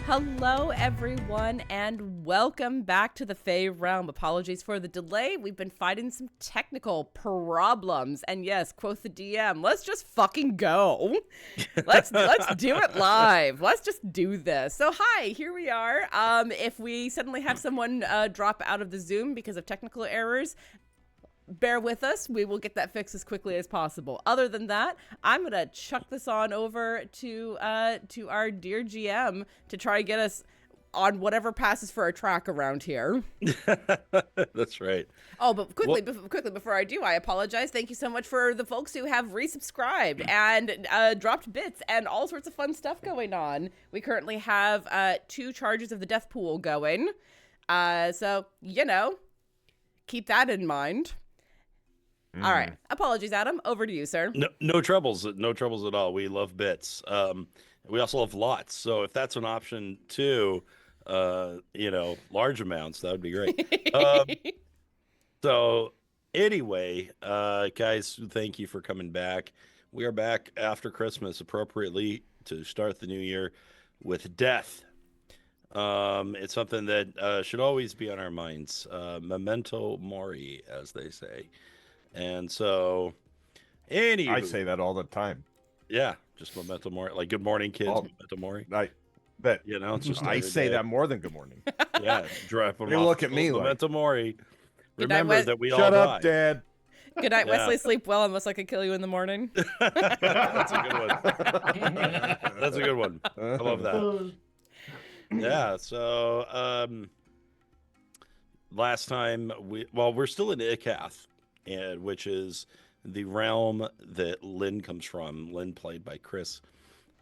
Hello, everyone, and welcome back to the Fae Realm. Apologies for the delay. We've been fighting some technical problems, and yes, quote the DM. Let's just fucking go. Let's do it live. Let's just do this. So, hi, here we are. If we suddenly have someone drop out of the Zoom because of technical errors, bear with us. We will get that fixed as quickly as possible. Other than that, I'm gonna chuck this on over to our dear GM to try to get us on whatever passes for a track around here. That's right. Oh, but quickly before I do, I apologize. Thank you so much for the folks who have resubscribed and dropped bits and all sorts of fun stuff going on. We currently have 2 charges of the death pool going, so keep that in mind. All right. Apologies, Adam. Over to you, sir. No troubles. No troubles at all. We love bits. We also love lots. So if that's an option too, large amounts, that would be great. So anyway, guys, thank you for coming back. We are back after Christmas, appropriately to start the new year with death. It's something that should always be on our minds. Memento mori, as they say. And so, I say that all the time. Yeah, just memento mori. Like, good morning, kids. Memento mori. It's just I say that more than good morning. Yeah, drop them off. Look at me, memento mori. Remember night, that we all die. Shut up, die. Dad. Good night, Wesley. Sleep well, unless I could kill you in the morning. That's a good one. That's a good one. I love that. Yeah. So, last time we're still in Ikath. And which is the realm that Lynn comes from. Lynn played by Chris.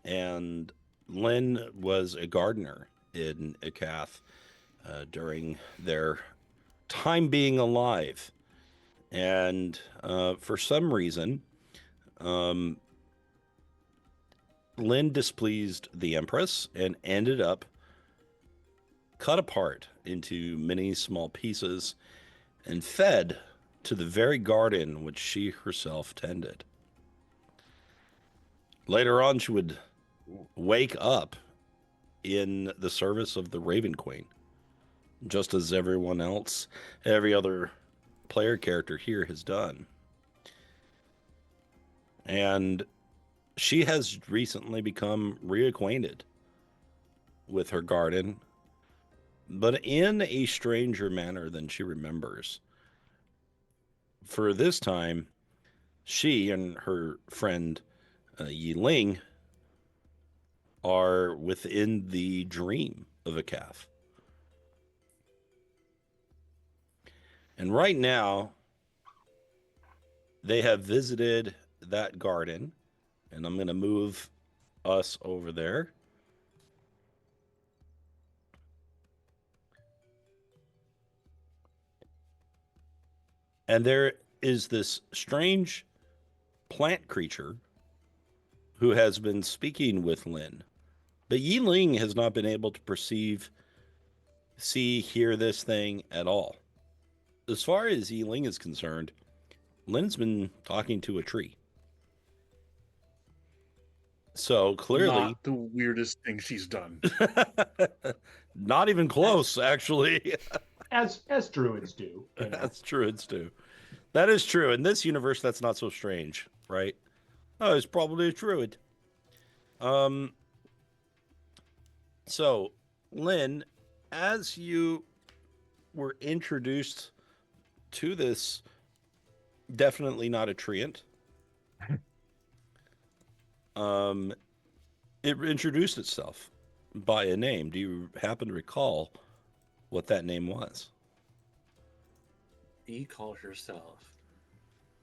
And Lynn was a gardener in Ikath during their time being alive. And for some reason, Lynn displeased the Empress and ended up cut apart into many small pieces and fed to the very garden which she herself tended. Later on, she would wake up in the service of the Raven Queen, just as everyone else, every other player character here has done. And she has recently become reacquainted with her garden, but in a stranger manner than she remembers. For this time, she and her friend Yi-Ling are within the dream of a calf. And right now, they have visited that garden, and I'm going to move us over there. And there is this strange plant creature who has been speaking with Lynn. But Yi-Ling has not been able to hear this thing at all. As far as Yi-Ling is concerned, Lynn's been talking to a tree. So clearly... Not the weirdest thing she's done. Not even close, actually. As druids do. As druids do. That is true. In this universe, that's not so strange, right? Oh, it's probably a druid. So, Lynn, as you were introduced to this, definitely not a treant, it introduced itself by a name. Do you happen to recall what that name was? She calls herself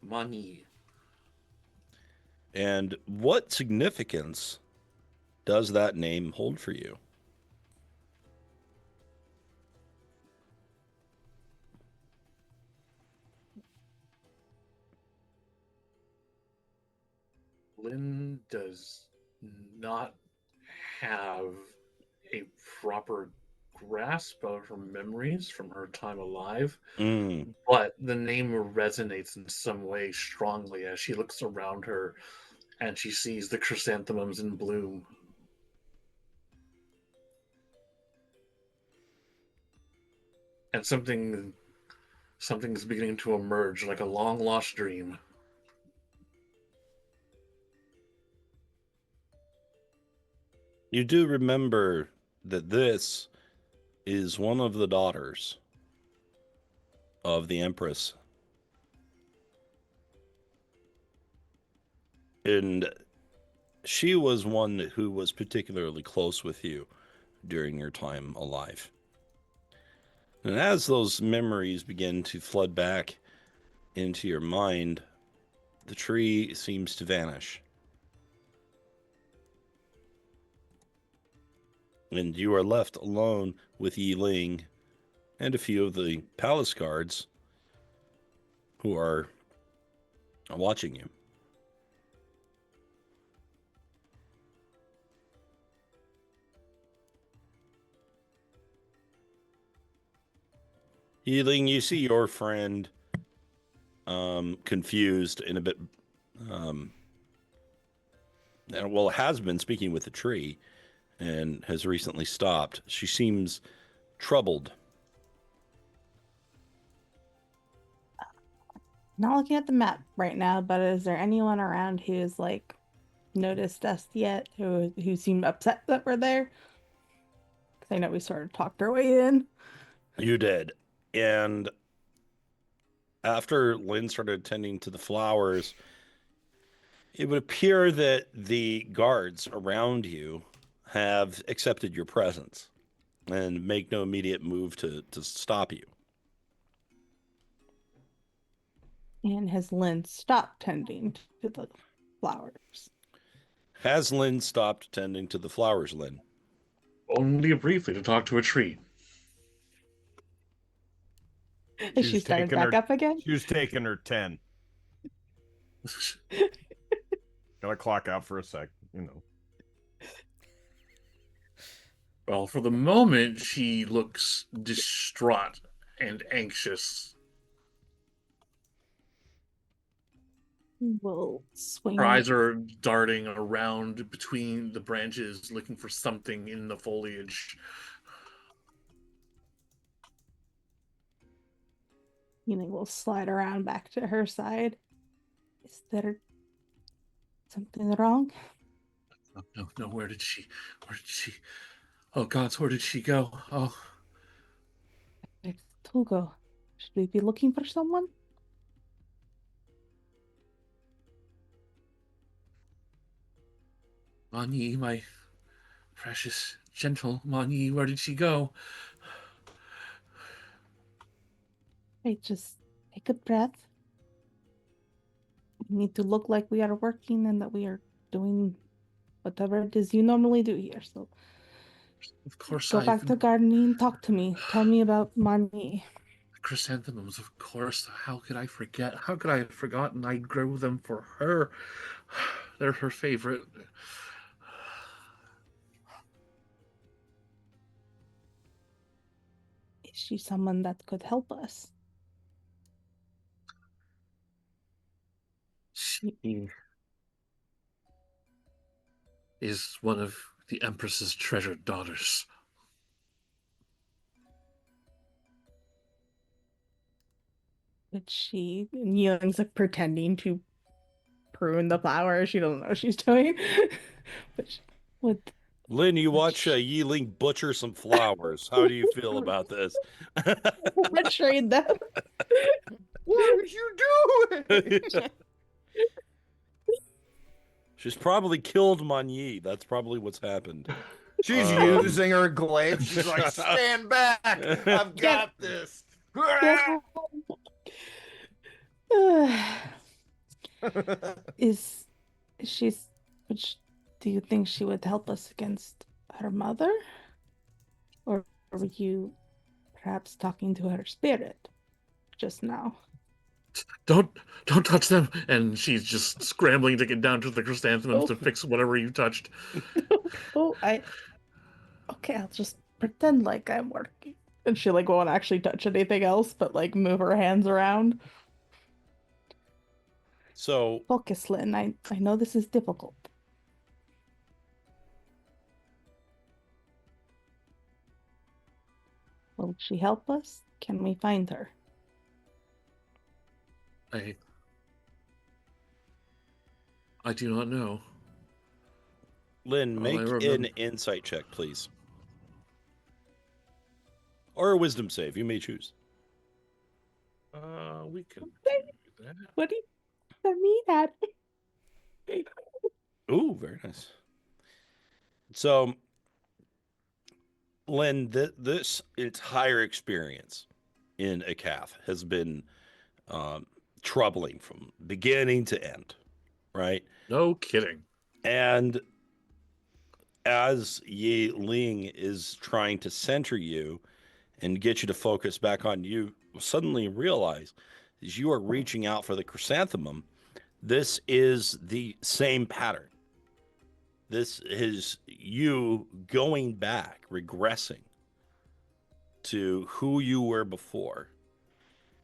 Money. And what significance does that name hold for you? Lynn does not have a proper grasp of her memories from her time alive, but the name resonates in some way strongly as she looks around her and she sees the chrysanthemums in bloom. and something's beginning to emerge like a long lost dream. You do remember that this is one of the daughters of the Empress. And she was one who was particularly close with you during your time alive. And as those memories begin to flood back into your mind, the tree seems to vanish. And you are left alone with Yi-Ling and a few of the palace guards who are watching you. Yi-Ling, you see your friend confused and a bit, has been speaking with the tree and has recently stopped. She seems troubled. Not looking at the map right now, but is there anyone around who's like noticed us yet? Who seemed upset that we're there? Because I know we sort of talked our way in. You did. And after Lynn started tending to the flowers, it would appear that the guards around you have accepted your presence and make no immediate move to stop you. And has Lynn stopped tending to the flowers? Has Lynn stopped tending to the flowers, Lynn? Only briefly to talk to a tree. Has she started back up again? She was taking her 10. Gotta clock out for a sec, you know. Well, for the moment, she looks distraught and anxious. We'll swing. Her eyes are darting around between the branches, looking for something in the foliage. Yi-Ling will slide around back to her side. Is there something wrong? No, where did she, oh gods, where did she go? Oh. Where did Tu go? Should we be looking for someone? Mani, my precious, gentle Mani, where did she go? Hey, just take a breath. We need to look like we are working and that we are doing whatever it is you normally do here. So Of course, go back to gardening. Talk to me. Tell me about Mani. Chrysanthemums, of course. How could I forget? How could I have forgotten? I grew them for her. They're her favorite. Is she someone that could help us? She is one of the Empress's treasured daughters. But she, Yi-Ling's like pretending to prune the flower. She doesn't know what she's doing. But she would. Lynn, you watch Yi-Ling butcher some flowers. How do you feel about this? Betrayed them. What would you do? She's probably killed Mani. That's probably what's happened. She's using her glaive. She's like, stand back. I've got this. Is she's do you think she would help us against her mother? Or were you perhaps talking to her spirit just now? Don't touch them. And she's just scrambling to get down to the chrysanthemums to fix whatever you touched. Okay, I'll just pretend like I'm working. And she like won't actually touch anything else, but like move her hands around. So focus, Lynn. I know this is difficult. Will she help us? Can we find her? I do not know. Lynn, All I make an remember- insight check, please. Or a wisdom save. You may choose. We can do that. What do you mean that? Ooh, very nice. So, Lynn, this entire experience in a calf has been troubling from beginning to end, right? No kidding. And as Yi-Ling is trying to center you and get you to focus back on you, suddenly realize as you are reaching out for the chrysanthemum, this is the same pattern. This is you going back, regressing to who you were before.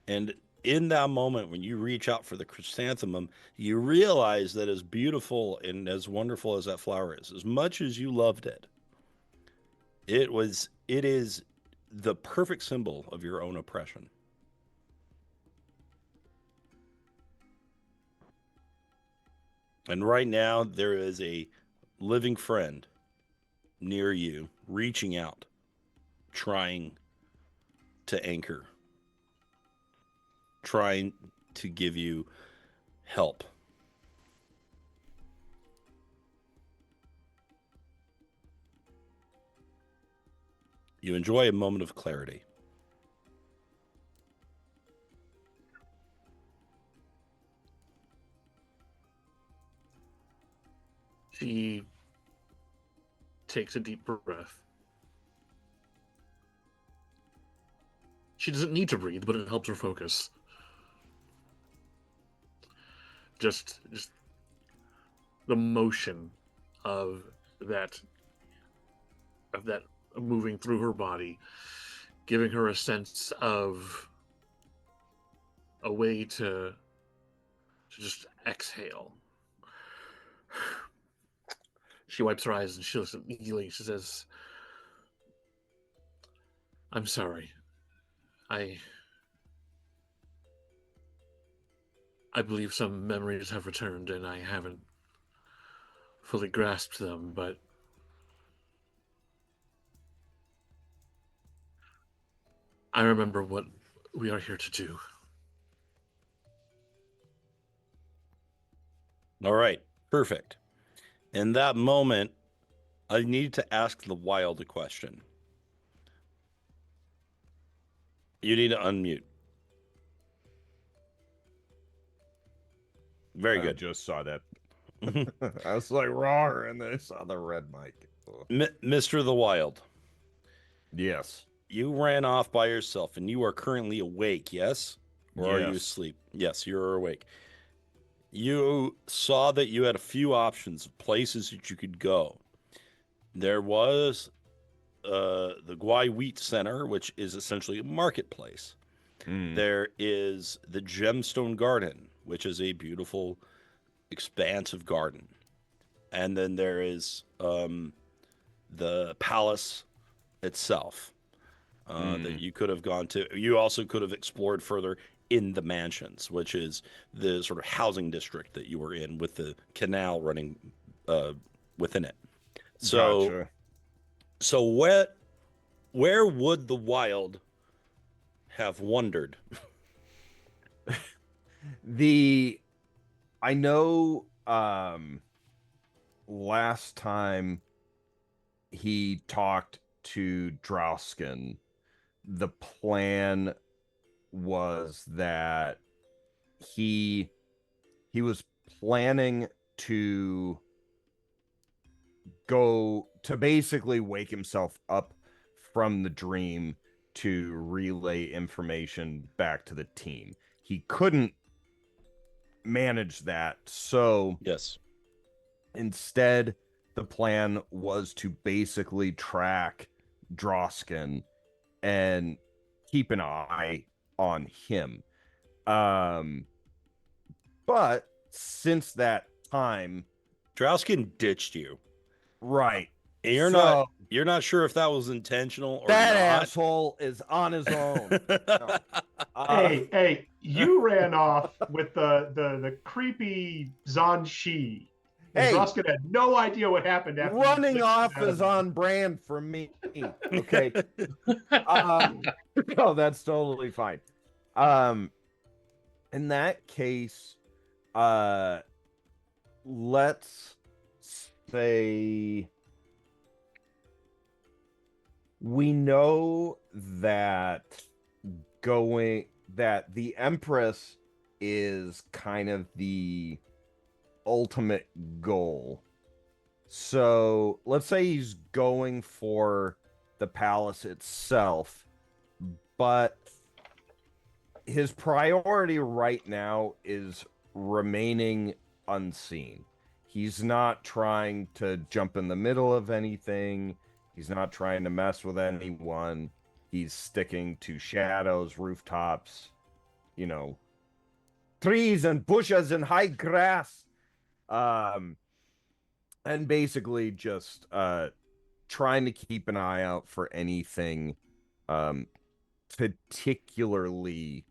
And in that moment, when you reach out for the chrysanthemum, you realize that as beautiful and as wonderful as that flower is, as much as you loved it, it is the perfect symbol of your own oppression. And right now, there is a living friend near you, reaching out, trying to anchor, trying to give you help. You enjoy a moment of clarity. She takes a deep breath. She doesn't need to breathe, but it helps her focus. Just the motion of that moving through her body, giving her a sense of a way to just exhale. She wipes her eyes and she looks at Yi-Ling. She says, "I'm sorry. I believe some memories have returned and I haven't fully grasped them, but I remember what we are here to do." All right, perfect. In that moment, I need to ask the wild a question. You need to unmute. Very I good. just saw that. I was like, raw, and then I saw the red mic. Mr. the Wild, Yes. you ran off by yourself and you are currently awake, yes? Or are you Yes. asleep? Yes, you're awake. You saw that you had a few options of places that you could go. There was the Gwai Wheat Center, which is essentially a marketplace. Mm. There is the Gemstone Garden, which is a beautiful, expansive garden. And then there is the palace itself that you could have gone to. You also could have explored further in the mansions, which is the sort of housing district that you were in with the canal running within it. So, Gotcha. so where would the Wild have wandered? I know last time he talked to Drausken, the plan was that he was planning to go to basically wake himself up from the dream to relay information back to the team. He couldn't manage that, so Yes. instead the plan was to basically track Drausken and keep an eye on him. But since that time, Drausken ditched you. right, And you're not sure if that was intentional or that not. asshole is on his own. No. Hey, you ran off with the creepy Zan Shi. And Hey. Drausken had no idea what happened after Running you off out of is there. on brand for me. Okay. No, that's totally fine. In that case, let's say we know that the Empress is kind of the ultimate goal. So let's say he's going for the palace itself, but his priority right now is remaining unseen. He's not trying to jump in the middle of anything. He's not trying to mess with anyone. He's sticking to shadows, rooftops, trees and bushes and high grass. And basically just trying to keep an eye out for anything particularly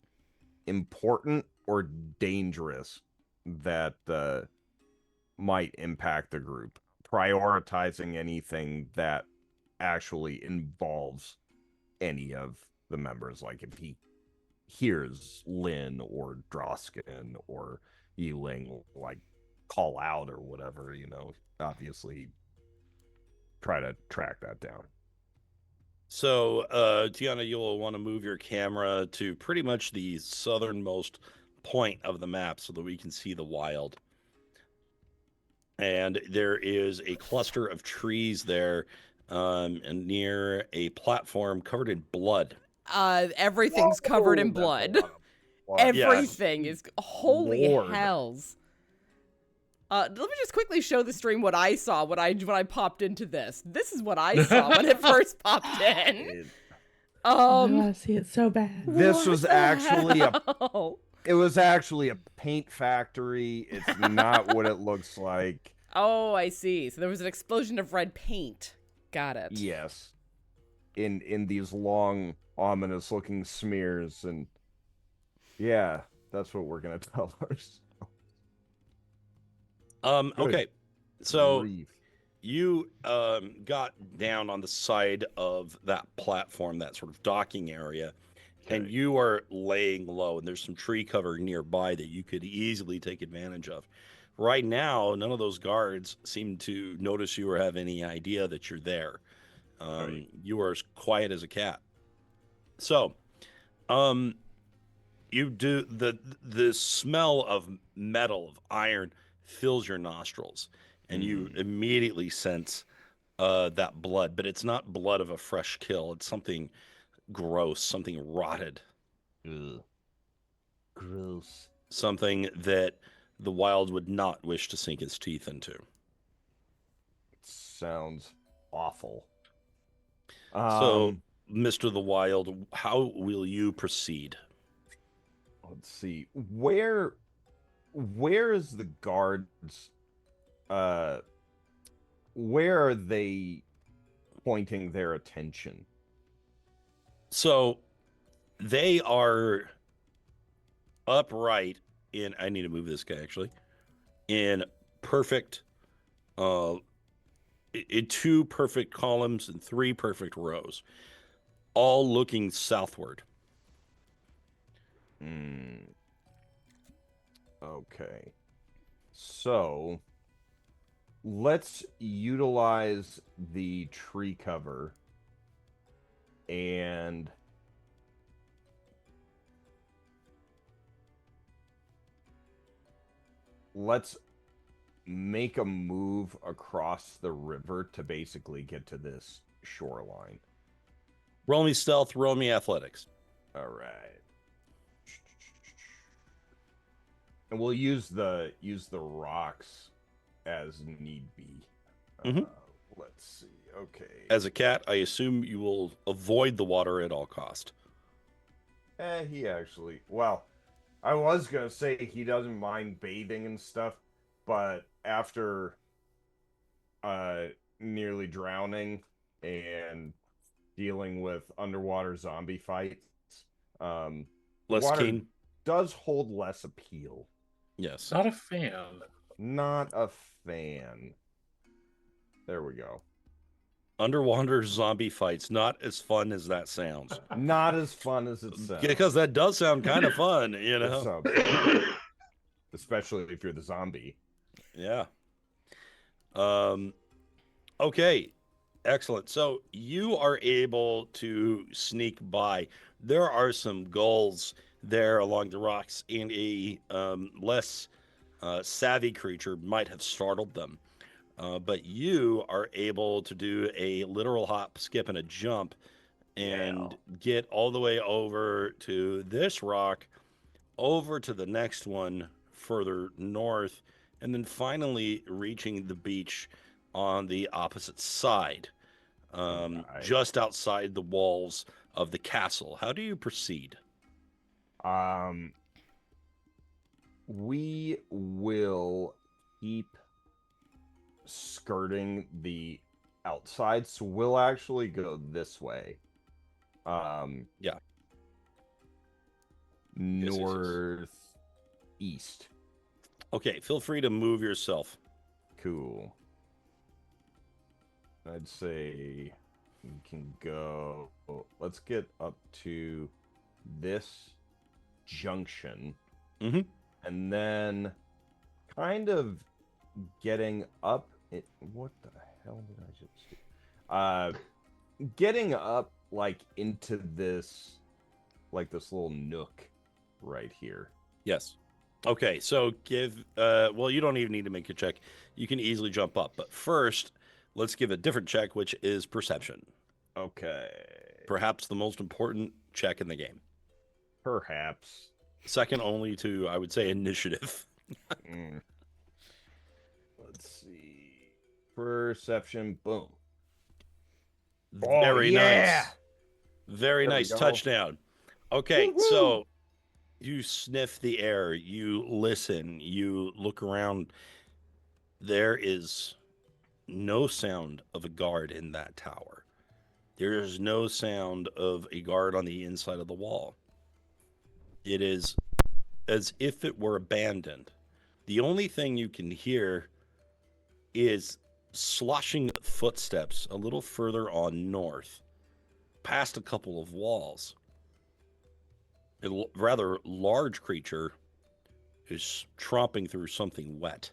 important or dangerous that might impact the group, prioritizing anything that actually involves any of the members. Like if he hears Lynn or Drausken or Yi-Ling like call out or whatever, obviously try to track that down. So, Tiana, you'll want to move your camera to pretty much the southernmost point of the map so that we can see the wild. And there is a cluster of trees there, and near a platform covered in blood. Everything's covered in blood. Everything is holy hells. Let me just quickly show the stream what I saw when I popped into this. This is what I saw when it first popped in. I want to see it so bad. This was actually it was actually a paint factory. It's not what it looks like. Oh, I see. So there was an explosion of red paint. Got it. Yes. In these long, ominous looking smears, and yeah, that's what we're gonna tell ourselves. Okay, so you got down on the side of that platform, that sort of docking area, and you are laying low, and there's some tree cover nearby that you could easily take advantage of. Right now, none of those guards seem to notice you or have any idea that you're there. You are as quiet as a cat. So, you do the smell of metal, of iron, fills your nostrils, and you immediately sense that blood, but it's not blood of a fresh kill. It's something gross, something rotted. Ugh. Gross. Something that the wild would not wish to sink its teeth into. Sounds awful. So, Mr. the Wild, how will you proceed? Let's see. Where is the guards? Where are they pointing their attention? So they are upright in, I need to move this guy actually, in perfect, in 2 perfect columns and 3 perfect rows, all looking southward. Okay. So let's utilize the tree cover and let's make a move across the river to basically get to this shoreline. Roll me stealth, roll me athletics. All right. And we'll use the rocks as need be. Let's see. Okay. As a cat, I assume you will avoid the water at all cost. He actually, well, I was gonna say he doesn't mind bathing and stuff, but after nearly drowning and dealing with underwater zombie fights. Less Water keen. does hold less appeal. Yes. Not a fan. Not a fan. There we go. Underwater zombie fights, not as fun as that sounds. Not as fun as it sounds. Because that does sound kind of fun, you It know? sounds fun. Especially if you're the zombie. Yeah. Okay. Excellent. So you are able to sneak by. There are some gulls there along the rocks, and a less savvy creature might have startled them. But you are able to do a literal hop, skip, and a jump and get all the way over to this rock, over to the next one further north, and then finally reaching the beach on the opposite side, just outside the walls of the castle. How do you proceed? We will keep skirting the outside, so we'll actually go this way. Yeah. Northeast. Okay, feel free to move yourself. Cool. I'd say we can go. Let's get up to this junction. Mm-hmm. And then kind of getting up. What the hell did I just do? Getting up like into this, like this little nook right here. Yes. Okay, so give, well, you don't even need to make a check. You can easily jump up. But first, let's give a different check, which is perception. Okay. Perhaps the most important check in the game. Perhaps. Second only to, I would say, initiative. Let's see. Perception. Boom. Very nice. Very There we nice. go. Touchdown. Okay, Woo-hoo! so you sniff the air, you listen, you look around. There is no sound of a guard in that tower. There is no sound of a guard on the inside of the wall. It is as if it were abandoned. The only thing you can hear is sloshing footsteps a little further on north, past a couple of walls. A rather large creature is tromping through something wet.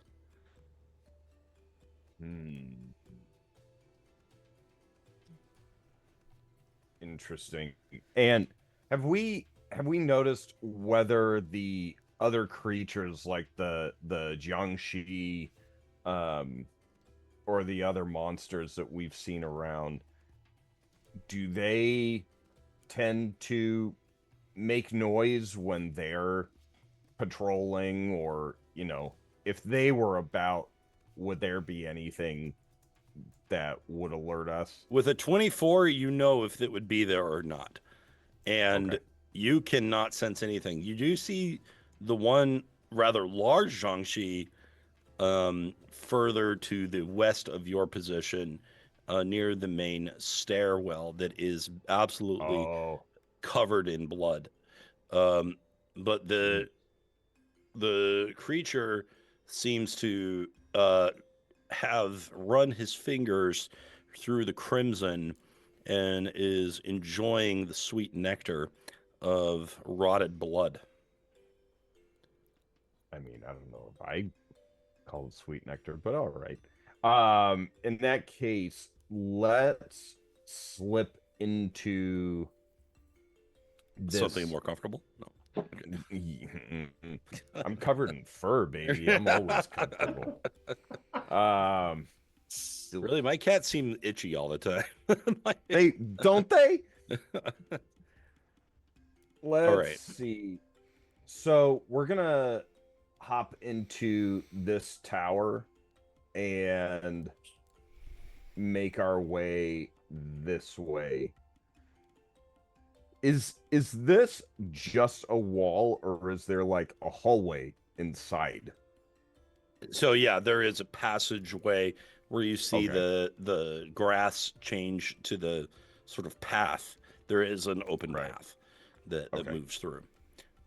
Interesting. And have we noticed whether the other creatures like the Jiangxi or the other monsters that we've seen around, do they tend to make noise when they're patrolling, or, you know, if they were about, would there be anything that would alert us? With a 24, you know if it would be there or not. And Okay. you cannot sense anything. You do see the one rather large Jiangxi further to the west of your position, near the main stairwell that is absolutely covered in blood. But the creature seems to have run his fingers through the crimson and is enjoying the sweet nectar of rotted blood. I mean, I don't know if I call it sweet nectar, but all right. In that case, let's slip into this. Something more comfortable? No. Okay. I'm covered in fur, baby. I'm always comfortable. Really, my cats seem itchy all the time. They don't they? Let's right. see. So we're gonna hop into this tower and make our way this way. Is this just a wall, or is there like a hallway inside? So yeah, there is a passageway where you see the grass change to the sort of path. There is an open path that moves through.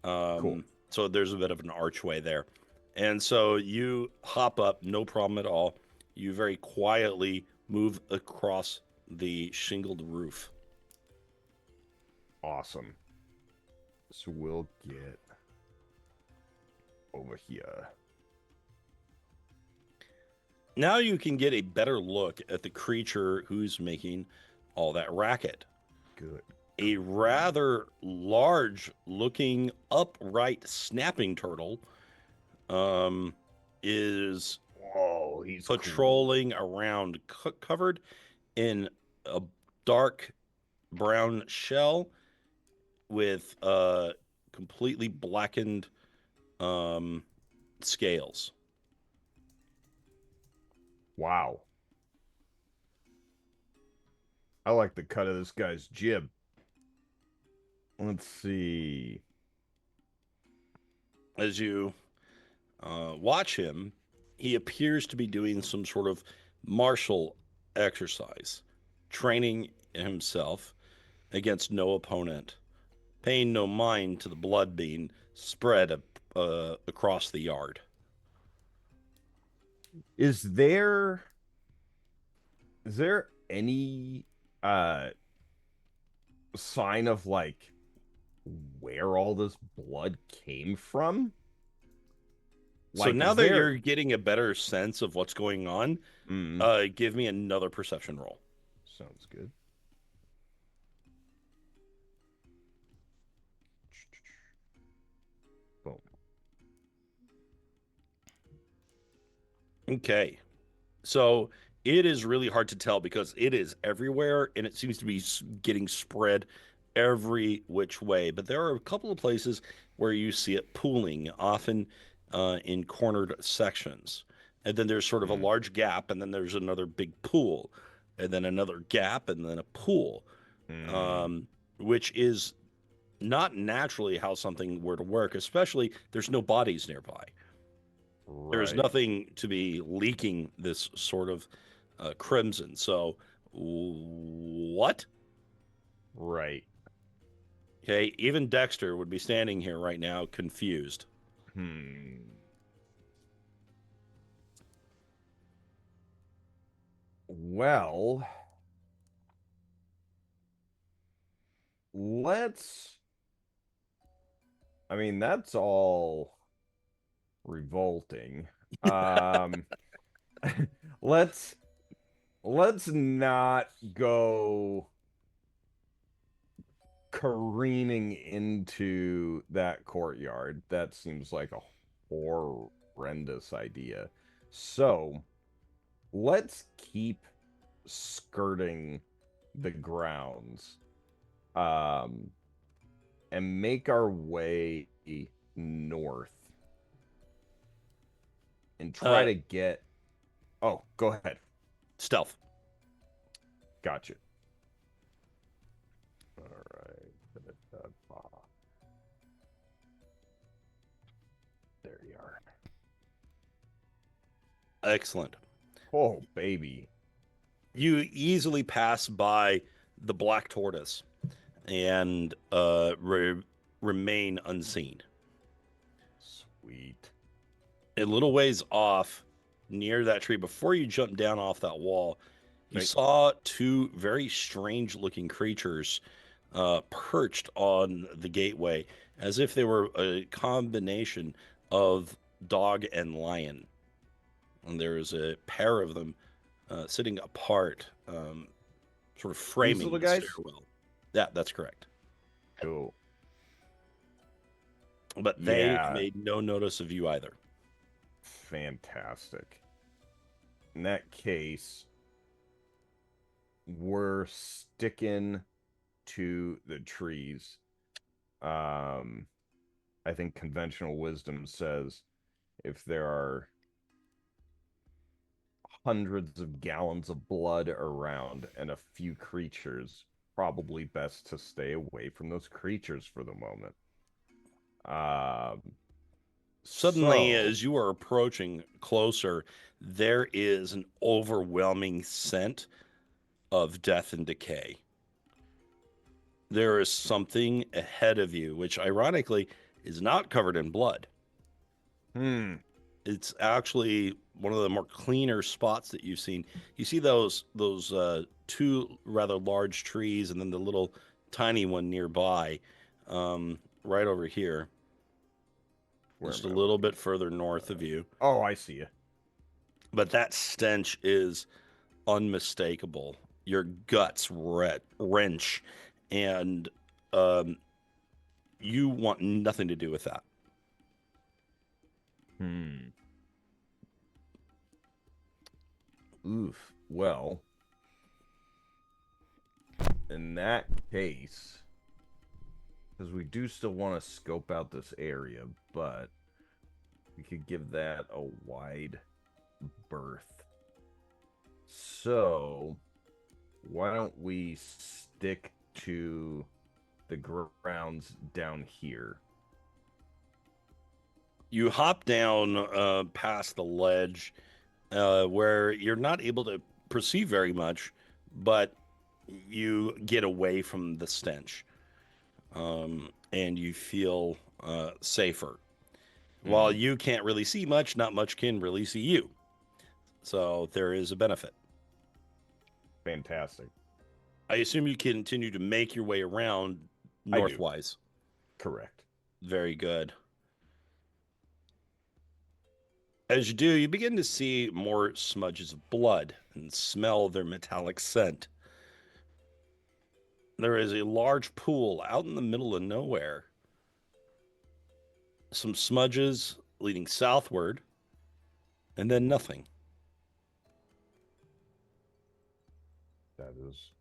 Cool. So there's a bit of an archway there. And so you hop up, no problem at all. You very quietly move across the shingled roof. Awesome. So we'll get over here. Now you can get a better look at the creature who's making all that racket. Good. A rather large-looking, upright snapping turtle is he's patrolling around, covered in a dark brown shell with completely blackened scales. Wow. I like the cut of this guy's jib. Let's see. As you watch him, he appears to be doing some sort of martial exercise, training himself against no opponent, paying no mind to the blood being spread across the yard. Is there any sign of like where all this blood came from? So now that you're getting a better sense of what's going on, give me another perception roll. Sounds good. Boom. Okay. So it is really hard to tell because it is everywhere and it seems to be getting spread every which way. But there are a couple of places where you see it pooling, often in cornered sections. And then there's sort of a large gap, and then there's another big pool, and then another gap, and then a pool, which is not naturally how something were to work, especially there's no bodies nearby. Right. There's nothing to be leaking this sort of crimson. So, what? Right. Okay, even Dexter would be standing here right now confused. Well, I mean, that's all revolting. Let's not go careening into that courtyard. That seems like a horrendous idea. So let's keep skirting the grounds and make our way north and try to get... Oh, go ahead. Stealth. Gotcha. All right. There you are. Excellent. Oh, baby. You easily pass by the black tortoise and remain unseen. Sweet. A little ways off, near that tree, before you jump down off that wall, you saw two very strange-looking creatures perched on the gateway, as if they were a combination of dog and lion. And there is a pair of them sitting apart, sort of framing the stairwell. Yeah, that's correct. Cool. But they made no notice of you either. Fantastic. In that case, we're sticking to the trees. I think conventional wisdom says if there are hundreds of gallons of blood around and a few creatures, probably best to stay away from those creatures for the moment. Suddenly, So- as you are approaching closer, there is an overwhelming scent of death and decay. There is something ahead of you, which ironically is not covered in blood. It's actually one of the more cleaner spots that you've seen. You see those two rather large trees, and then the little tiny one nearby, right over here, Where just a am I little looking? bit further north of you. Oh, I see you. But that stench is unmistakable. Your guts wrench, and you want nothing to do with that. Oof. Well, in that case, because we do still want to scope out this area, but we could give that a wide berth. So, why don't we stick to the grounds down here? You hop down past the ledge where you're not able to perceive very much, but you get away from the stench, and you feel safer. While you can't really see much, not much can really see you. So there is a benefit. Fantastic. I assume you continue to make your way around northwise. Correct. Very good. As you do, you begin to see more smudges of blood and smell their metallic scent. There is a large pool out in the middle of nowhere. Some smudges leading southward, and then nothing. That is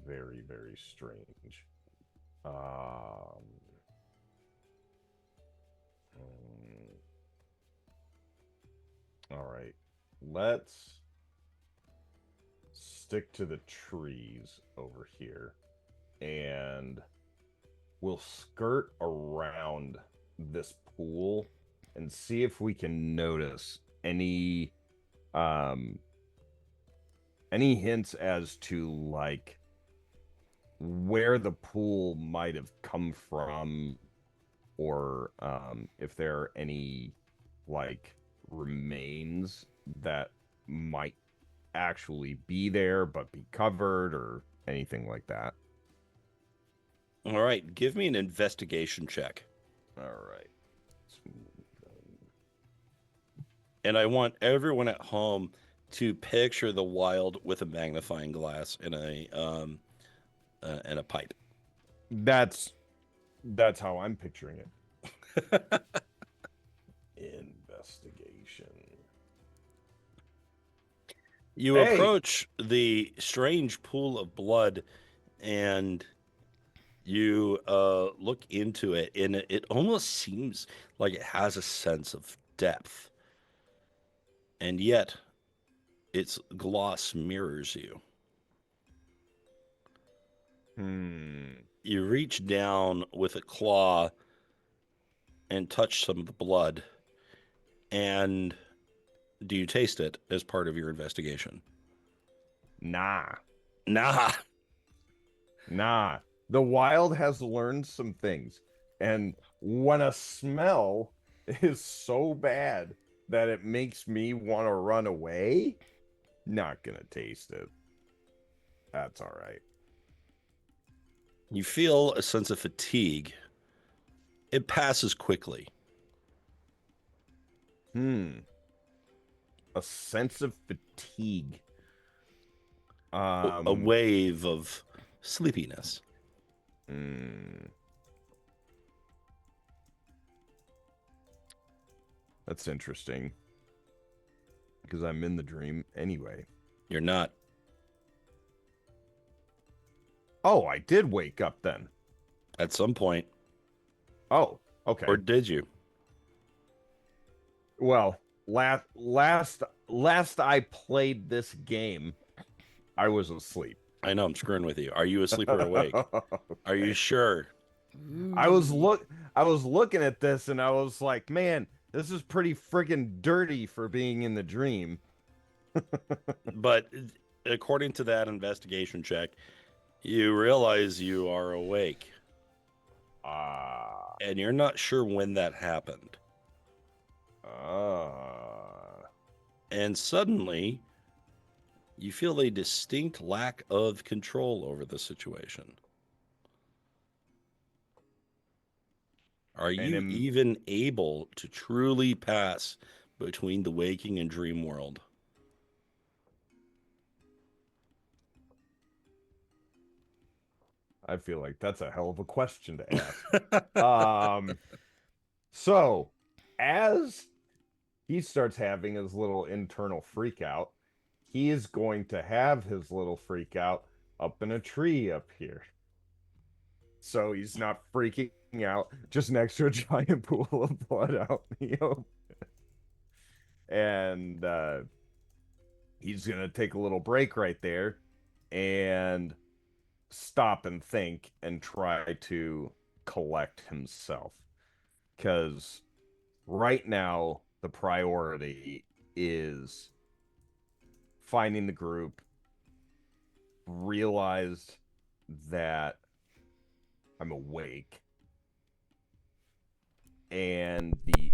very, very strange. All right. Let's stick to the trees over here, and we'll skirt around this pool and see if we can notice any hints as to like where the pool might have come from, or if there are any like remains that might actually be there but be covered or anything like that. All right, give me an investigation check. All right. And I want everyone at home to picture the wild with a magnifying glass and a pipe. That's how I'm picturing it. Investigation. You approach the strange pool of blood, and you look into it, and it almost seems like it has a sense of depth. And yet, its gloss mirrors you. You reach down with a claw and touch some of the blood. And do you taste it as part of your investigation? Nah. Nah. The wild has learned some things. And when a smell is so bad that it makes me want to run away, not gonna taste it. That's all right. You feel a sense of fatigue. It passes quickly. A sense of fatigue. A wave of sleepiness. That's interesting. Because I'm in the dream anyway. You're not. Oh, I did wake up then. At some point. Oh, okay. Or did you? Well, last I played this game, I was asleep. I know, I'm screwing with you. Are you asleep or awake? Are you sure? I was Ooh. looking at this and I was like, man, this is pretty friggin' dirty for being in the dream. But according to that investigation check, you realize you are awake, Ah. and you're not sure when that happened. And suddenly, you feel a distinct lack of control over the situation. Are you even able to truly pass between the waking and dream world? I feel like that's a hell of a question to ask. So as he starts having his little internal freak out, he is going to have his little freak out up in a tree up here. So he's not freaking out just next to a giant pool of blood out in the open. And he's going to take a little break right there and stop and think and try to collect himself. Because right now, the priority is finding the group, realized that I'm awake, and the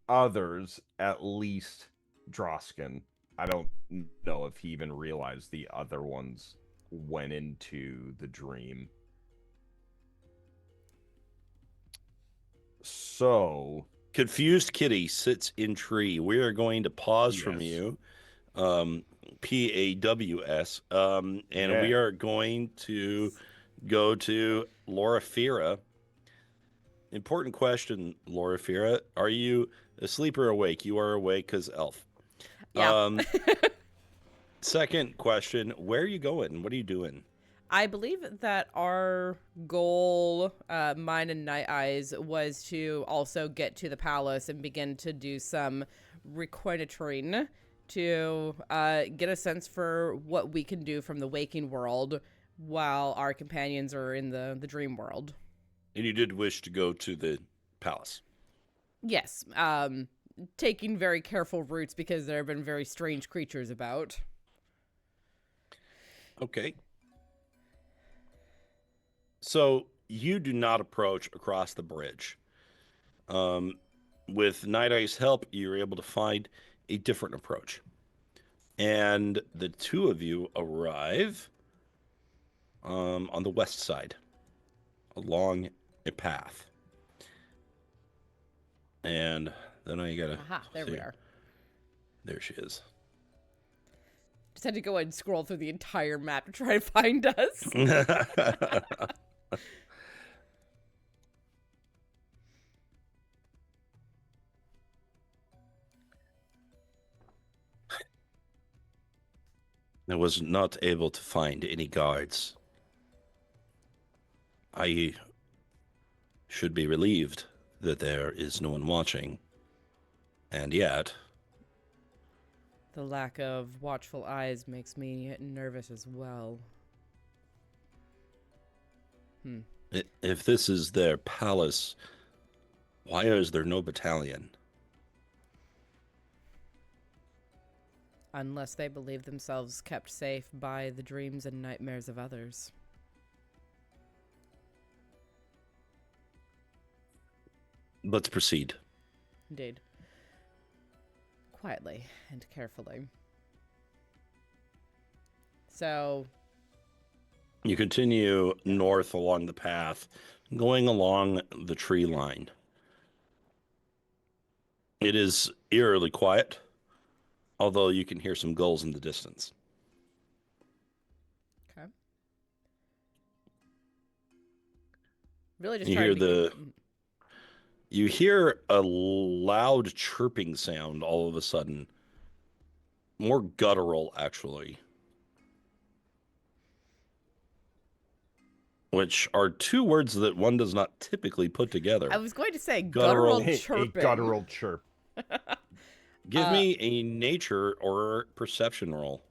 others, at least Drausken, I don't know if he even realized the other ones went into the dream. So Confused Kitty sits in tree. We are going to pause from you, PAWS, and we are going to go to Loraphyra. Important question, Loraphyra. Are you asleep or awake? You are awake because elf. Yeah. Second question, where are you going? What are you doing? I believe that our goal, mine and Night Eyes, was to also get to the palace and begin to do some reconnoitering to get a sense for what we can do from the waking world while our companions are in the dream world. And you did wish to go to the palace? Yes, taking very careful routes because there have been very strange creatures about. Okay. So you do not approach across the bridge. With Night Eye's help, you're able to find a different approach. And the two of you arrive on the west side, along a path. And then I gotta... Aha, there we are. There she is. Just had to go and scroll through the entire map to try to find us. I was not able to find any guards. I should be relieved that there is no one watching. And yet... The lack of watchful eyes makes me nervous as well. If this is their palace, why is there no battalion? Unless they believe themselves kept safe by the dreams and nightmares of others. Let's proceed. Indeed. Quietly and carefully. So... You continue north along the path, going along the tree line. It is eerily quiet, although you can hear some gulls in the distance. Okay. Really just You trying hear to You hear a loud chirping sound all of a sudden. More guttural, actually. Which are two words that one does not typically put together. I was going to say guttural chirping. A guttural chirp. Give me a nature or perception roll.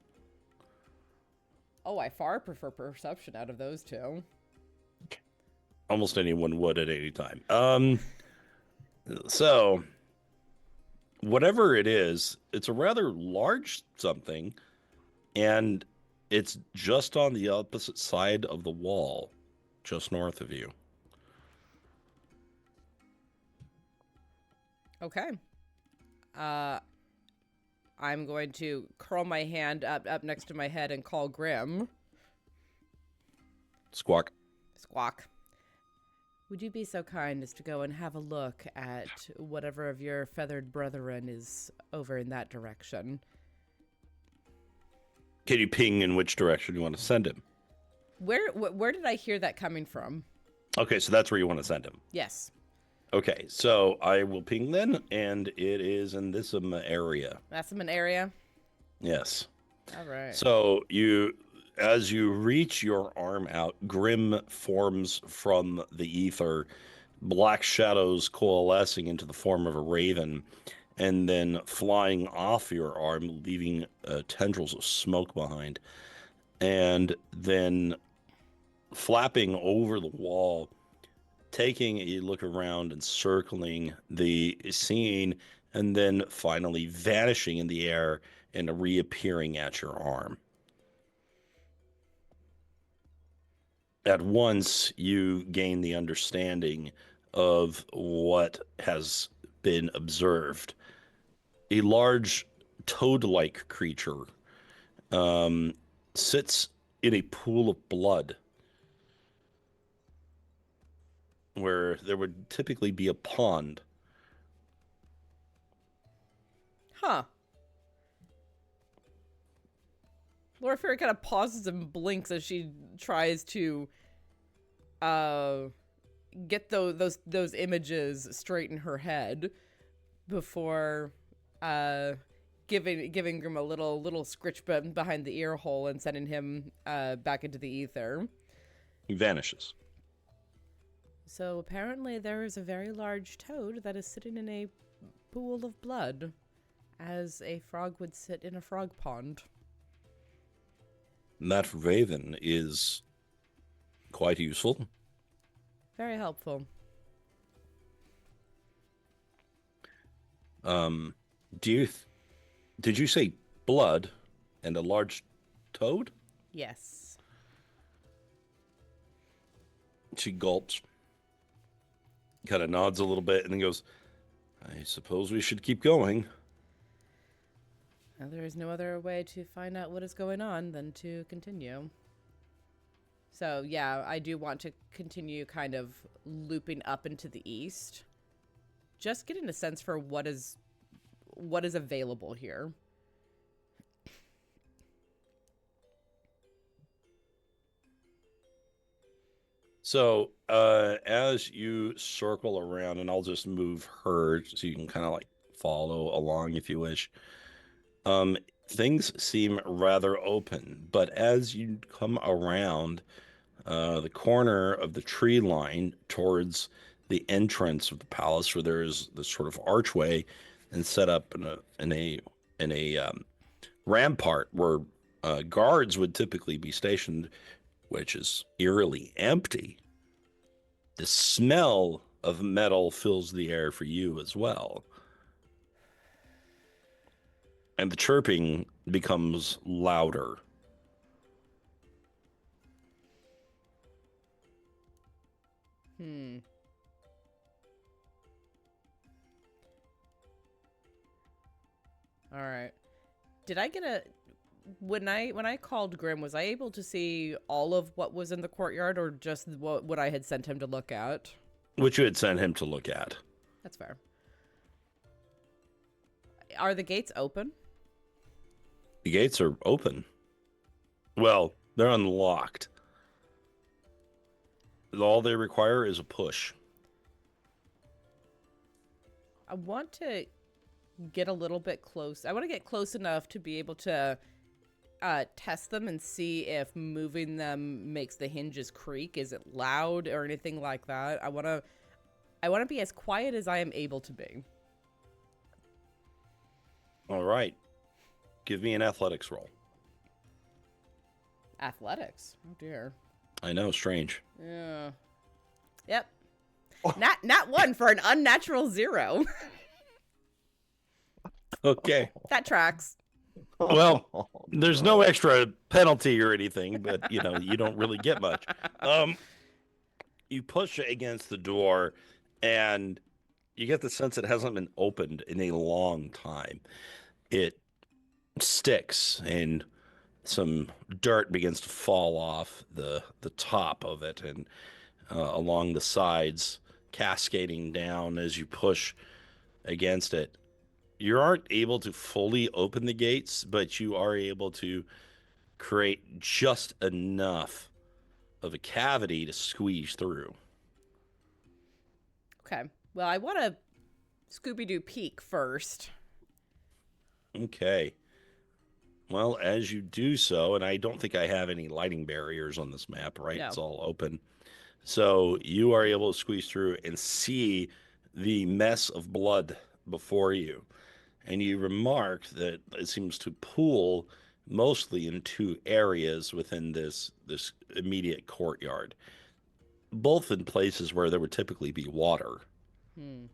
Oh, I far prefer perception out of those two. Almost anyone would at any time. So whatever it is, it's a rather large something, and it's just on the opposite side of the wall, just north of you. Okay. I'm going to curl my hand up next to my head and call Grim. Squawk. Squawk. Would you be so kind as to go and have a look at whatever of your feathered brethren is over in that direction? Can you ping in which direction you want to send him? Where did I hear that coming from? Okay, so that's where you want to send him. Yes. Okay, so I will ping then, and it is in this area. That's in an area? Yes. All right. So as you reach your arm out, Grim forms from the ether, black shadows coalescing into the form of a raven, and then flying off your arm, leaving tendrils of smoke behind. And then flapping over the wall, taking a look around and circling the scene, and then finally vanishing in the air and reappearing at your arm. At once, you gain the understanding of what has been observed. A large toad-like creature sits in a pool of blood where there would typically be a pond. Huh. Loraphyra kind of pauses and blinks as she tries to get those images straight in her head before giving Grim a little scritch button behind the ear hole and sending him back into the ether. He vanishes. So apparently there is a very large toad that is sitting in a pool of blood, as a frog would sit in a frog pond. That raven is quite useful. Very helpful. Did you say blood and a large toad? Yes. She gulps, kind of nods a little bit, and then goes, I suppose we should keep going. Well, there is no other way to find out what is going on than to continue. So, yeah, I do want to continue kind of looping up into the east. Just getting a sense for what is available here. So, as you circle around, and I'll just move her so you can kind of like follow along if you wish. Things seem rather open, but as you come around the corner of the tree line towards the entrance of the palace, where there is this sort of archway and set up in a rampart where guards would typically be stationed, which is eerily empty. The smell of metal fills the air for you as well. And the chirping becomes louder. All right. Did I get when I called Grim, was I able to see all of what was in the courtyard, or just what I had sent him to look at? Which you had sent him to look at. That's fair. Are the gates open? The gates are open. Well, they're unlocked. All they require is a push. I want to get a little bit close. I want to get close enough to be able to test them and see if moving them makes the hinges creak. Is it loud or anything like that? I want to be as quiet as I am able to be. All right. Give me an athletics roll. Athletics? Oh dear. I know, strange. Yeah. Yep. Not one for an unnatural 0. Okay. That tracks. Well, there's no extra penalty or anything, but you don't really get much. You push it against the door, and you get the sense it hasn't been opened in a long time. It sticks, and some dirt begins to fall off the top of it, and along the sides, cascading down as you push against it. You aren't able to fully open the gates, but you are able to create just enough of a cavity to squeeze through. Okay. Well, I want to Scooby-Doo peek first. Okay. Well, as you do so, and I don't think I have any lighting barriers on this map, right? No. It's all open. So you are able to squeeze through and see the mess of blood before you. And you remark that it seems to pool mostly in 2 areas within this immediate courtyard, both in places where there would typically be water. Hmm.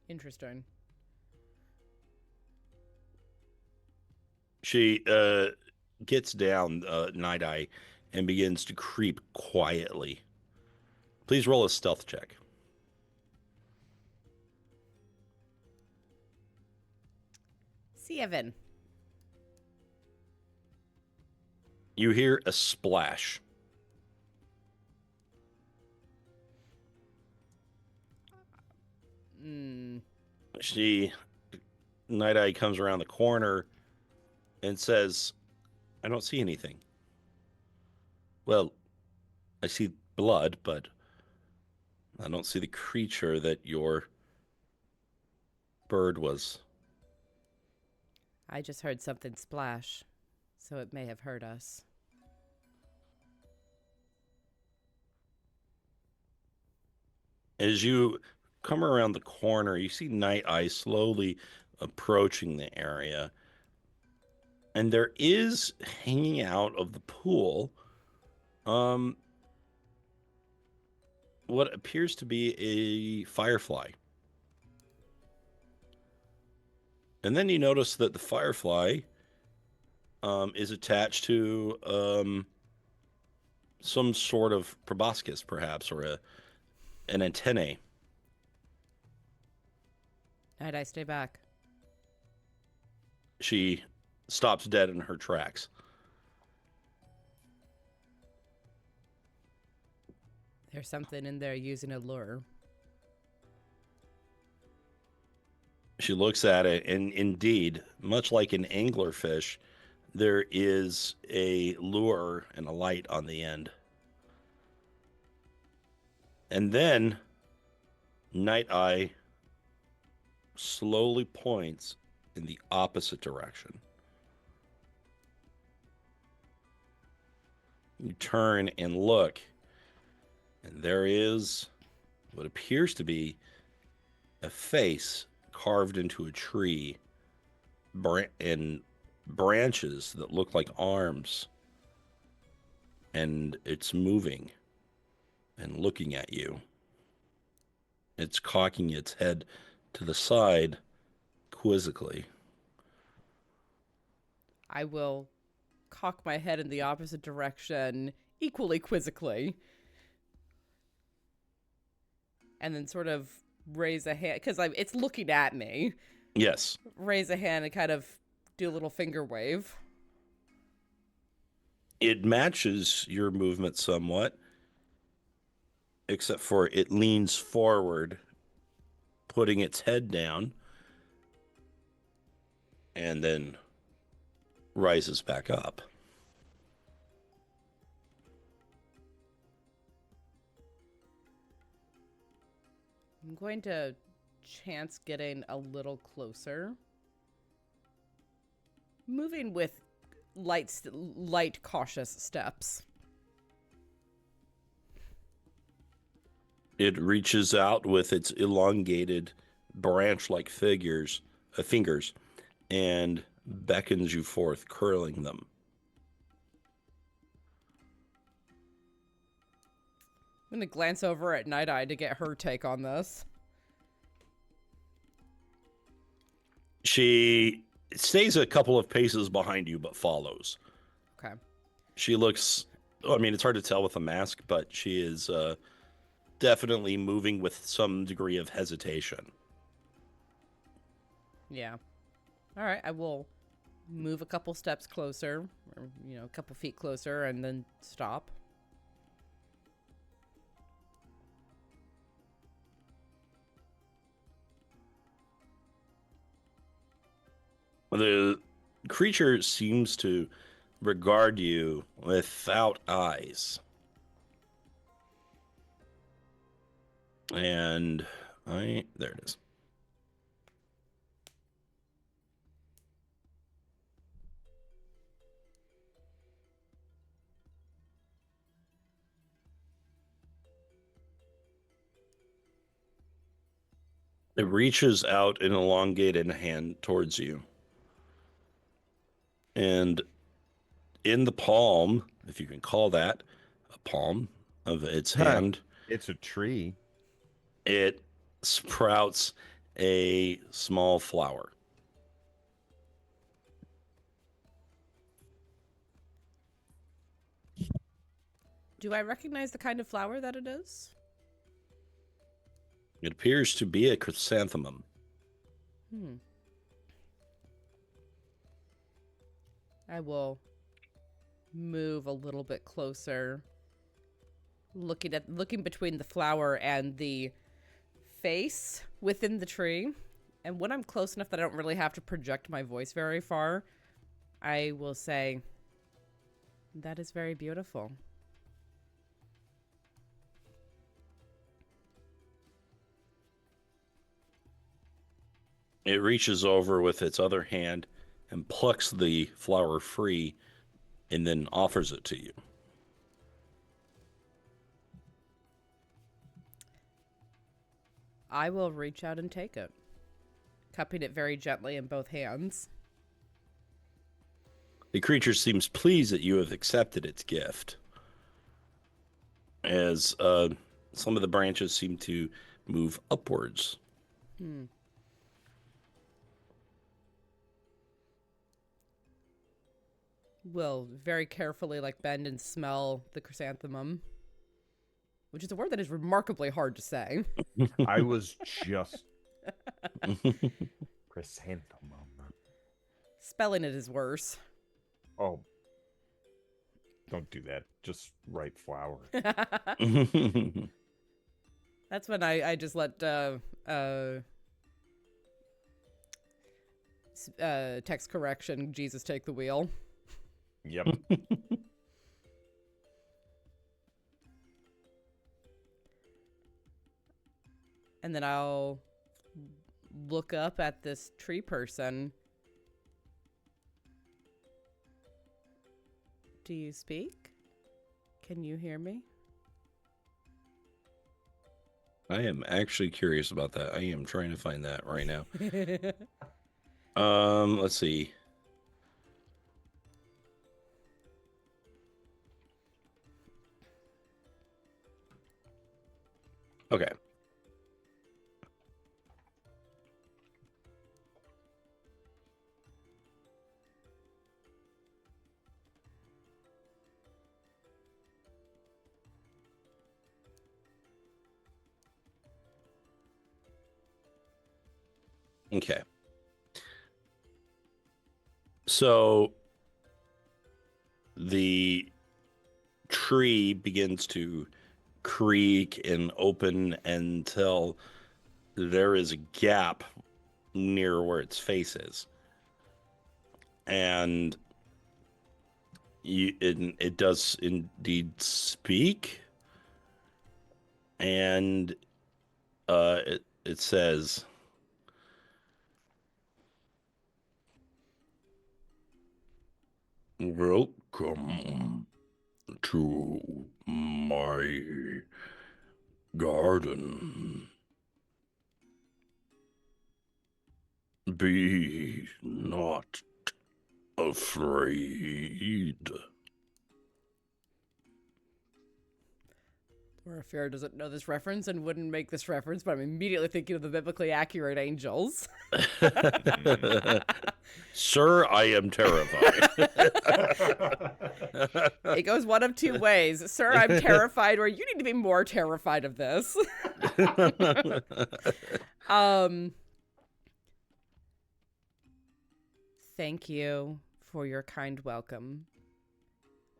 Interesting. She gets down, Night Eye, and begins to creep quietly. Please roll a stealth check. Seven. You hear a splash. Night Eye comes around the corner and says, I don't see anything. Well, I see blood, but I don't see the creature that your bird was. I just heard something splash, so it may have hurt us. As you come around the corner, you see Night Eye slowly approaching the area. And there is, hanging out of the pool, what appears to be a firefly. And then you notice that the firefly is attached to some sort of proboscis, perhaps, or an antennae. Night Eye, stay back. She stops dead in her tracks. There's something in there using a lure. She looks at it, and indeed, much like an anglerfish, there is a lure and a light on the end. And then Night Eye slowly points in the opposite direction. You turn and look, and there is what appears to be a face carved into a tree, and branches that look like arms, and it's moving and looking at you. It's cocking its head to the side quizzically. I will cock my head in the opposite direction, equally quizzically, and then sort of raise a hand, because it's looking at me. Yes. Raise a hand and kind of do a little finger wave. It matches your movement somewhat, except for it leans forward, putting its head down, and then rises back up. I'm going to chance getting a little closer. Moving with light, cautious steps. It reaches out with its elongated branch-like fingers and beckons you forth, curling them. I'm gonna glance over at Night Eye to get her take on this. She stays a couple of paces behind you, but follows. Okay. She looks, I mean, it's hard to tell with a mask, but she is definitely moving with some degree of hesitation. Yeah. All right, I will move a couple steps closer, or, a couple feet closer, and then stop. The creature seems to regard you without eyes. And there it is. It reaches out an elongated hand towards you. And in the palm, if you can call that a palm of its hand, It's a tree. it sprouts a small flower. Do I recognize the kind of flower that it is? It appears to be a chrysanthemum. I will move a little bit closer, looking between the flower and the face within the tree. And when I'm close enough that I don't really have to project my voice very far, I will say, "That is very beautiful." It reaches over with its other hand and plucks the flower free and then offers it to you. I will reach out and take it, cupping it very gently in both hands. The creature seems pleased that you have accepted its gift, as some of the branches seem to move upwards. Will very carefully bend and smell the chrysanthemum, which is a word that is remarkably hard to say. I was just chrysanthemum. Spelling it is worse. Oh, don't do that. Just write flower. That's when I just let text correction Jesus take the wheel. Yep. And then I'll look up at this tree person. Do you speak? Can you hear me? I am actually curious about that. I am trying to find that right now. Let's see. Okay. Okay. So the tree begins to creak and open until there is a gap near where its face is. And it does indeed speak. And it says, "Welcome to my garden. Be not afraid." Loraphyra doesn't know this reference and wouldn't make this reference, but I'm immediately thinking of the biblically accurate angels. Sir, I am terrified. It goes one of two ways. Sir, I'm terrified, or you need to be more terrified of this. Thank you for your kind welcome.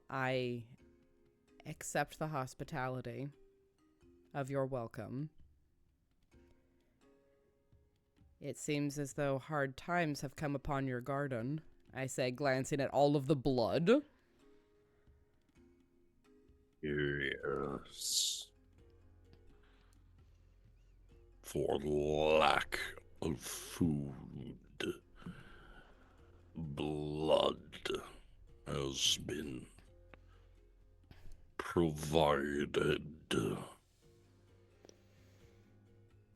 I accept the hospitality of your welcome. It seems as though hard times have come upon your garden, I say, glancing at all of the blood. Yes. For lack of food, blood has been provided.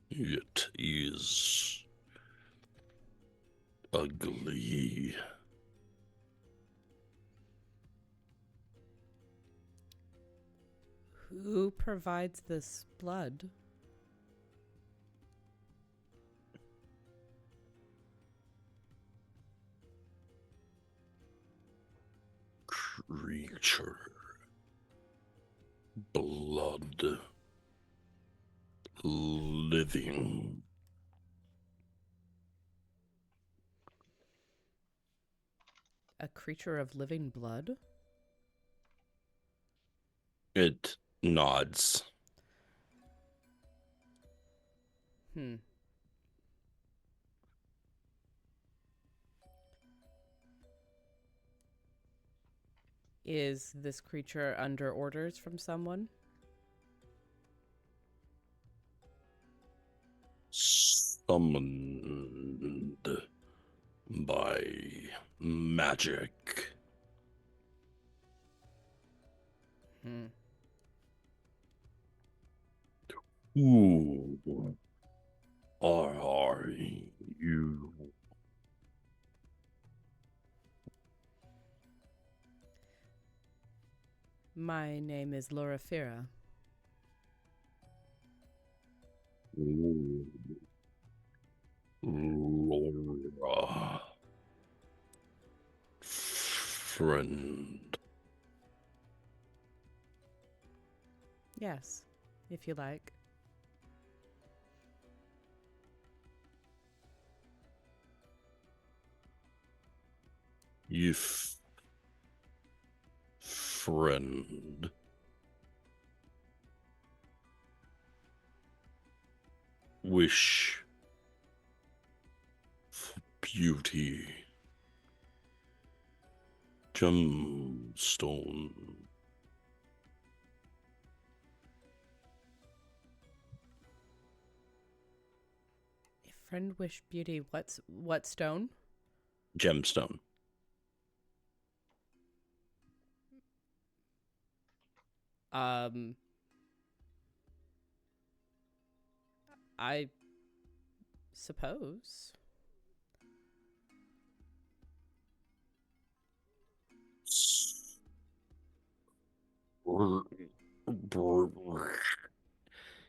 It is ugly. Who provides this blood? Creature. Blood. Living. A creature of living blood? It nods. Is this creature under orders from someone? Summoned by magic. Who are you? My name is Loraphyra. Laura. Friend. Yes, if you like. If friend. Wish for beauty. Gemstone. If friend wish beauty, what stone? Gemstone. I suppose.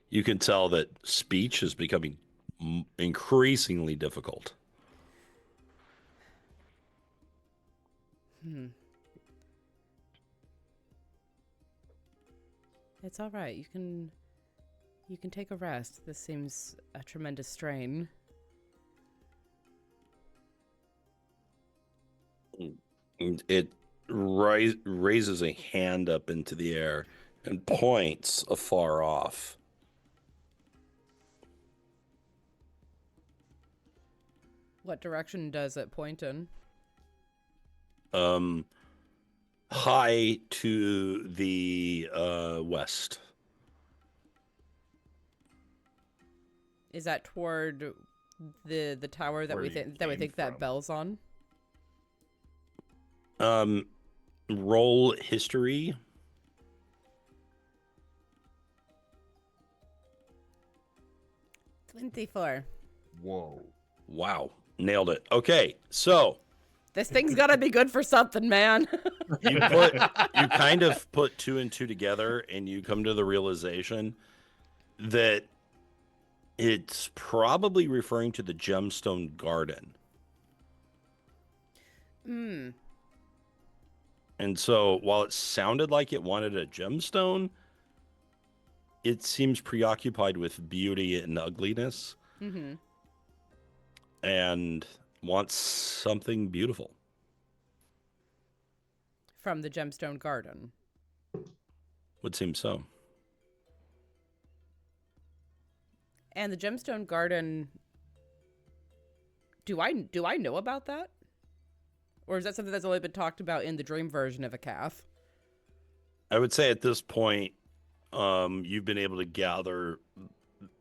You can tell that speech is becoming increasingly difficult. It's all right. You can take a rest. This seems a tremendous strain. It raises a hand up into the air and points afar off. What direction does it point in? High to the west. Is that toward the tower that Where we you think came that from. bell's on? Roll history. 24. Whoa. Wow, nailed it. Okay, so This thing's gotta be good for something, man. You kind of put two and two together, and you come to the realization that it's probably referring to the gemstone garden. Hmm. And so while it sounded like it wanted a gemstone, it seems preoccupied with beauty and ugliness Mm-hmm. and wants something beautiful. From the gemstone garden. Would seem so. And the gemstone garden, do I know about that? Or is that something that's only been talked about in the dream version of Akath? I would say at this point, you've been able to gather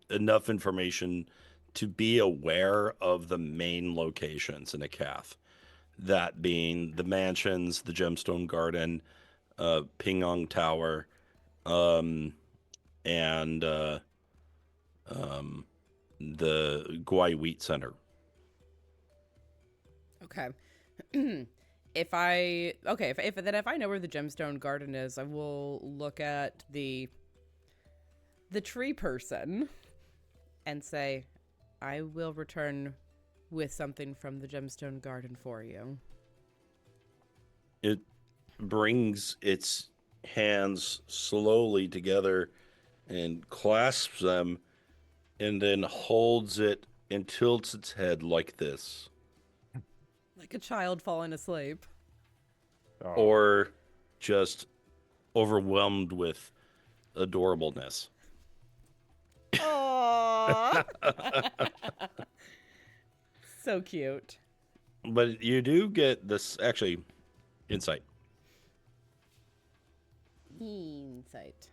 enough information to be aware of the main locations in Akath. That being the mansions, the gemstone garden, Pingong Tower, and the Guai Wheat Center. Okay. If I know where the gemstone garden is, I will look at the tree person and say, I will return with something from the gemstone garden for you. It brings its hands slowly together and clasps them and then holds it and tilts its head like this. Like a child falling asleep. Oh. Or just overwhelmed with adorableness. Aww. So cute. But you do get this, actually, insight. Insight.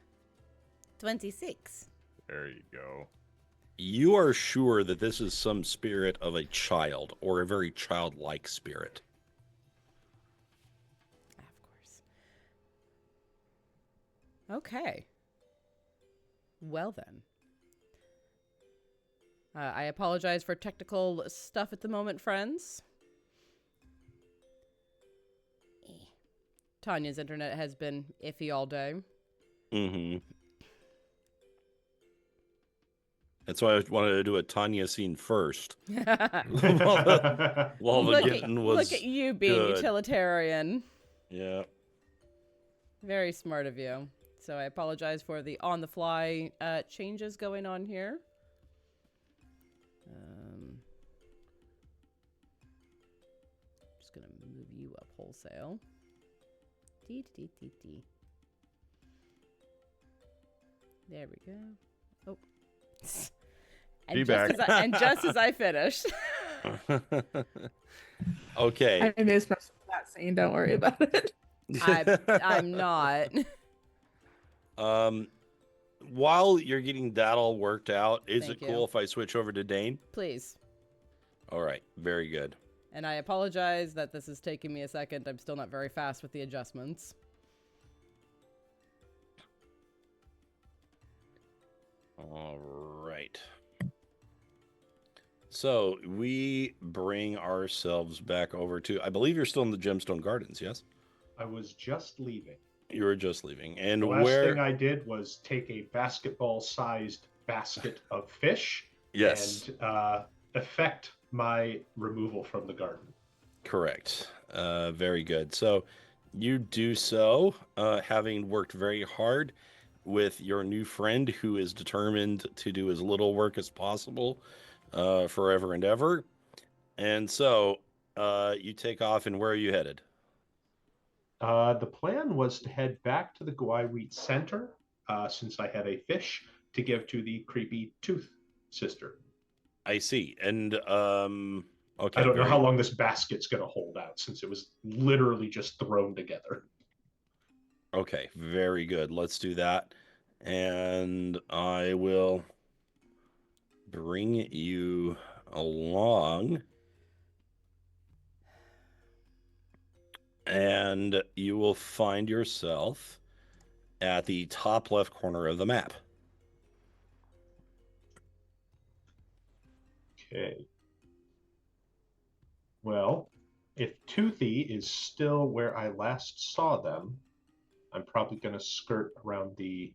26. There you go. You are sure that this is some spirit of a child or a very childlike spirit. Of course. Okay. Well then. I apologize for technical stuff at the moment, friends. Tanya's internet has been iffy all day. Mm-hmm. That's why I wanted to do a Tania scene first. While the getting was look at you being good. utilitarian. Yeah. Very smart of you. So I apologize for the on-the-fly changes going on here. Just gonna move you up wholesale. There we go. Oh. Be back. Just as I finished. Okay. I missed most of that scene. Don't worry about it. I'm not. While you're getting that all worked out, is Thank it cool you. if I switch over to Dane? Please. All right. Very good. And I apologize that this is taking me a second. I'm still not very fast with the adjustments. All right. So we bring ourselves back over to, I believe you're still in the Gemstone Gardens, yes? I was just leaving. You were just leaving. And The last where? thing I did was take a basketball-sized basket of fish Yes. and effect my removal from the garden. Correct. Very good. So you do so, having worked very hard with your new friend who is determined to do as little work as possible forever and ever. And so you take off, and where are you headed? The plan was to head back to the Guai Wheat Center, since I had a fish to give to the creepy tooth sister. I see. And okay. I don't know how long this basket's going to hold out, since it was literally just thrown together. Okay, very good. Let's do that. And I will bring you along. And you will find yourself at the top left corner of the map. Okay. Well, if Toothy is still where I last saw them, I'm probably going to skirt around the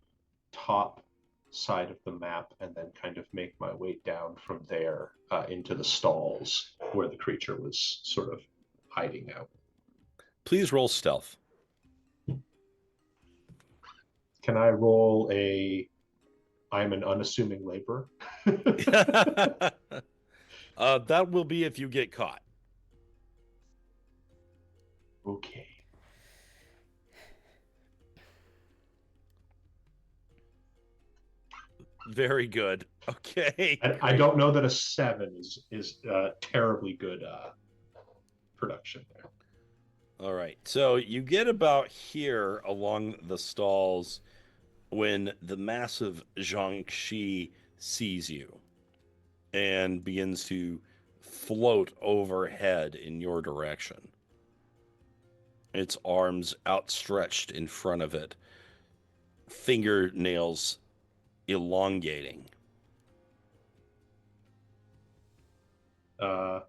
top side of the map and then kind of make my way down from there into the stalls where the creature was sort of hiding out. Please roll stealth. Can I roll I'm an unassuming laborer? That will be if you get caught. Okay. Very good. Okay. I don't know that a 7 is terribly good production there. All right. So you get about here along the stalls when the massive Zhangxi sees you and begins to float overhead in your direction. Its arms outstretched in front of it, fingernails elongating. I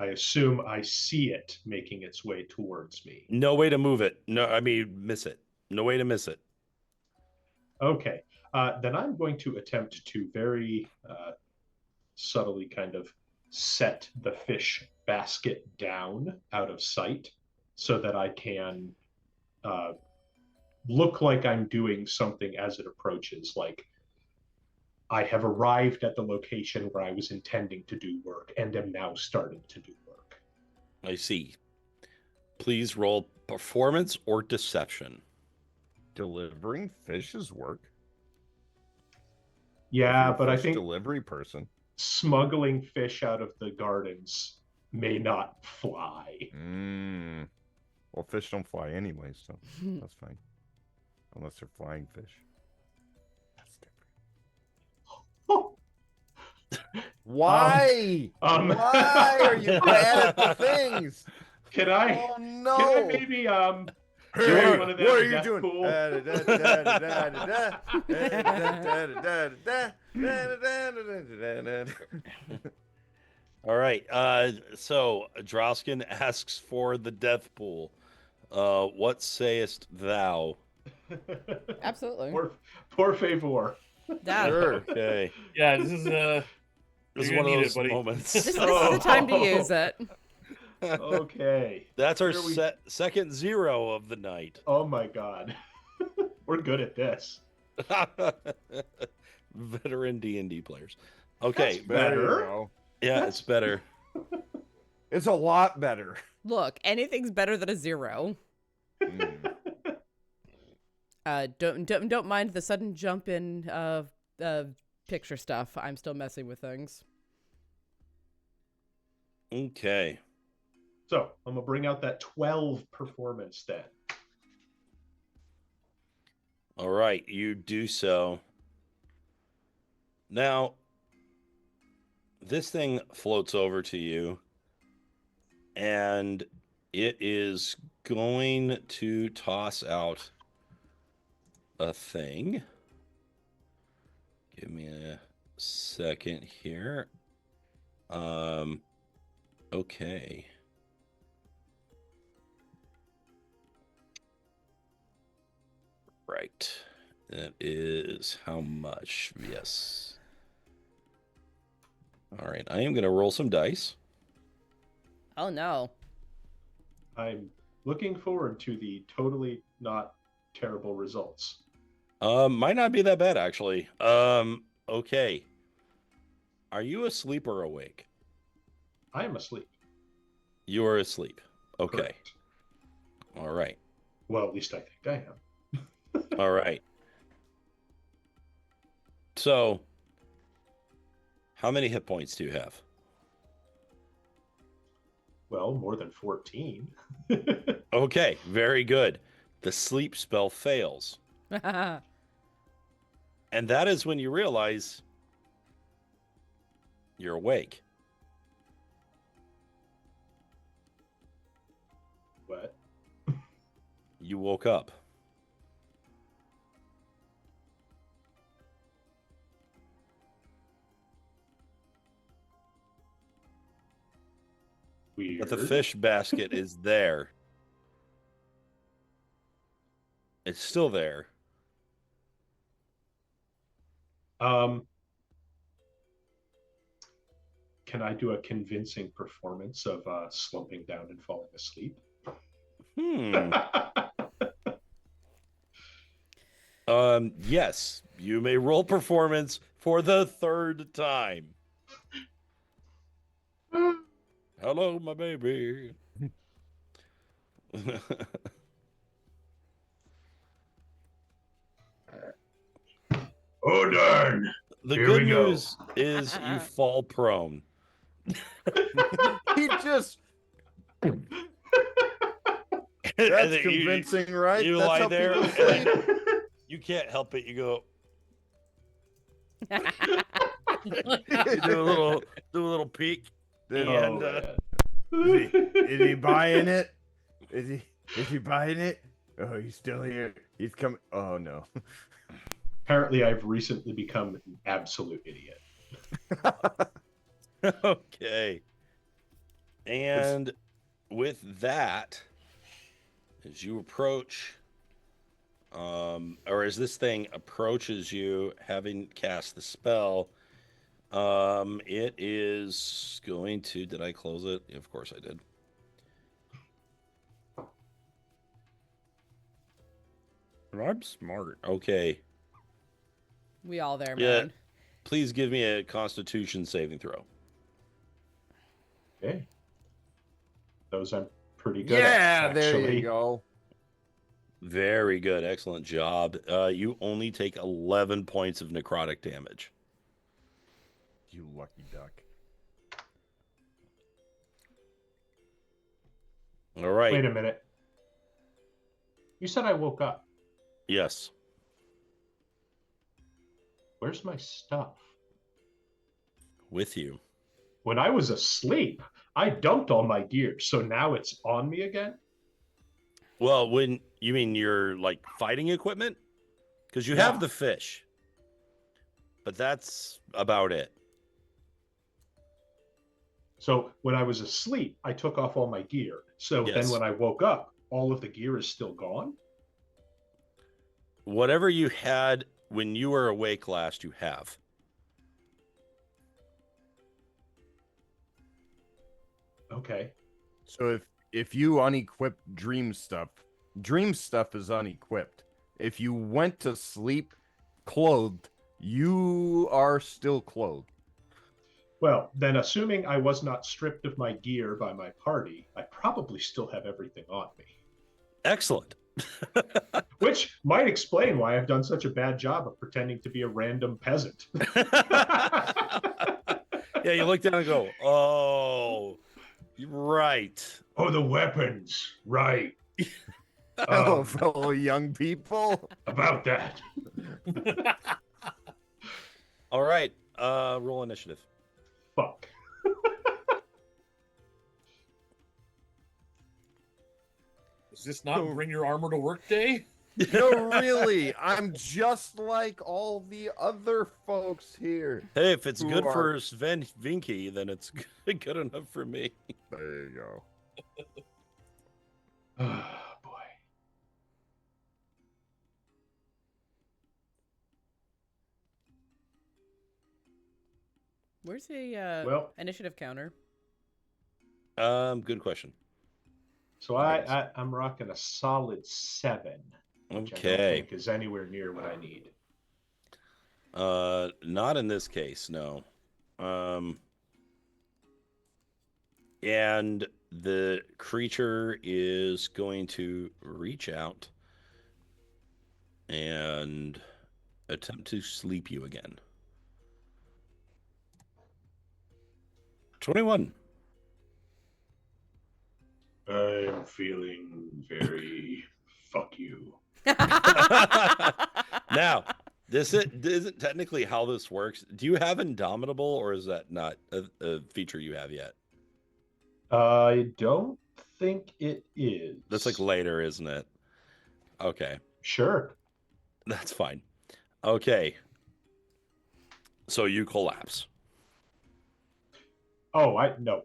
assume I see it making its way towards me. No way to move it. No, I mean, miss it. No way to miss it. Okay. Then I'm going to attempt to very subtly kind of set the fish basket down out of sight so that I can look like I'm doing something as it approaches, like I have arrived at the location where I was intending to do work and am now starting to do work. I see. Please roll performance or deception. Delivering fish is work. Yeah, If you're but a I fish think delivery person. smuggling fish out of the gardens may not fly. Well, fish don't fly anyway, so that's fine. Unless they're flying fish. That's different. Why? Why are you bad at the things? Can I? Oh no! Can I maybe Hey, one of them what are in you death doing? pool? All right. So Drausken asks for the death pool. What sayest thou? Absolutely. Por favor. Yeah. Sure. Okay. Yeah, this is This is You're one of gonna need those it, buddy. moments. This is the time to use it. Okay. That's our Here we- second 0 of the night. Oh my god. We're good at this. Veteran D&D players. Okay. That's better. Yeah, it's better. It's a lot better. Look, anything's better than a 0. Don't mind the sudden jump in picture stuff. I'm still messing with things. Okay. So I'm gonna bring out that 12 performance then. All right, you do so. Now, this thing floats over to you, and it is going to toss out a thing. Give me a second here. Okay. Right. That is how much? Yes. All right. I am going to roll some dice. Oh no. I'm looking forward to the totally not terrible results. Might not be that bad, actually. Okay. Are you asleep or awake? I am asleep. You are asleep. Okay. Correct. All right. Well, at least I think I am. All right. So, how many hit points do you have? Well, more than 14. Okay, very good. The sleep spell fails. And that is when you realize you're awake. What? You woke up. Weird. But the fish basket is there. It's still there. Can I do a convincing performance of slumping down and falling asleep? Yes, you may roll performance for the third time. Hello, my baby. Oh, darn. The Here good we go. news is you fall prone. He just. And That's then convincing, right? You That's lie how there, people and sleep. you can't help it. You go. You do a little peek. And Is he buying it? Is he buying it? Oh, he's still here. He's coming. Oh no. Apparently, I've recently become an absolute idiot. Okay. And with that, as you approach, or as this thing approaches you, having cast the spell, it is going to. Did I close it? Of course I did. I'm smart. Okay. We all there, Yeah. man. Please give me a Constitution saving throw. Okay. Those I'm pretty good Yeah, at, there actually. you go. Very good. Excellent job. You only take 11 points of necrotic damage. You lucky duck. All right. Wait a minute. You said I woke up. Yes. Where's my stuff? With you. When I was asleep, I dumped all my gear, so now it's on me again? Well, when you mean your like fighting equipment? Because you Yeah. have the fish. But that's about it. So when I was asleep, I took off all my gear. So Yes. then when I woke up, all of the gear is still gone? Whatever you had when you were awake last, you have. Okay. So if you unequip dream stuff is unequipped. If you went to sleep clothed, you are still clothed. Well, then assuming I was not stripped of my gear by my party, I probably still have everything on me. Excellent. Which might explain why I've done such a bad job of pretending to be a random peasant. Yeah, you look down and go, oh, right. Oh, the weapons. Right. Hello, fellow young people. About that. All right. Roll initiative. Fuck. Is this not bring your armor to work day? No, really. I'm just like all the other folks here. Hey, if it's Who good are- for Sven Vinky, then it's good enough for me. There you go. Oh, boy. Where's the Well, initiative counter? Good question. so I'm rocking a solid 7. Which I don't Okay. think is anywhere near what I need. Not in this case, no. And the creature is going to reach out and attempt to sleep you again. 21. I'm feeling very fuck you. Now, this isn't technically how this works. Do you have Indomitable, or is that not a feature you have yet? I don't think it is. That's like later, isn't it? Okay. Sure. That's fine. Okay. So you collapse. Oh, no.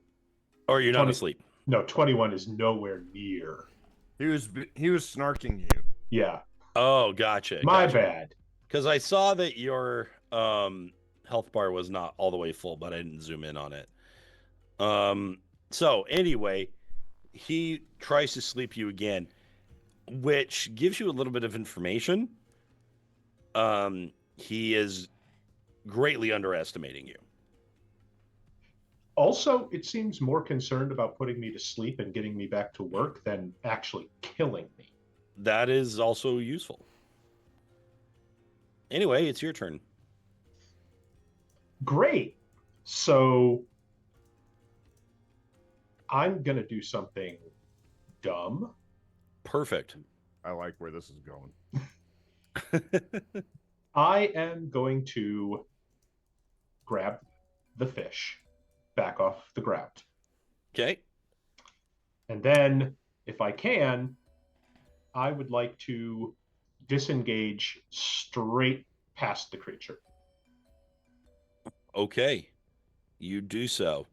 Or you're not 20 asleep. No, 21 is nowhere near. He was snarking you. Yeah, Oh, gotcha. my Gotcha. bad. Because I saw that your health bar was not all the way full, but I didn't zoom in on it. So anyway, he tries to sleep you again, which gives you a little bit of information. He is greatly underestimating you. Also, it seems more concerned about putting me to sleep and getting me back to work than actually killing me. That is also useful. Anyway, it's your turn. Great. So I'm going to do something dumb. Perfect. I like where this is going. I am going to grab the fish back off the ground. Okay. And then, if I can, I would like to disengage straight past the creature. Okay. You do so.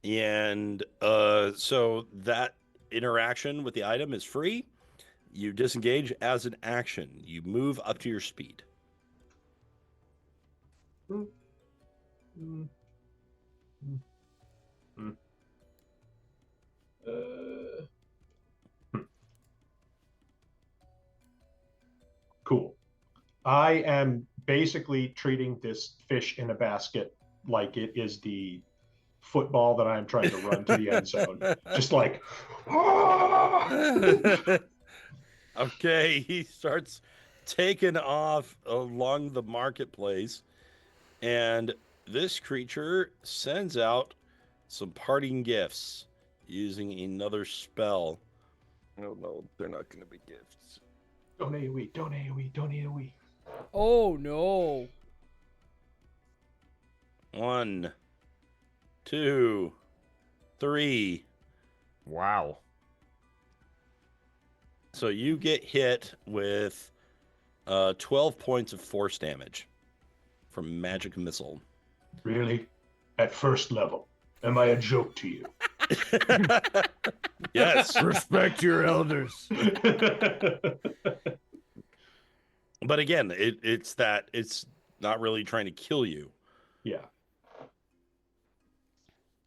And so that interaction with the item is free. You disengage as an action. You move up to your speed. Mm. Mm. Mm. Mm. Cool. I am basically treating this fish in a basket like it is the football that I'm trying to run to the end zone. Just like, Okay, he starts taking off along the marketplace, and this creature sends out some parting gifts using another spell. Oh no, they're not going to be gifts. don't AoE, don't AoE, don't AoE. Oh no. 1, 2, 3. Wow. So you get hit with 12 points of force damage from magic missile. Really? At first level? Am I a joke to you? Yes. Respect your elders. But again, it's not really trying to kill you. Yeah.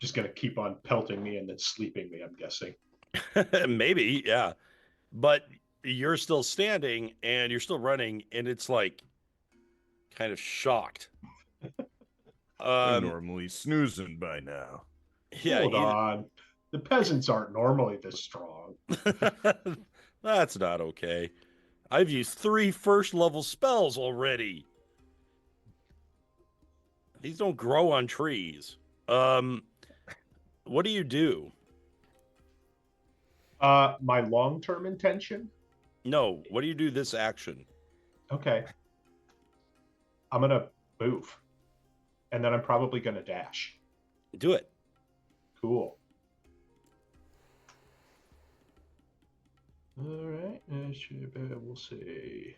Just gonna keep on pelting me and then sleeping me, I'm guessing. Maybe, yeah. But you're still standing and you're still running, and it's like kind of shocked. They're normally snoozing by now. Yeah, Hold on. The peasants aren't normally this strong. That's not okay. I've used 3 first level spells already. These don't grow on trees. What do you do? My long-term intention? No, what do you do this action? Okay. I'm gonna move. And then I'm probably gonna dash. Do it. Cool. All right. We'll say,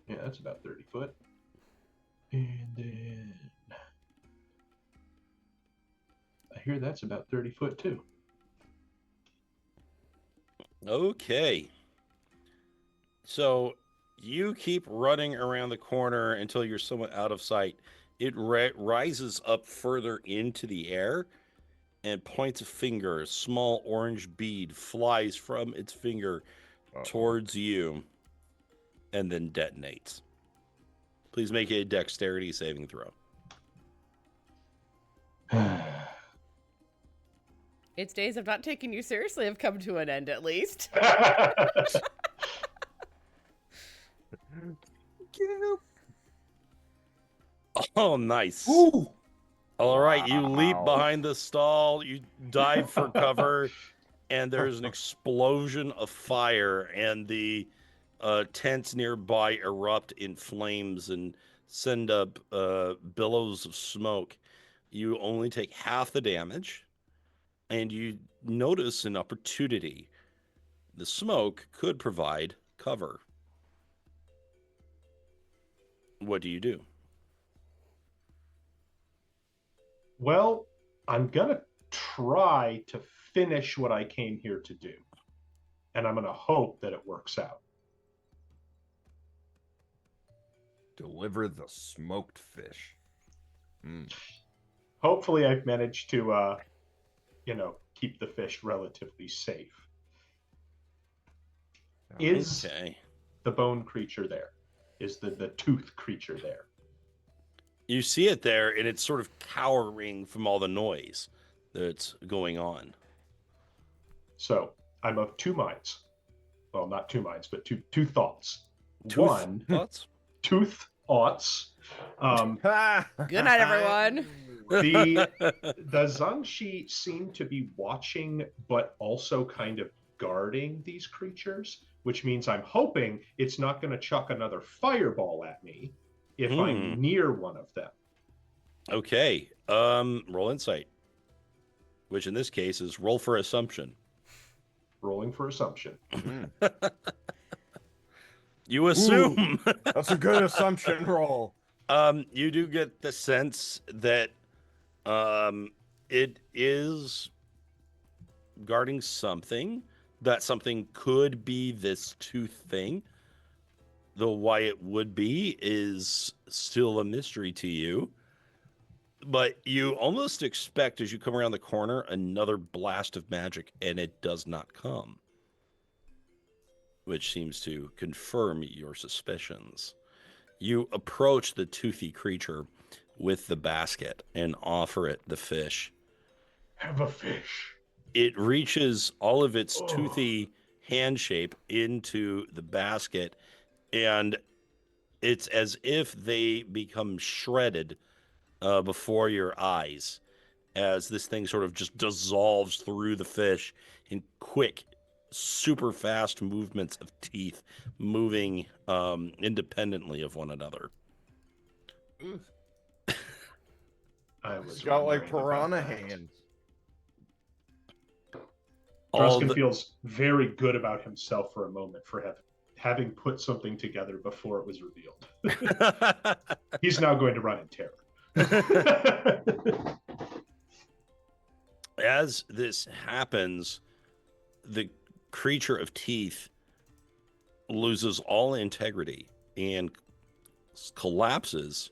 yeah, that's about 30 foot. And then I hear that's about 30 foot too. Okay. So you keep running around the corner until you're somewhat out of sight. It rises up further into the air and points a finger. A small orange bead flies from its finger towards you and then detonates. Please make a dexterity saving throw. Its days of not taking you seriously have come to an end, at least. Oh, nice. Ooh. All right, you leap Wow. behind the stall, you dive for cover, and there's an explosion of fire, and the tents nearby erupt in flames and send up billows of smoke. You only take half the damage, and you notice an opportunity. The smoke could provide cover. What do you do? Well, I'm gonna try to finish what I came here to do. And I'm going to hope that it works out. Deliver the smoked fish. Hopefully I've managed to, keep the fish relatively safe. Is the bone creature there? Is the tooth creature there? You see it there, and it's sort of cowering from all the noise that's going on. So I'm of two minds. Well, not two minds, but two thoughts. One, thoughts? Tooth thoughts. Good night, everyone. The Zhangxi seem to be watching, but also kind of guarding these creatures, which means I'm hoping it's not going to chuck another fireball at me if I'm near one of them. Okay. Roll insight, which in this case is roll for assumption. Rolling for assumption. You assume. Ooh, that's a good assumption roll. You do get the sense that it is guarding something. That something could be this tooth thing. Though why it would be is still a mystery to you. But you almost expect, as you come around the corner, another blast of magic, and it does not come. Which seems to confirm your suspicions. You approach the toothy creature with the basket and offer it the fish. Have a fish. It reaches all of its toothy hand shape into the basket, and it's as if they become shredded before your eyes as this thing sort of just dissolves through the fish in quick, super fast movements of teeth moving independently of one another. It's got like piranha hands. Drausken feels very good about himself for a moment for having put something together before it was revealed. He's now going to run in terror. As this happens, the creature of teeth loses all integrity and collapses,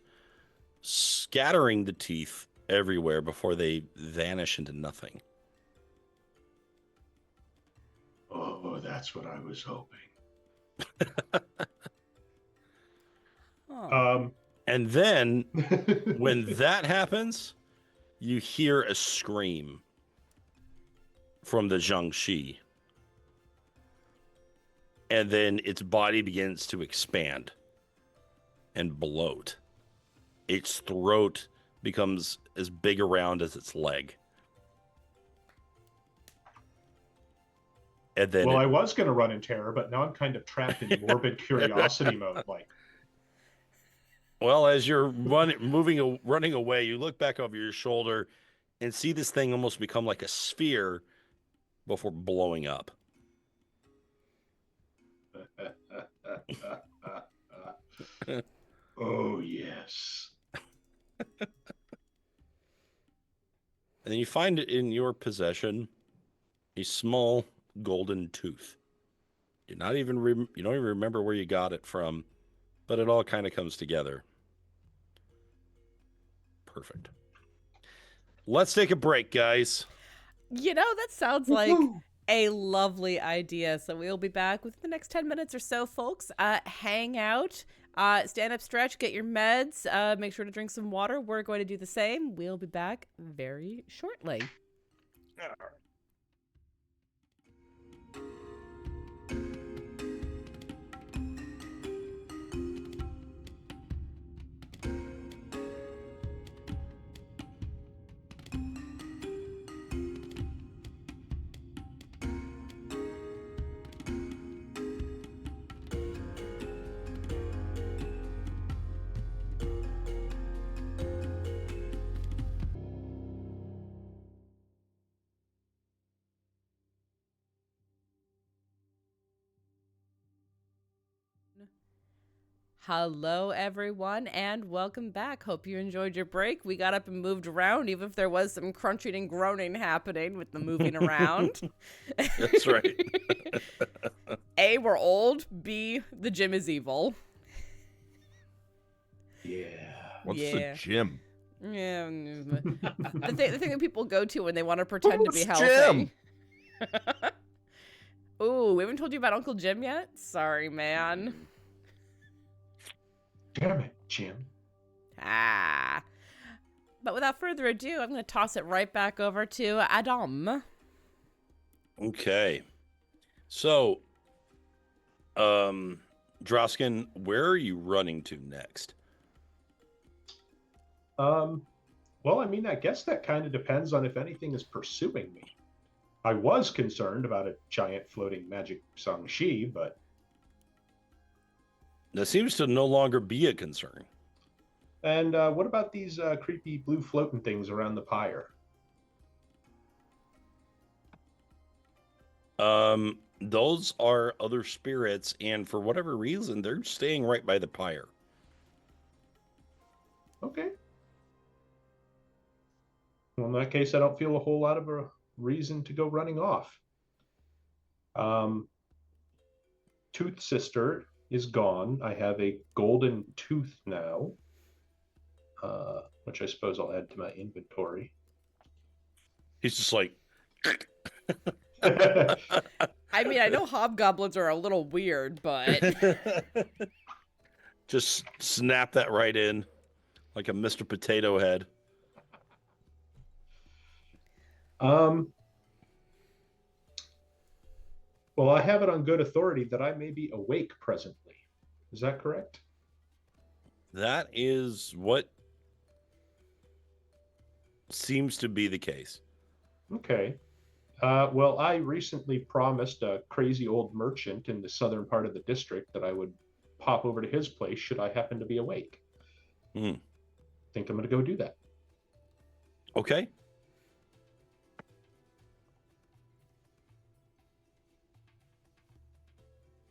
scattering the teeth everywhere before they vanish into nothing. Oh, that's what I was hoping. And then when that happens, you hear a scream from the Zhangxi. And then its body begins to expand and bloat. Its throat becomes as big around as its leg. And then I was going to run in terror, but now I'm kind of trapped in morbid curiosity mode. Well, as you're running away, you look back over your shoulder and see this thing almost become like a sphere before blowing up. Oh, yes. And then you find it in your possession a small golden tooth. You don't even remember where you got it from, but it all kind of comes together. Perfect. Let's take a break, guys. That sounds like a lovely idea. So we'll be back within the next 10 minutes or so, folks. Hang out, stand up, stretch, get your meds, make sure to drink some water. We're going to do the same. We'll be back very shortly. All right. Hello, everyone, and welcome back. Hope you enjoyed your break. We got up and moved around, even if there was some crunching and groaning happening with the moving around. That's right. A, we're old. B, the gym is evil. Yeah. What's Yeah. the gym? Yeah, the thing that people go to when they want to pretend to be Who's healthy. Jim? Ooh, we haven't told you about Uncle Jim yet? Sorry, man. Damn it, Jim. Ah. But without further ado, I'm going to toss it right back over to Adam. Okay. So, Drausken, where are you running to next? Well, I mean, I guess that kind of depends on if anything is pursuing me. I was concerned about a giant floating magic Sangshi, but That seems to no longer be a concern. and what about these creepy blue floating things around the pyre? Those are other spirits, and for whatever reason, they're staying right by the pyre. Okay. Well, in that case, I don't feel a whole lot of a reason to go running off. Tooth Sister is gone. I have a golden tooth now, which I suppose I'll add to my inventory. He's just like, I mean, I know hobgoblins are a little weird, but just snap that right in like a Mr. Potato Head. Well, I have it on good authority that I may be awake presently. Is that correct? That is what seems to be the case. Okay. Well, I recently promised a crazy old merchant in the southern part of the district that I would pop over to his place should I happen to be awake. Hmm. Think I'm going to go do that. Okay.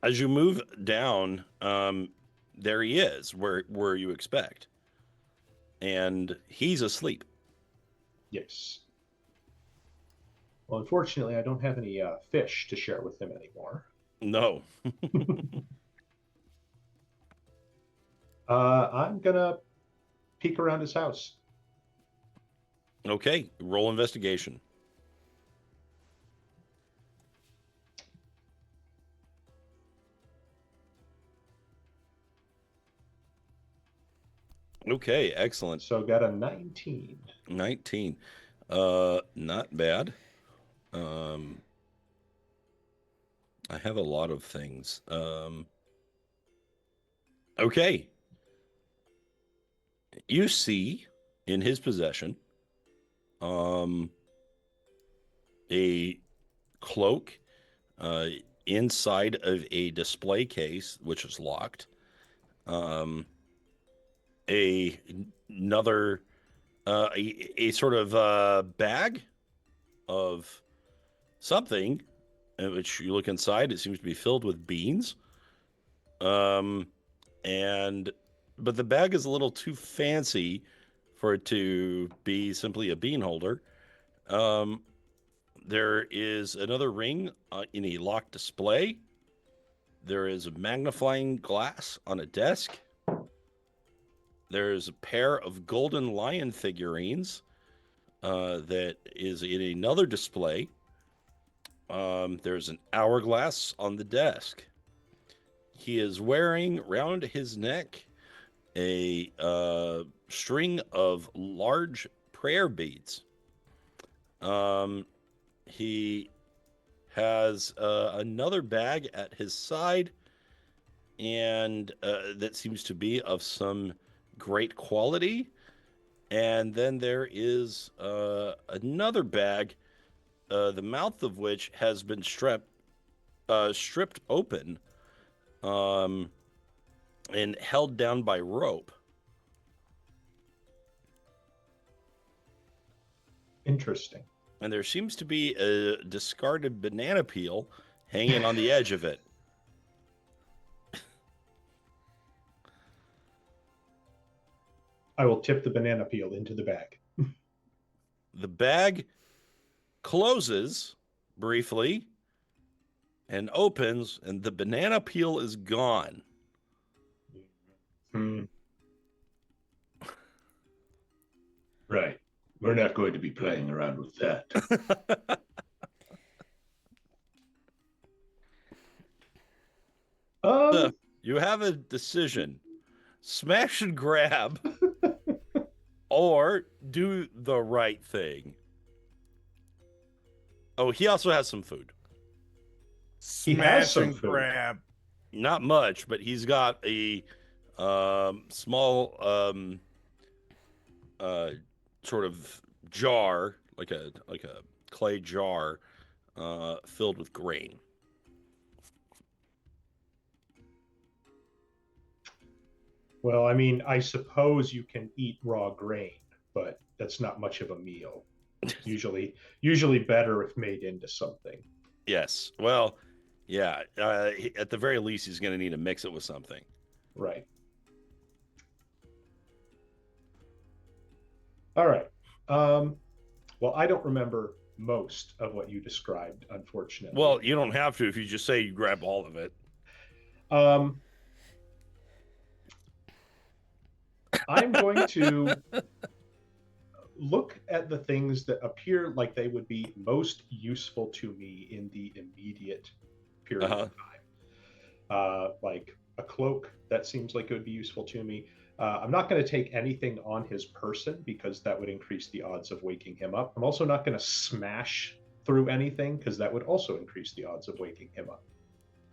As you move down, there he is, where you expect, and he's asleep. Yes. Well, unfortunately, I don't have any fish to share with him anymore. No. I'm going to peek around his house. Okay. Roll investigation. Okay, excellent. So got a 19. 19. Not bad. I have a lot of things. Okay. You see in his possession a cloak inside of a display case, which is locked. Another a sort of bag of something, in which you look inside. It seems to be filled with beans. But the bag is a little too fancy for it to be simply a bean holder. There is another ring in a locked display. There is a magnifying glass on a desk. There's a pair of golden lion figurines that is in another display. There's an hourglass on the desk. He is wearing round his neck a string of large prayer beads. He has another bag at his side, and that seems to be of some great quality. And then there is another bag, the mouth of which has been stripped open and held down by rope. Interesting. And there seems to be a discarded banana peel hanging on the edge of it. I will tip the banana peel into the bag. The bag closes briefly and opens, and the banana peel is gone. Right. We're not going to be playing around with that. You have a decision. Smash and grab or do the right thing. Oh, he also has some food. He has Smash some and food. grab. Not much, but he's got a small sort of jar, like a clay jar, filled with grain. Well, I mean, I suppose you can eat raw grain, but that's not much of a meal. Usually better if made into something. Yes. Well, yeah. At the very least, he's going to need to mix it with something. Right. All right. Well, I don't remember most of what you described, unfortunately. Well, you don't have to if you just say you grab all of it. I'm going to look at the things that appear like they would be most useful to me in the immediate period of time. Like a cloak, that seems like it would be useful to me. I'm not going to take anything on his person because that would increase the odds of waking him up. I'm also not going to smash through anything because that would also increase the odds of waking him up.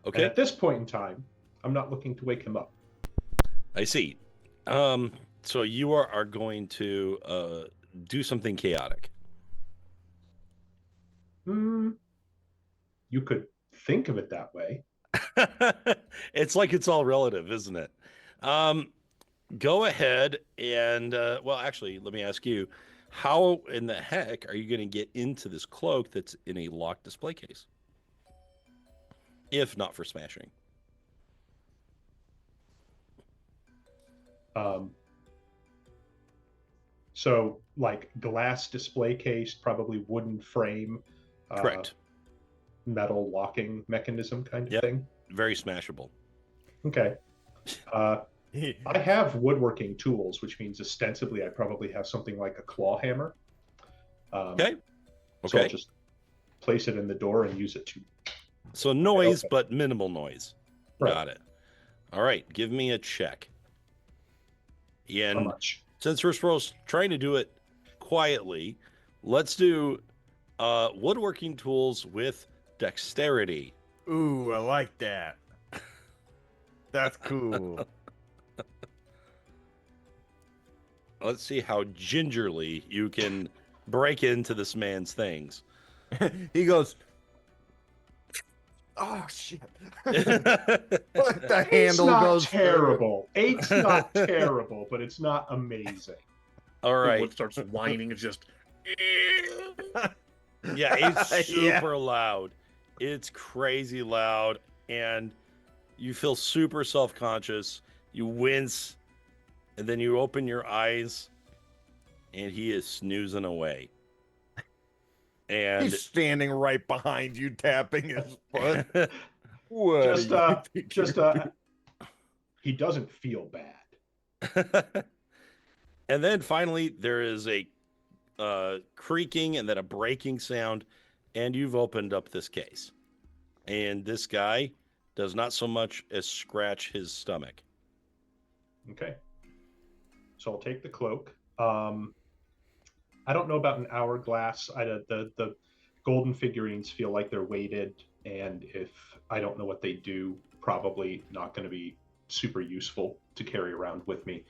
Okay. And at this point in time, I'm not looking to wake him up. I see. So you are going to do something chaotic. You could think of it that way. It's like it's all relative, isn't it? Go ahead and, well, actually, let me ask you, how in the heck are you going to get into this cloak that's in a locked display case? If not for smashing. So like glass display case, probably wooden frame. Correct. Metal locking mechanism kind of thing. Very smashable. Okay. I have woodworking tools, which means ostensibly I probably have something like a claw hammer. Okay. So I'll just place it in the door and use it to. So noise, but minimal noise. Right. Got it. All right. Give me a check. And How much? since we're trying to do it quietly, let's do woodworking tools with dexterity. Ooh, I like that. That's cool. Let's see how gingerly you can break into this man's things. He goes, oh shit. The handle goes terrible. 8's not terrible, but it's not amazing. All right. Wood starts whining. It's just. Yeah, it's super loud. It's crazy loud, and you feel super self-conscious. You wince, and then you open your eyes, and he is snoozing away. And he's standing right behind you, tapping his foot. He doesn't feel bad. And then finally, there is a creaking and then a breaking sound, and you've opened up this case. And this guy does not so much as scratch his stomach. Okay. So I'll take the cloak. I don't know about an hourglass. The golden figurines feel like they're weighted, and if I don't know what they do, probably not going to be super useful to carry around with me.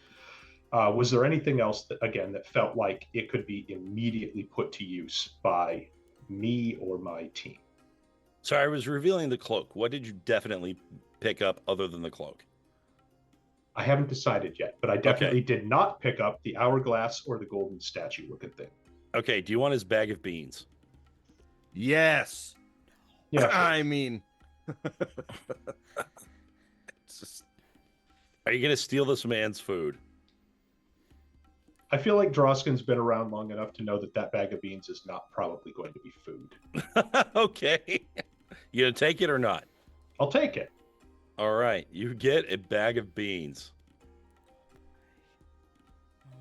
Was there anything else that felt like it could be immediately put to use by me or my team? So I was revealing the cloak. What did you definitely pick up other than the cloak? I haven't decided yet, but I definitely did not pick up the hourglass or the golden statue looking thing. Okay, do you want his bag of beans? Yes. Yeah. I mean, Are you going to steal this man's food? I feel like Drausken's been around long enough to know that that bag of beans is not probably going to be food. Okay. You gonna take it or not? I'll take it. All right. You get a bag of beans. Oh,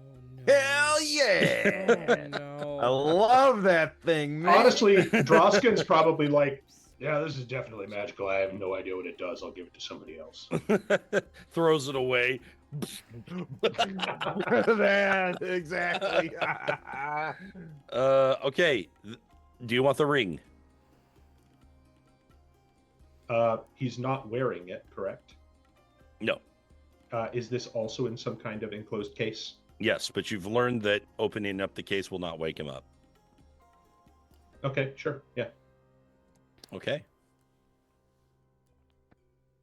no. Hell yeah! No. I love that thing, man. Honestly, Drausken's probably like, yeah, this is definitely magical. I have no idea what it does. I'll give it to somebody else. Throws it away. that exactly. Okay. Do you want the ring? He's not wearing it, correct? No. Is this also in some kind of enclosed case? Yes, but you've learned that opening up the case will not wake him up. Okay, sure. Yeah. Okay.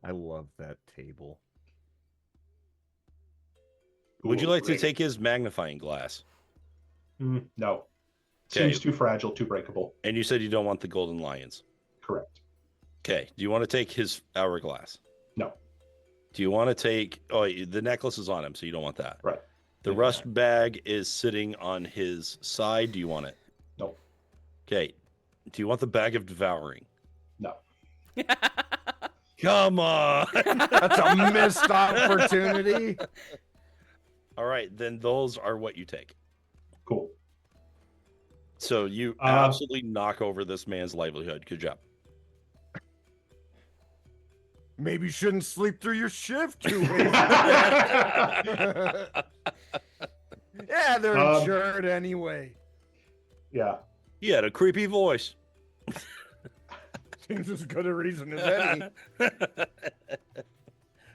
I love that table. Would you Cool, like to great. take his magnifying glass? No. Okay. Seems too fragile, too breakable. And you said you don't want the golden lions. Correct. Okay. Do you want to take his hourglass? No. Do you want to take... Oh, the necklace is on him, so you don't want that. Right. The Yeah. rust bag is sitting on his side. Do you want it? No. Okay. Do you want the bag of devouring? No. Come on. That's a missed opportunity. All right. Then those are what you take. Cool. So you absolutely knock over this man's livelihood. Good job. Maybe you shouldn't sleep through your shift too late. Yeah, they're insured anyway. Yeah. He had a creepy voice. Seems as good a reason as any.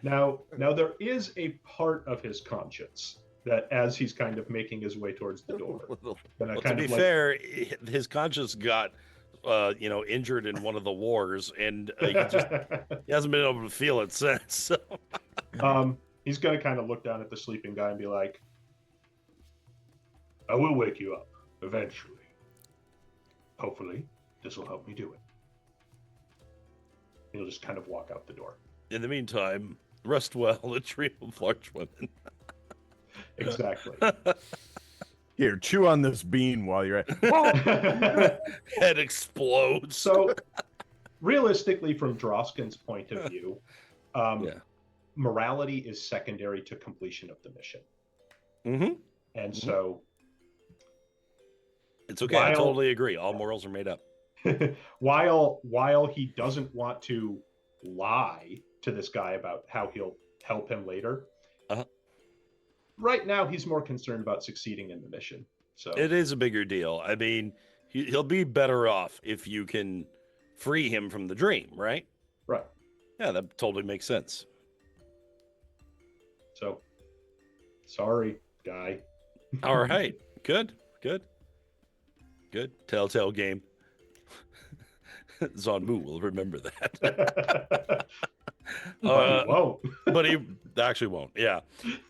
Now there is a part of his conscience that, as he's kind of making his way towards the door, that I Well, to kind be of like... fair, his conscience got, injured in one of the wars, and he hasn't been able to feel it since. So. He's going to kind of look down at the sleeping guy and be like, I will wake you up eventually. Hopefully, this will help me do it. He'll just kind of walk out the door. In the meantime, rest well, a trio of large women. Exactly. Here, chew on this bean while you're at. Head explodes. So, realistically, from Drausken's point of view, morality is secondary to completion of the mission. Mm-hmm. And so... It's okay. I totally agree. All morals are made up. while he doesn't want to lie to this guy about how he'll help him later, right now he's more concerned about succeeding in the mission. So it is a bigger deal. I mean, he'll be better off if you can free him from the dream, right? Right. Yeah, that totally makes sense. So, sorry, guy. All right. Good. Telltale game. Zonmu will remember that. But he won't. But he actually won't. Yeah,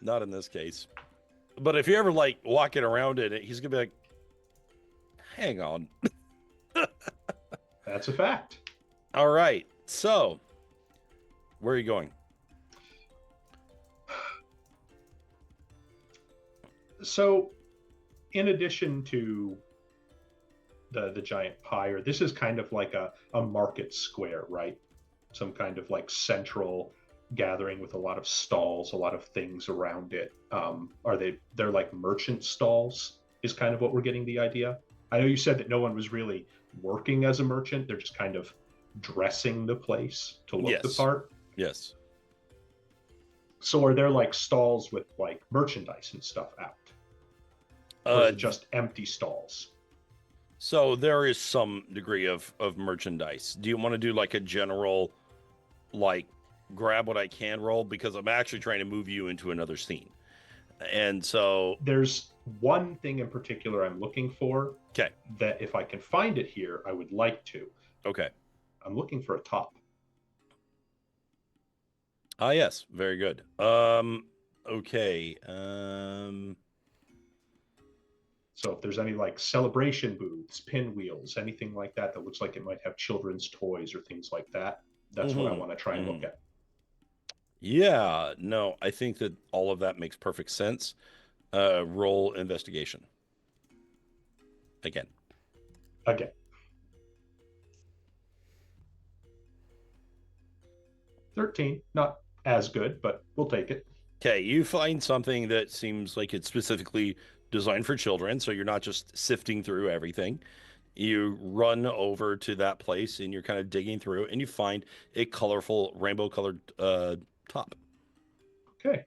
not in this case. But if you're ever like walking around in it, he's gonna be like, "Hang on." That's a fact. All right. So, where are you going? So, in addition to the giant pyre, this is kind of like a market square, right? Some kind of like central gathering with a lot of stalls, a lot of things around it. They're like merchant stalls is kind of what we're getting the idea. I know you said that no one was really working as a merchant. They're just kind of dressing the place to look the part. Yes. So are there like stalls with like merchandise and stuff out? Or is it just empty stalls? So there is some degree of merchandise. Do you want to do like a general, like, grab what I can roll? Because I'm actually trying to move you into another scene. And so... There's one thing in particular I'm looking for. Okay. That if I can find it here, I would like to. Okay. I'm looking for a top. Ah, yes. Very good. Okay. So if there's any like celebration booths, pinwheels, anything like that that looks like it might have children's toys or things like that, that's what I want to try and look at. Yeah, no, I think that all of that makes perfect sense. Roll investigation. Again. 13, not as good, but we'll take it. Okay, you find something that seems like it's specifically designed for children, so you're not just sifting through everything. You run over to that place and you're kind of digging through, and you find a colorful, rainbow-colored top. Okay.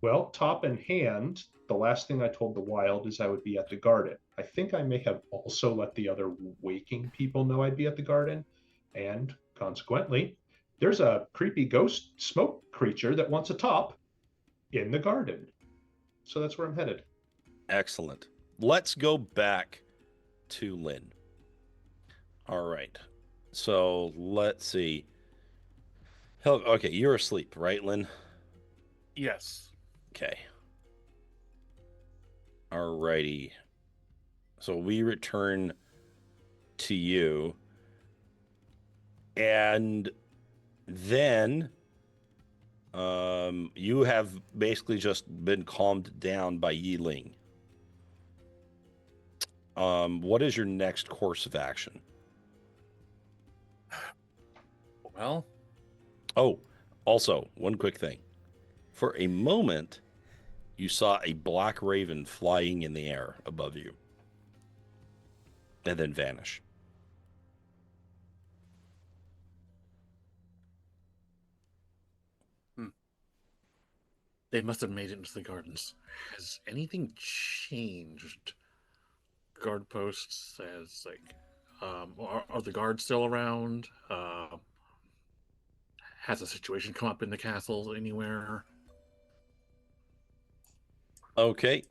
Well, top in hand, the last thing I told the wild is I would be at the garden. I think I may have also let the other waking people know I'd be at the garden, and consequently, there's a creepy ghost smoke creature that wants a top in the garden. So that's where I'm headed. Excellent. Let's go back to Lynn. All right. So let's see. Okay, you're asleep, right, Lynn? Yes. Okay. All righty. So we return to you. And then you have basically just been calmed down by Yi-Ling. What is your next course of action? Well. Oh, also, one quick thing. For a moment, you saw a black raven flying in the air above you. And then vanish. They must have made it into the gardens. Has anything changed? Guard posts as like, are the guards still around? Has a situation come up in the castle anywhere? Okay.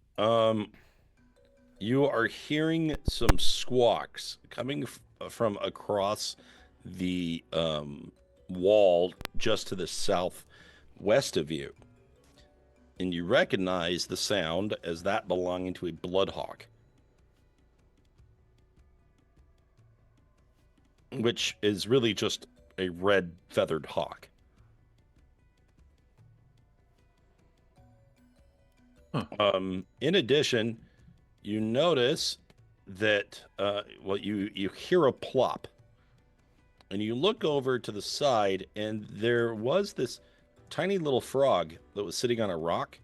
You are hearing some squawks coming from across the wall just to the southwest of you. And you recognize the sound as that belonging to a bloodhawk, which is really just a red feathered hawk. Huh. In addition, you notice that you hear a plop, and you look over to the side, and there was this tiny little frog that was sitting on a rock,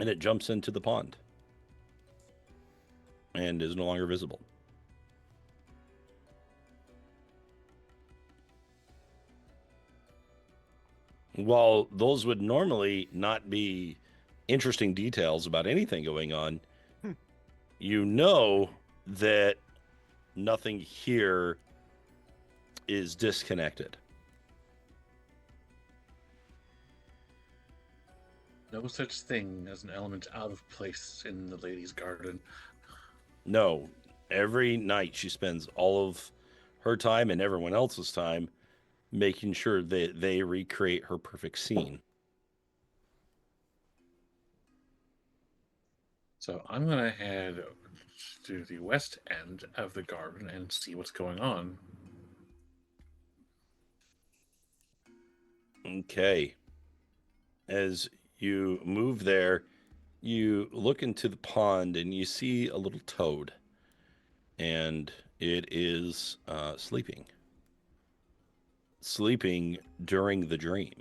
and it jumps into the pond and is no longer visible. While those would normally not be interesting details about anything going on, you know that nothing here is disconnected. No such thing as an element out of place in the lady's garden. No, every night she spends all of her time and everyone else's time making sure that they recreate her perfect scene. So I'm going to head to the west end of the garden and see what's going on. Okay. As you move there, you look into the pond and you see a little toad. And it is sleeping. Sleeping during the dream.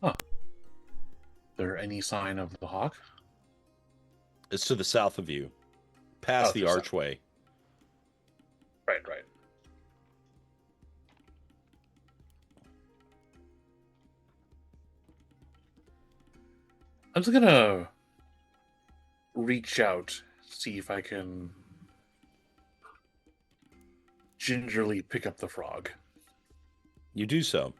Huh. There any sign of the hawk? It's to the south of you, past the archway. Right. I'm just gonna reach out, see if I can gingerly pick up the frog. You do so.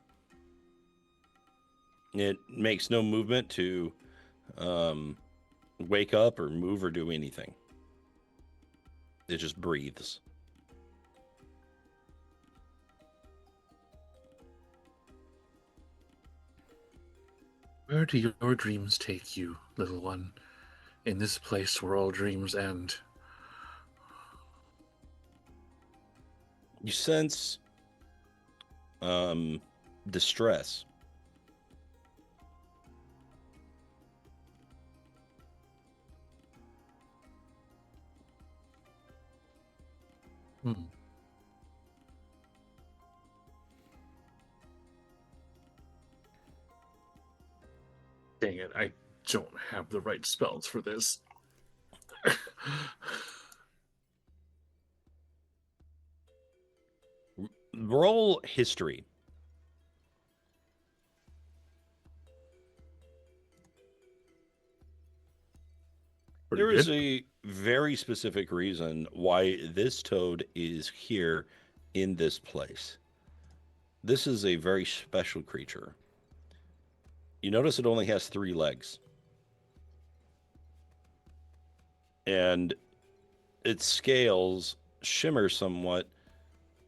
It makes no movement to wake up or move or do anything. It just breathes. Where do your dreams take you, little one? In this place where all dreams end, You sense distress. Hmm. Dang it, I don't have the right spells for this. Roll history. Pretty There is good. a very specific reason why this toad is here in this place. This is a very special creature. You notice it only has 3 legs. And its scales shimmer somewhat,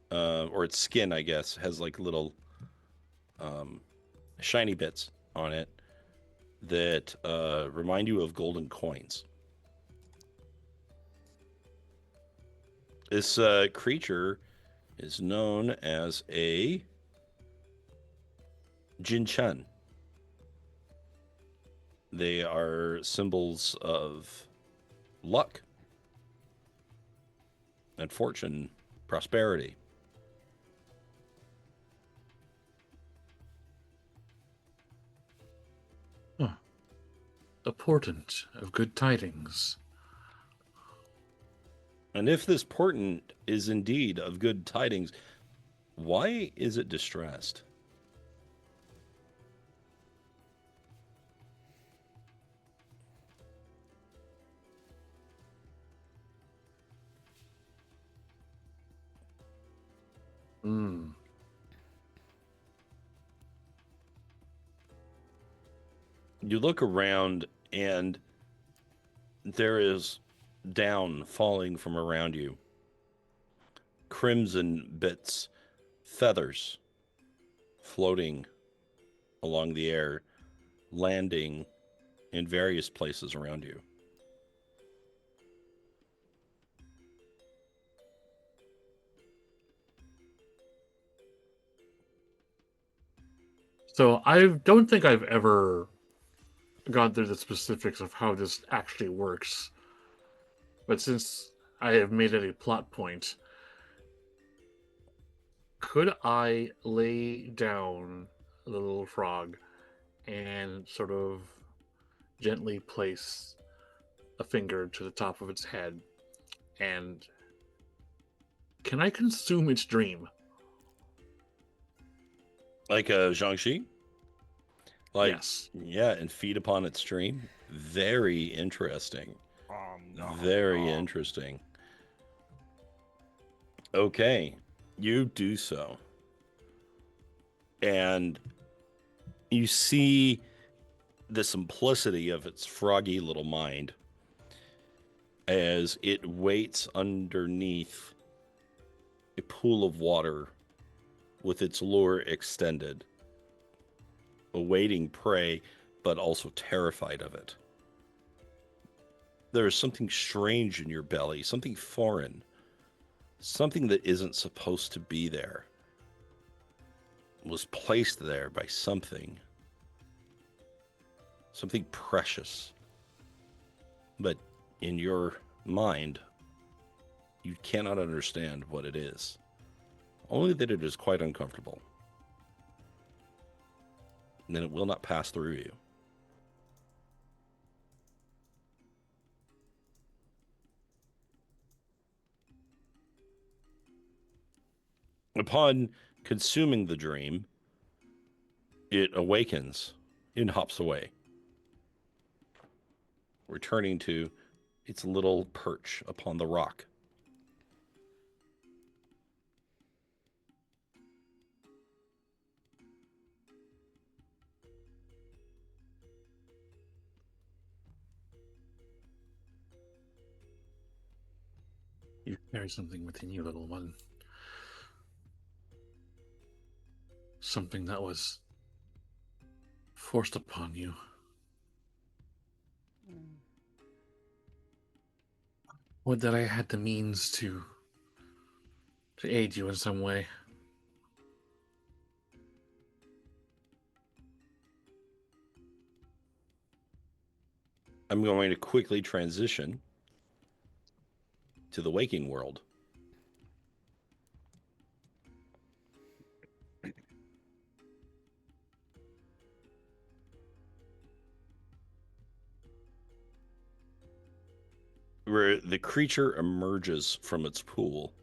or its skin, I guess, has like little shiny bits on it that remind you of golden coins. This creature is known as a Jinchen. They are symbols of luck and fortune, prosperity. Huh. A portent of good tidings. And if this portent is indeed of good tidings, why is it distressed? Hmm. You look around and there is down falling from around you. Crimson bits, feathers floating along the air, landing in various places around you. So I don't think I've ever gone through the specifics of how this actually works. But since I have made it a plot point, could I lay down the little frog and sort of gently place a finger to the top of its head, and can I consume its dream? Like a Zhangxi? Like, Yes. yeah, and feed upon its stream. Very interesting. Very interesting. Okay, you do so. And you see the simplicity of its froggy little mind as it waits underneath a pool of water with its lure extended, awaiting prey, but also terrified of it. There is something strange in your belly, something foreign, something that isn't supposed to be there. It was placed there by something precious. But in your mind, you cannot understand what it is. Only that it is quite uncomfortable. And then it will not pass through you. Upon consuming the dream, it awakens and hops away, returning to its little perch upon the rock. You carry something within you, little one. Something that was forced upon you. Would that I had the means to to aid you in some way. I'm going to quickly transition to the waking world. Where the creature emerges from its pool.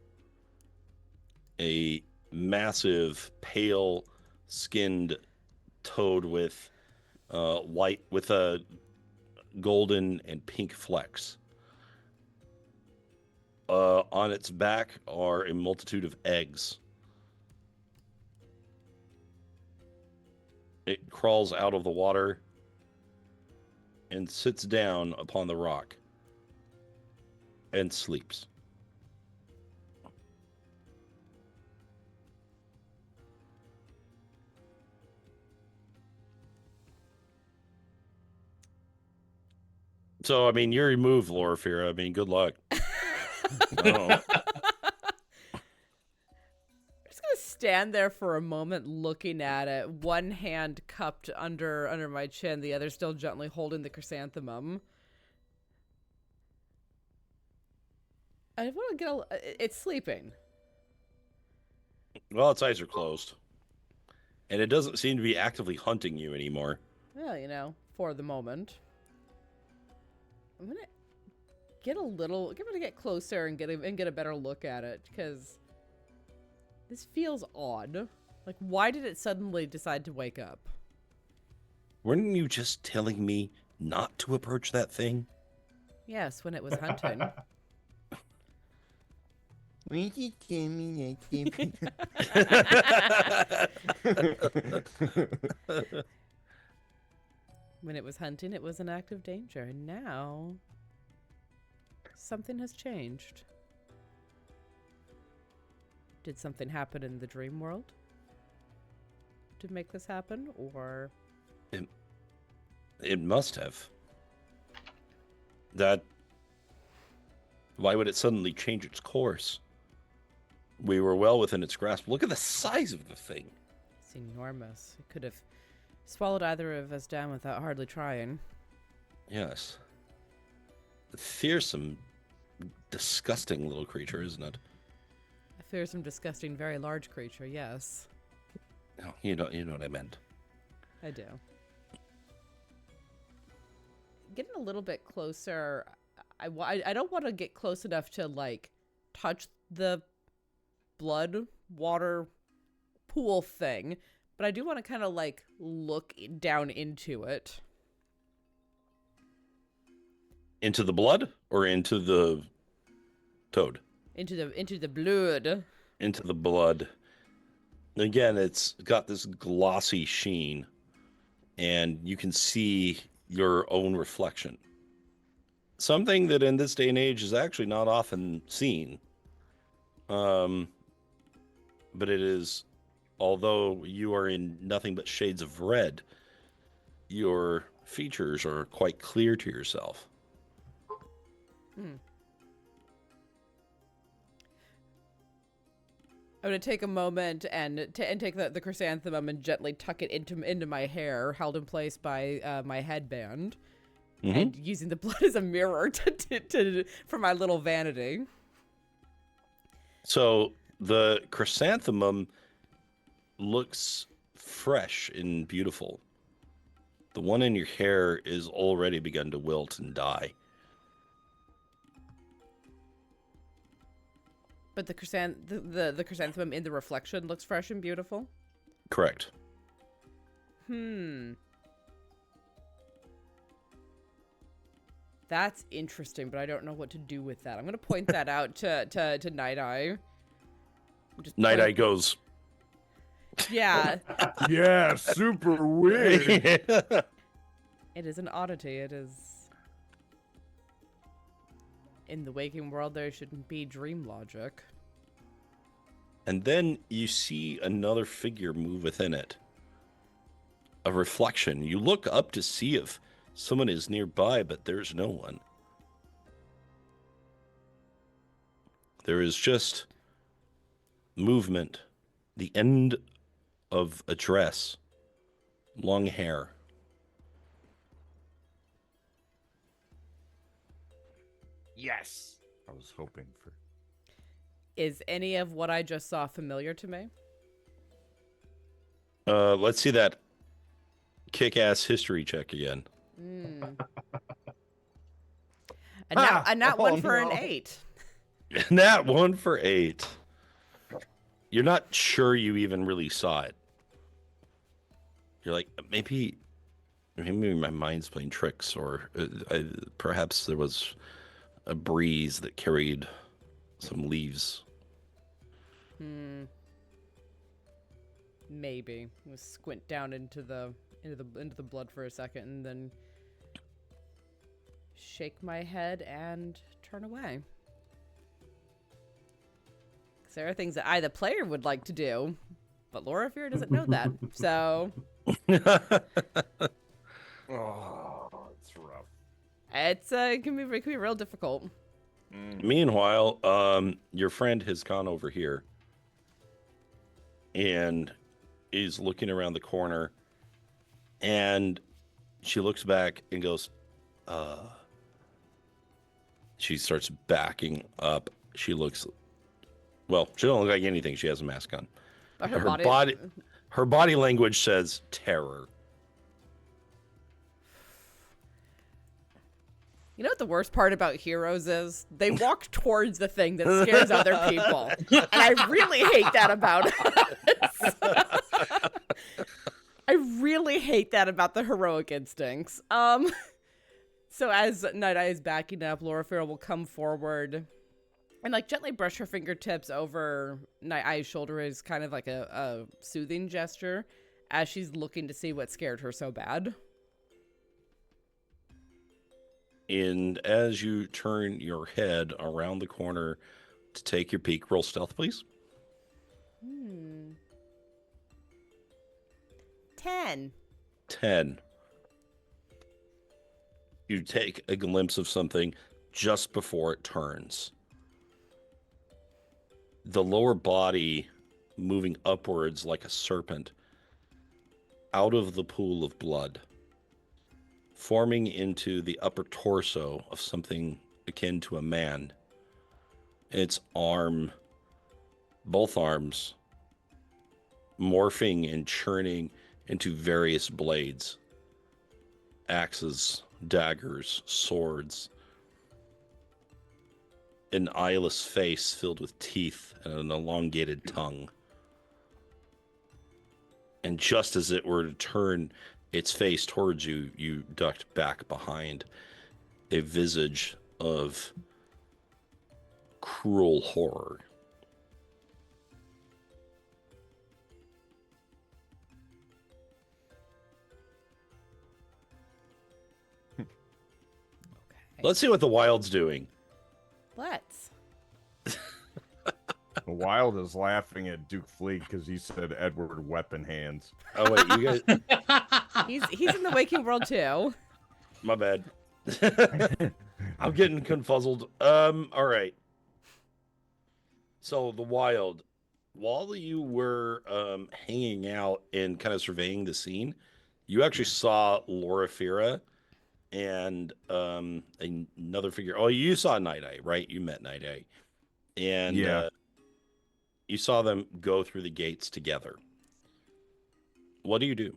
A massive, pale-skinned toad with white, with a golden and pink flecks. On its back are a multitude of eggs. It crawls out of the water and sits down upon the rock and sleeps. So, I mean, you're removed, Loraphyra. I mean, good luck. I'm just gonna stand there for a moment looking at it, one hand cupped under my chin, the other still gently holding the chrysanthemum. I want to get it's sleeping. Well, its eyes are closed. And it doesn't seem to be actively hunting you anymore. Well, you know, for the moment. I'm gonna get closer and get a better look at it, because this feels odd. Like, why did it suddenly decide to wake up? Weren't you just telling me not to approach that thing? Yes, when it was hunting. When you tell me When it was hunting, it was an act of danger, and now something has changed. Did something happen in the dream world to make this happen, or It must have. Why would it suddenly change its course? We were well within its grasp. Look at the size of the thing. it's enormous? It could have swallowed either of us down without hardly trying. Yes. A fearsome, disgusting little creature, isn't it? A fearsome, disgusting, very large creature, yes. No, you know what I meant. I do. Getting a little bit closer, I don't want to get close enough to, like, touch the blood water pool thing, but I do want to kind of, like, look down into it. Into the blood or into the toad? Into the blood. Into the blood. Again, it's got this glossy sheen, and you can see your own reflection. Something that in this day and age is actually not often seen. But it is, although you are in nothing but shades of red, your features are quite clear to yourself. I'm gonna take a moment and take the chrysanthemum and gently tuck it into my hair, held in place by my headband, and using the blood as a mirror for my little vanity. So the chrysanthemum looks fresh and beautiful. The one in your hair is already begun to wilt and die. But the chrysanthemum in the reflection looks fresh and beautiful? Correct. That's interesting, but I don't know what to do with that. I'm going to point that out to Night Eye. Night Eye goes, Yeah. Yeah, super weird. It is an oddity. It is... In the waking world, there shouldn't be dream logic. And then you see another figure move within it. A reflection. You look up to see if someone is nearby, but there's no one. There is just movement, the end of a dress, long hair. Yes. I was hoping for. Is any of what I just saw familiar to me? Let's see that kick-ass history check again. A nat one Oh, for an no. 8. Nat 1 for 8. You're not sure you even really saw it. You're like, maybe my mind's playing tricks, or perhaps there was a breeze that carried some leaves. Maybe. We'll squint down into the blood for a second and then shake my head and turn away. Because there are things that I, the player, would like to do, but Loraphyra doesn't know that. So Oh, it's rough. it can be real difficult. Meanwhile, your friend has gone over here and is looking around the corner, and she looks back and goes, she starts backing up. She looks, well, she don't look like anything. She has a mask on. But Her body language says terror. You know what the worst part about heroes is? They walk towards the thing that scares other people. And I really hate that about us. I really hate that about the heroic instincts. So as Night Eye is backing up, Loraphyra will come forward and like gently brush her fingertips over Night Eye's shoulder as kind of like a soothing gesture as she's looking to see what scared her so bad. And as you turn your head around the corner to take your peek, roll stealth, please. 10. 10. You take a glimpse of something just before it turns. The lower body moving upwards like a serpent out of the pool of blood, forming into the upper torso of something akin to a man. Its arm, both arms, morphing and churning into various blades. Axes, daggers, swords. An eyeless face filled with teeth and an elongated tongue. And just as it were to turn its face towards you, you ducked back behind a visage of cruel horror. Let's see what the wild's doing. Let's. The Wild is laughing at Duke Fleet because he said Edward Weapon Hands. Oh wait, you guys. He's in the waking world too. My bad. I'm getting confuzzled. All right. So the Wild, while you were hanging out and kind of surveying the scene, you actually saw Loraphyra and another figure. Oh, you saw Night Eye, right? You met Night Eye, and Yeah. You saw them go through the gates together. What do you do?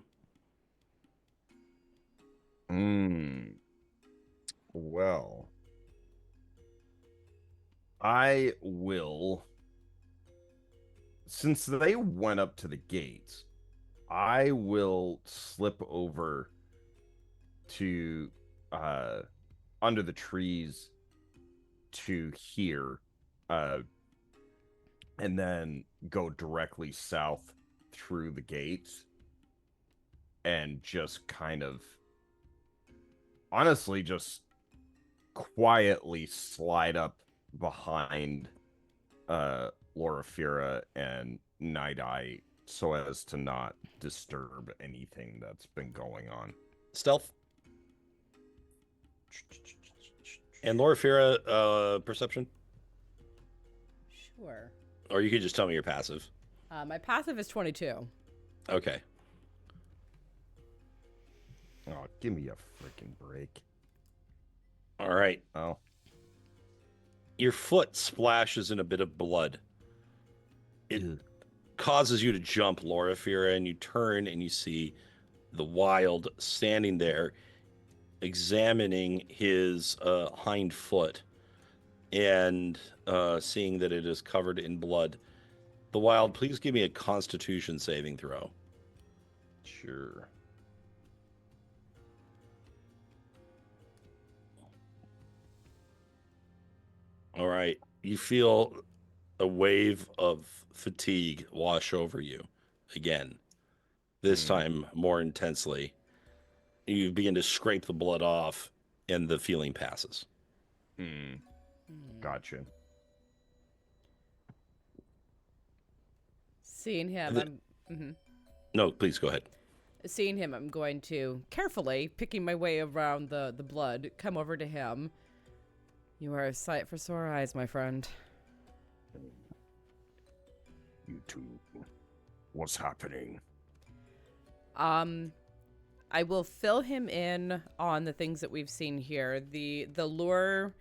Well, I will. Since they went up to the gates, I will slip over to under the trees to here, and then go directly south through the gates and just kind of honestly just quietly slide up behind Loraphyra and Night Eye so as to not disturb anything that's been going on. Stealth. And Loraphyra, perception. Sure. Or you could just tell me your passive. My passive is 22. Okay. Oh, give me a freaking break. All right. Oh. Your foot splashes in a bit of blood. It causes you to jump, Loraphyra, and you turn and you see the Wild standing there examining his hind foot and seeing that it is covered in blood. The Wild, please give me a Constitution saving throw. Sure. All right. You feel a wave of fatigue wash over you again, this time more intensely. You begin to scrape the blood off, and the feeling passes. Gotcha. Seeing him, No, please go ahead. Seeing him, I'm going to carefully, picking my way around the blood, come over to him. You are a sight for sore eyes, my friend. You two. What's happening? I will fill him in on the things that we've seen here. The lure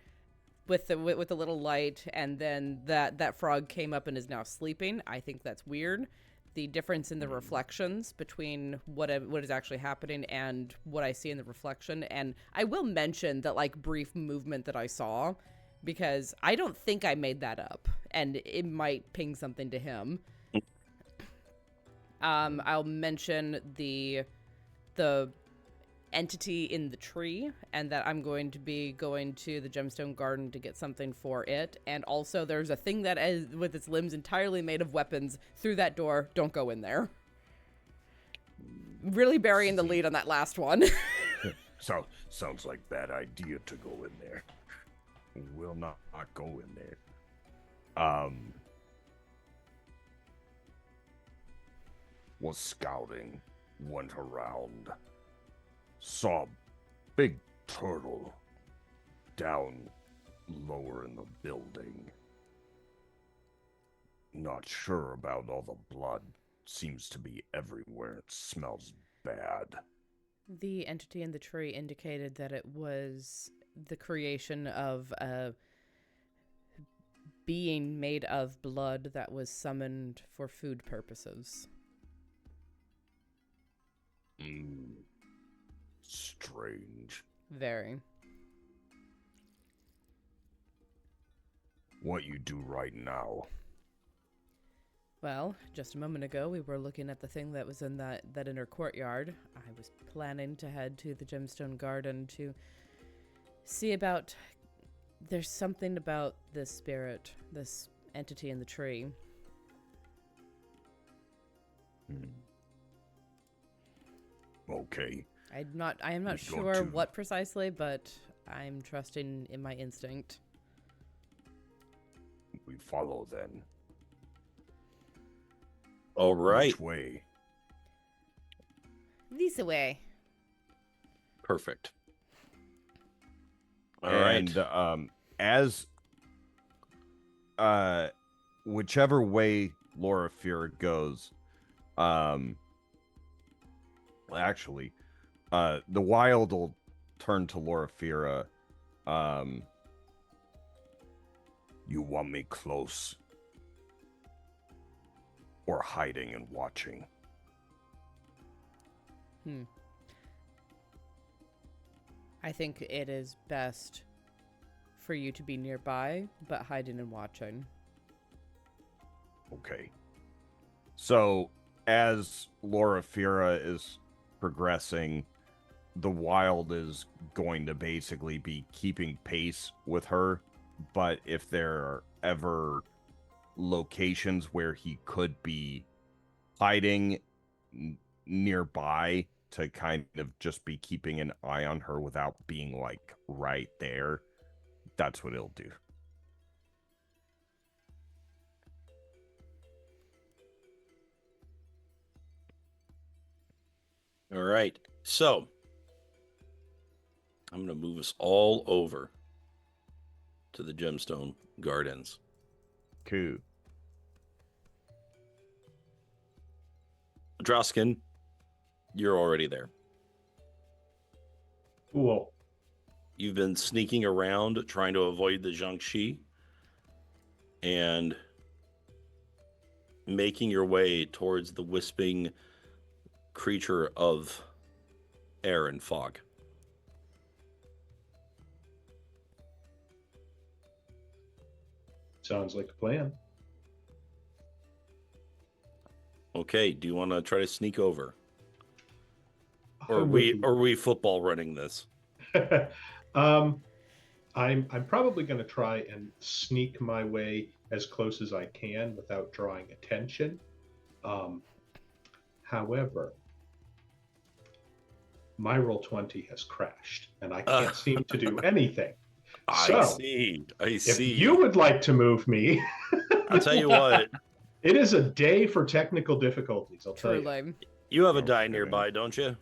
with the little light, and then that frog came up and is now sleeping. I think that's weird. The difference in the reflections between what is actually happening and what I see in the reflection. And I will mention that like brief movement that I saw, because I don't think I made that up, and it might ping something to him. I'll mention the entity in the tree, and that I'm going to be going to the gemstone garden to get something for it. And also there's a thing that is with its limbs entirely made of weapons through that door. Don't go in there. Really burying the lead on that last one. Sounds like bad idea to go in there. Will not go in there. Was scouting, went around, saw a big turtle down lower in the building. Not sure about all the blood. Seems to be everywhere. It smells bad. The entity in the tree indicated that it was the creation of a being made of blood that was summoned for food purposes. Strange. Very. What you do right now? Well, just a moment ago, we were looking at the thing that was in that inner courtyard. I was planning to head to the gemstone garden to see about... There's something about this spirit, this entity in the tree. Okay. I am not sure what precisely, but I'm trusting in my instinct. We follow then. All right. Which way? This way. Perfect. All and, right. As whichever way Loraphyra goes, actually, the Wild will turn to Loraphyra. You want me close or hiding and watching? I think it is best for you to be nearby, but hiding and watching. Okay. So, as Loraphyra is progressing, the Wild is going to basically be keeping pace with her, but if there are ever locations where he could be hiding nearby to kind of just be keeping an eye on her without being like right there, that's what he'll do. All right. So I'm going to move us all over to the gemstone gardens. Cool. Drausken, you're already there. Cool. You've been sneaking around trying to avoid the Jiangxi and making your way towards the wisping creature of air and fog. Sounds like a plan. Okay, do you want to try to sneak over? Or I'm are we football running this? I'm probably going to try and sneak my way as close as I can without drawing attention. However, my Roll20 has crashed, and I can't seem to do anything. I see. If you would like to move me, I'll tell you what. it is a day for technical difficulties. I'll tell you. Truly. You have a die nearby, don't you?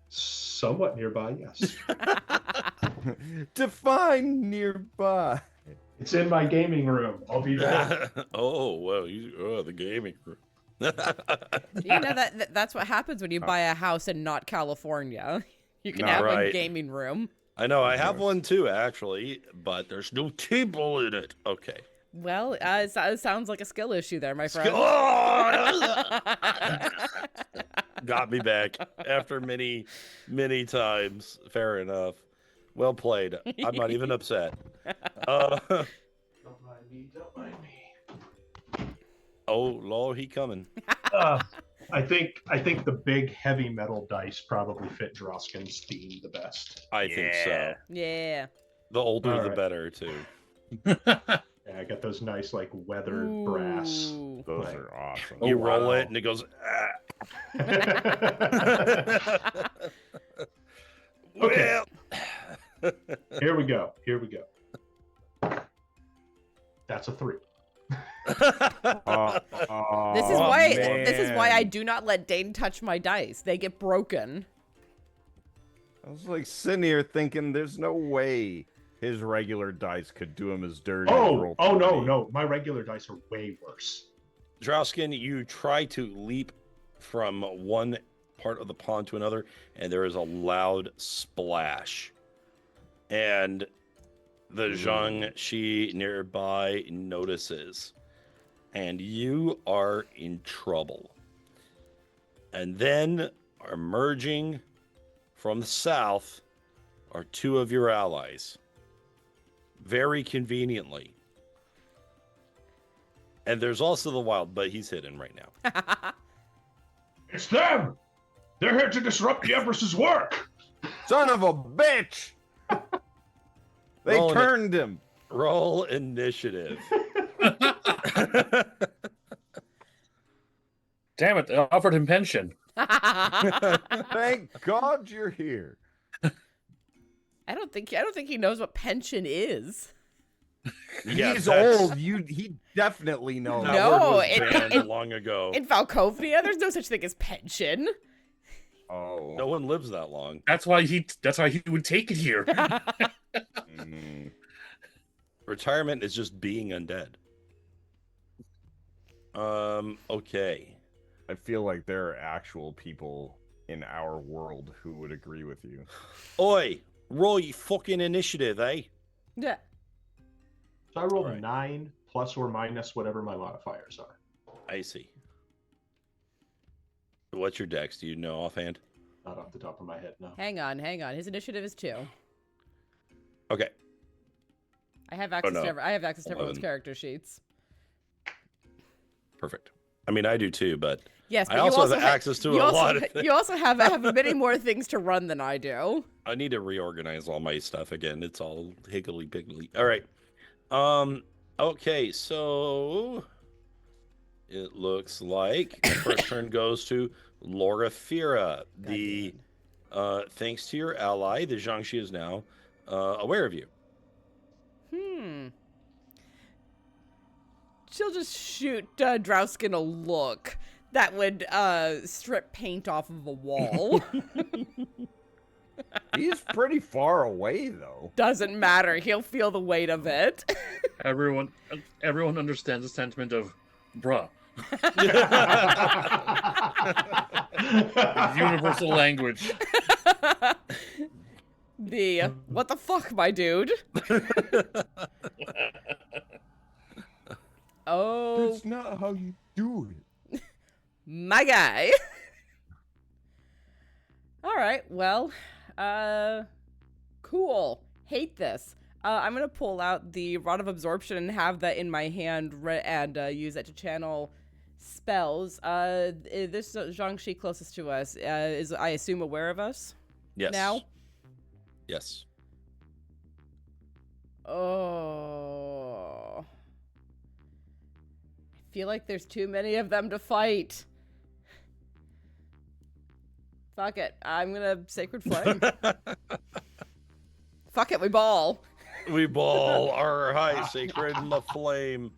Somewhat nearby, yes. Define nearby. It's in my gaming room. I'll be back. Oh, well, the gaming room. You know that's what happens when you buy a house in not California. You can have a gaming room. I know, I have one too, actually, but there's no table in it. Okay. Well, it sounds like a skill issue there, my friend. Got me back after many, many times. Fair enough. Well played. I'm not even upset. Don't mind me. Don't mind me. Oh, Lord, he coming. I think the big heavy metal dice probably fit Drausken's theme the best. I think so. Yeah. The older, All the right. better, too. Yeah, I got those nice like weathered brass. Those Right. are awesome. You roll it, and it goes. Okay. Well. Here we go. That's a 3. This is why I do not let Dane touch my dice. They get broken. I was like sitting here thinking, there's no way his regular dice could do him as dirty. as Oh Roll20. no! My regular dice are way worse. Drausken, you try to leap from one part of the pond to another, and there is a loud splash. And the Jiangxi nearby notices. And you are in trouble. And then, emerging from the south, are 2 of your allies. Very conveniently. And there's also the wild, but he's hidden right now. It's them! They're here to disrupt the Empress's work! Son of a bitch! They Roll turned him. Roll initiative. Damn it! They offered him pension. Thank God you're here. I don't think he knows what pension is. Yeah, He's that's- old. He definitely knows. That No, word was it- banned it- long ago. In Falcovnia, there's no such thing as pension. Oh. No one lives that long. That's why he would take it here. Mm. Retirement is just being undead. Okay. I feel like there are actual people in our world who would agree with you. Oi, roll your fucking initiative, eh? Yeah. So I rolled Alright. 9 plus or minus whatever my modifiers are. I see. What's your dex? Do you know offhand? Not off the top of my head, no. Hang on. His initiative is 2. Okay. I have access no. to everyone's 11. character sheets. Perfect. I mean, I do too, but Yes, but I you also have access to you a also, lot of You also have many more things to run than I do. I need to reorganize all my stuff again. It's all higgledy-piggledy. All right. Okay, so it looks like the first turn goes to Loraphyra. The thanks to your ally, the Jiangxi is now aware of you. She'll just shoot Drausken a look that would strip paint off of a wall. He's pretty far away, though. Doesn't matter. He'll feel the weight of it. Everyone understands the sentiment of, bruh, Universal language. What the fuck, my dude? Oh, That's not how you do it. my guy. All right, well, cool. Hate this. I'm gonna pull out the Rod of Absorption and have that in my hand and use it to channel spells. This Zhangxi closest to us is, I assume, aware of us? Yes. Now? Yes. Oh. I feel like there's too many of them to fight. Fuck it. I'm gonna Sacred Flame. Fuck it, we ball. We ball our high sacred in the flame.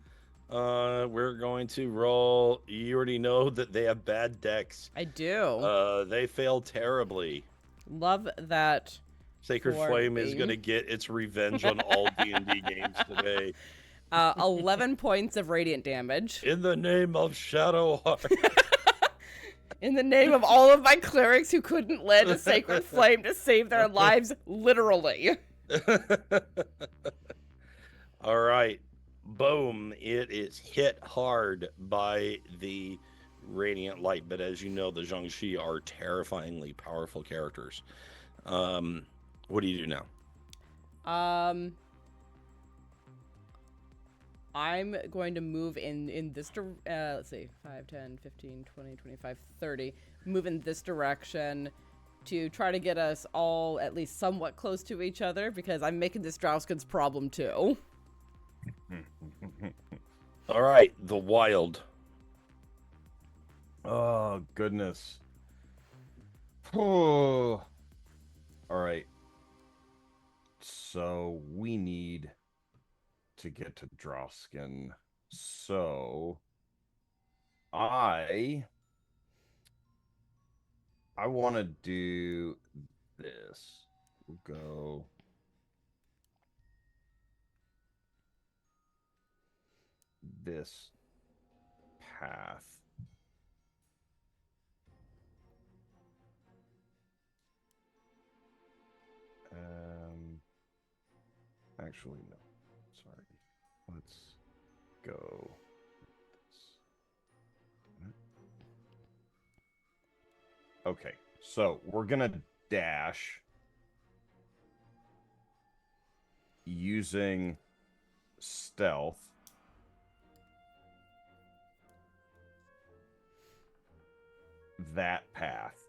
We're going to roll. You already know that they have bad decks. I do. They fail terribly. Love that. Sacred For Flame is me. going to get its revenge on all D&D games today. 11 points of radiant damage. In the name of Shadowheart. In the name of all of my clerics who couldn't lend a Sacred Flame to save their lives, literally. All right. Boom. It is hit hard by the Radiant Light. But as you know, the Zhangxi are terrifyingly powerful characters. What do you do now? I'm going to move in this let's see, 5, 10, 15, 20, 25, 30. Move in this direction to try to get us all at least somewhat close to each other, because I'm making this Drausken's problem too. All right, the Wild. Oh, goodness. Oh. All right. So we need to get to Drausken. So I want to do this. We'll go this path. Actually, no. Sorry. Let's go. Okay, so we're gonna dash using stealth. That path.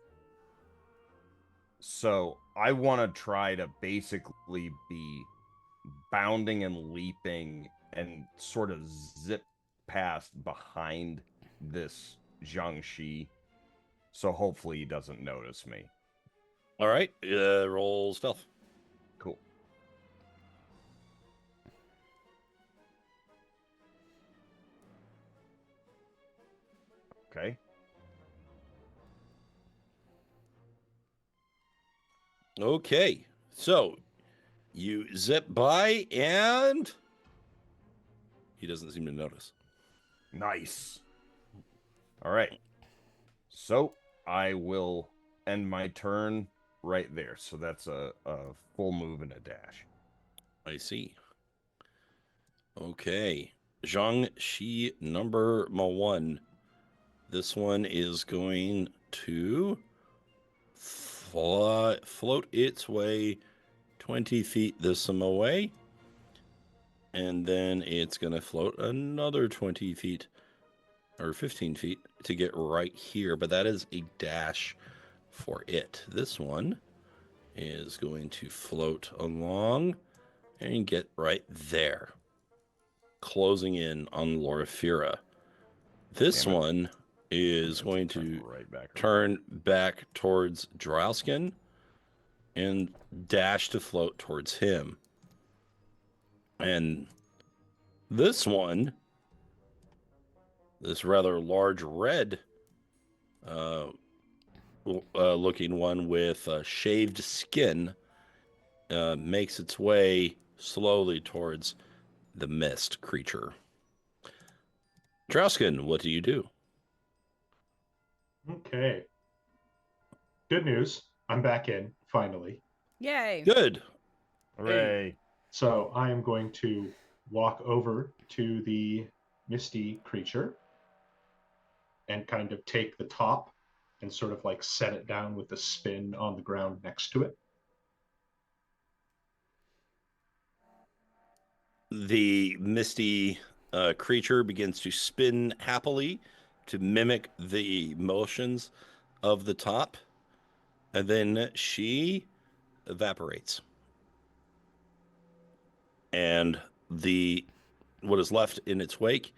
So I want to try to basically be bounding and leaping and sort of zip past behind this Zhangxi. So hopefully he doesn't notice me. All right, roll stealth. Cool. Okay. Okay, so you zip by and he doesn't seem to notice. Nice. All right. So I will end my turn right there. So that's a full move and a dash. I see. Okay. Zhangxi number 1. This one is going to float its way 20 feet this away. And then it's going to float another 20 feet or 15 feet to get right here. But that is a dash for it. This one is going to float along and get right there, closing in on Loraphyra. This one is going to turn back towards Drausken and dash to float towards him. And this one, this rather large red looking one with shaved skin, makes its way slowly towards the mist creature. Drausken, what do you do? Okay. Good news. I'm back in, finally. Yay. Good. Hooray. So I am going to walk over to the misty creature and kind of take the top and sort of like set it down with a spin on the ground next to it. The misty creature begins to spin happily to mimic the motions of the top, and then she evaporates. And what is left in its wake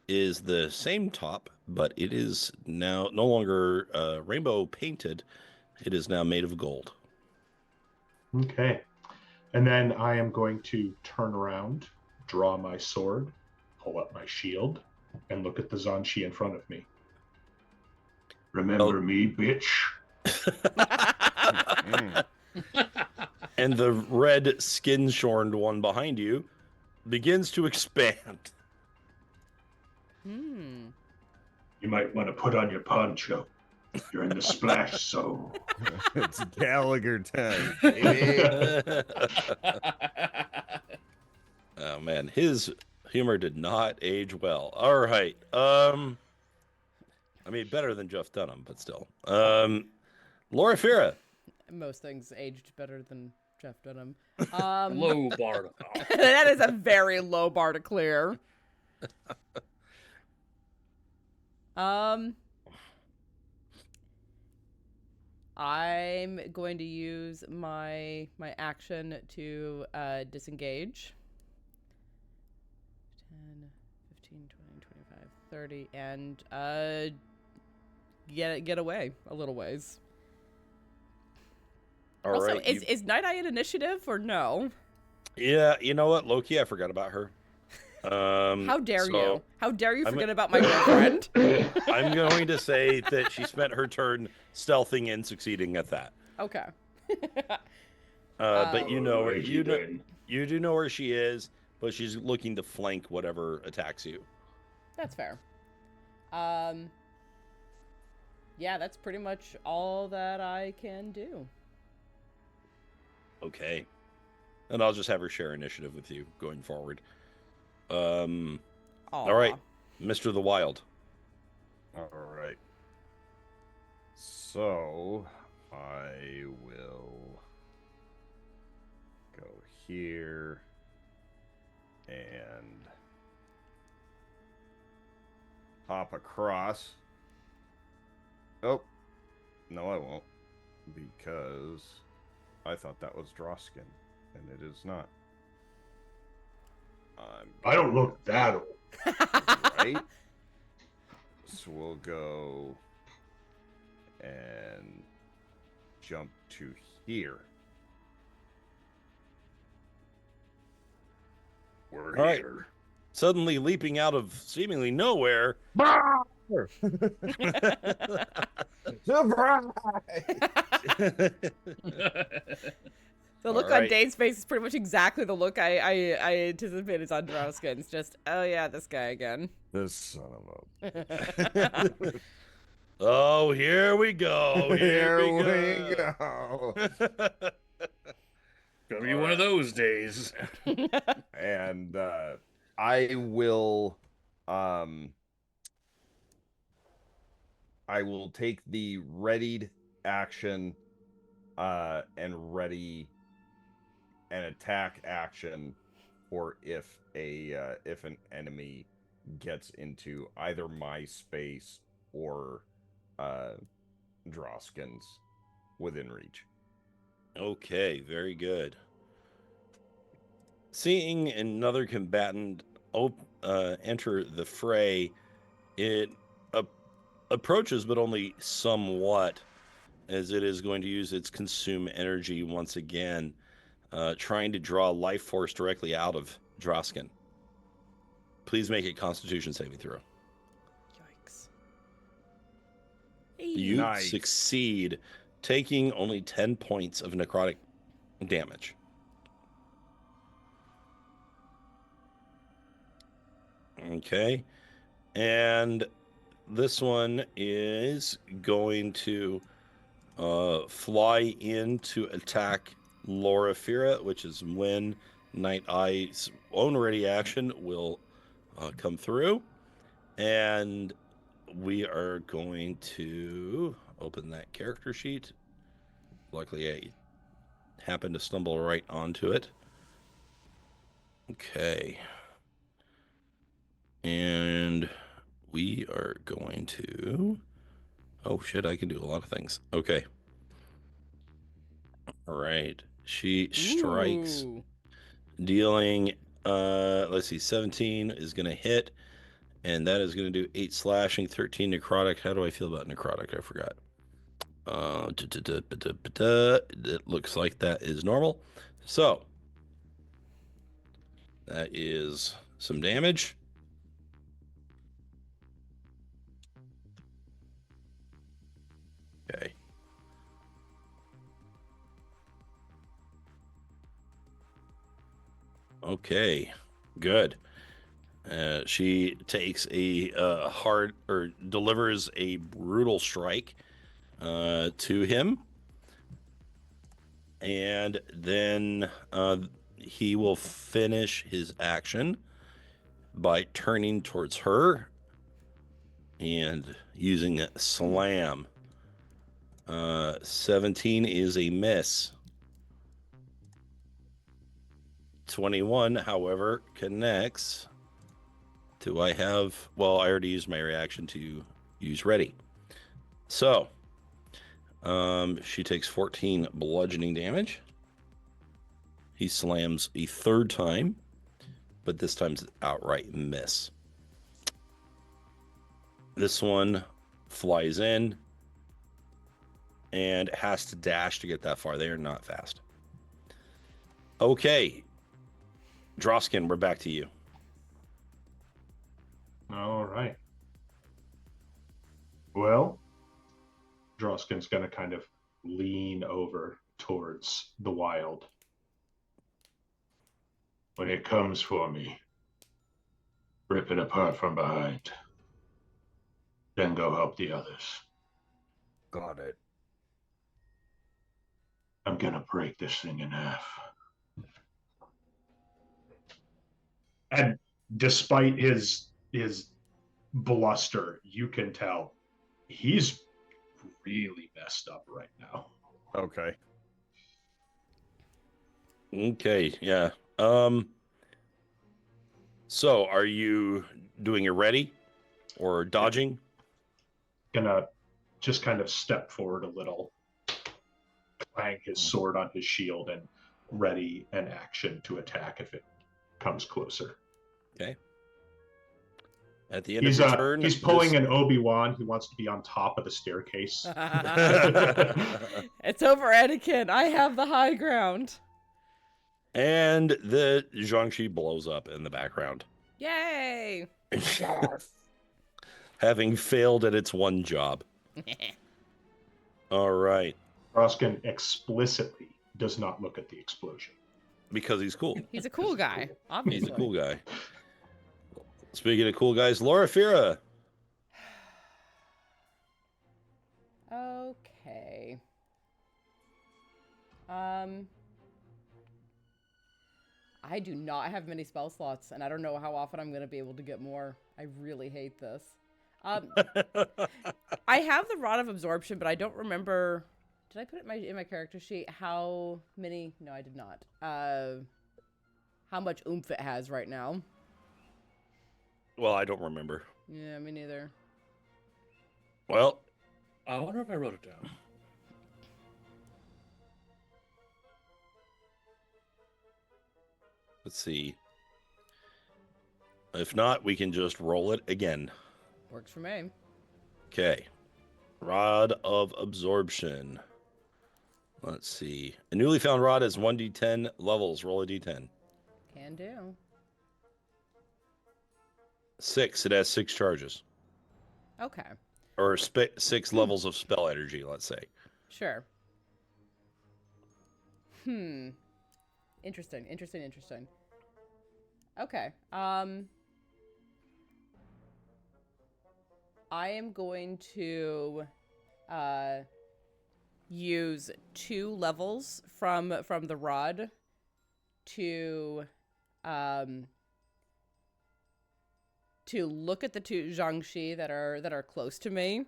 is the same top, but it is now no longer rainbow painted. It is now made of gold. Okay. And then I am going to turn around, draw my sword, pull up my shield, and look at the Zanshi in front of me. Remember me, bitch? And the red skin-shorned one behind you begins to expand. Hmm. You might want to put on your poncho. You're in the splash zone. It's Gallagher time, baby. Oh man, his humor did not age well. All right. I mean, better than Jeff Dunham, but still. Loraphyra. Most things aged better than Jeff Dunham. Low bar. That is a very low bar to clear. I'm going to use my action to disengage. 10, 15, 20, 25, 30, and get away a little ways. All also, right. is Night Eye in initiative or no? Yeah, you know what, Loki, I forgot about her. How dare you? How dare you I'm forget about my girlfriend? I'm going to say that she spent her turn stealthing and succeeding at that. Okay. But you know, Alrighty then. you do know where she is, but she's looking to flank whatever attacks you. That's fair. Yeah, that's pretty much all that I can do. Okay. And I'll just have her share initiative with you going forward. All right, Mr. the Wild. All right. So I will go here and hop across. Oh, no, I won't, because I thought that was Drausken, and it is not. I don't look that old. Right? So we'll go and jump to here. We're All right. here. Suddenly leaping out of seemingly nowhere. Surprise! The look All on right. Dane's face is pretty much exactly the look I anticipated on Drausken's. Just, oh yeah, this guy again. This son of a... Oh, here we go. Here we go. Gonna be one of those days. And I will take the readied action and ready an attack action for if an enemy gets into either my space or Drausken's within reach. Okay, very good. Seeing another combatant enter the fray, it approaches, but only somewhat, as it is going to use its consume energy once again, trying to draw life force directly out of Drausken. Please make a Constitution saving throw. Yikes. You Nice. succeed, taking only 10 points of necrotic damage. Okay. And this one is going to fly in to attack Loraphyra, which is when Night Eye's own ready action will come through. And we are going to open that character sheet. Luckily, I happened to stumble right onto it. Okay. And we are going to... Oh, shit, I can do a lot of things. Okay. All right. She strikes, Ooh. dealing, let's see, 17 is going to hit, and that is going to do 8 slashing, 13 necrotic. How do I feel about necrotic? I forgot. It looks like that is normal. So, that is some damage. Okay. Okay, good. She takes a hard, or delivers a brutal strike to him. And then he will finish his action by turning towards her and using a slam. 17 is a miss. 21, however, connects. Do I have... Well, I already used my reaction to use ready. So, she takes 14 bludgeoning damage. He slams a third time, but this time's an outright miss. This one flies in and has to dash to get that far. They are not fast. Okay. Drausken, we're back to you. All right. Well, Drausken's going to kind of lean over towards the wild. When it comes for me, rip it apart from behind. Then go help the others. Got it. I'm gonna break this thing in half. And despite his bluster, you can tell he's really messed up right now. Okay. Okay, yeah. So are you doing a ready or dodging? Gonna just kind of step forward a little, clang his sword on his shield, and ready an action to attack if it comes closer. Okay. At the end of your turn, he's pulling an Obi-Wan. He wants to be on top of the staircase. It's over, Anakin. I have the high ground. And the Zhangxi blows up in the background. Yay! Having failed at its one job. All right. Drausken explicitly does not look at the explosion. Because he's cool. He's a cool guy, obviously. He's a cool guy. Speaking of cool guys, Loraphyra. Okay. I do not have many spell slots, and I don't know how often I'm going to be able to get more. I really hate this. I have the Rod of Absorption, but I don't remember... Did I put it in my character sheet how many... No, I did not. How much oomph it has right now. Well, I don't remember. Yeah, me neither. Well, I wonder if I wrote it down. let's see. If not, we can just roll it again. Works for me. Okay. Rod of Absorption. Let's see. A newly found rod has 1d10 levels. Roll a d10. Can do. 6. It has 6 charges. Okay. Or 6 levels of spell energy, let's say. Sure. Interesting. I am going to use 2 levels from the rod to look at the 2 Zhangxi that are close to me,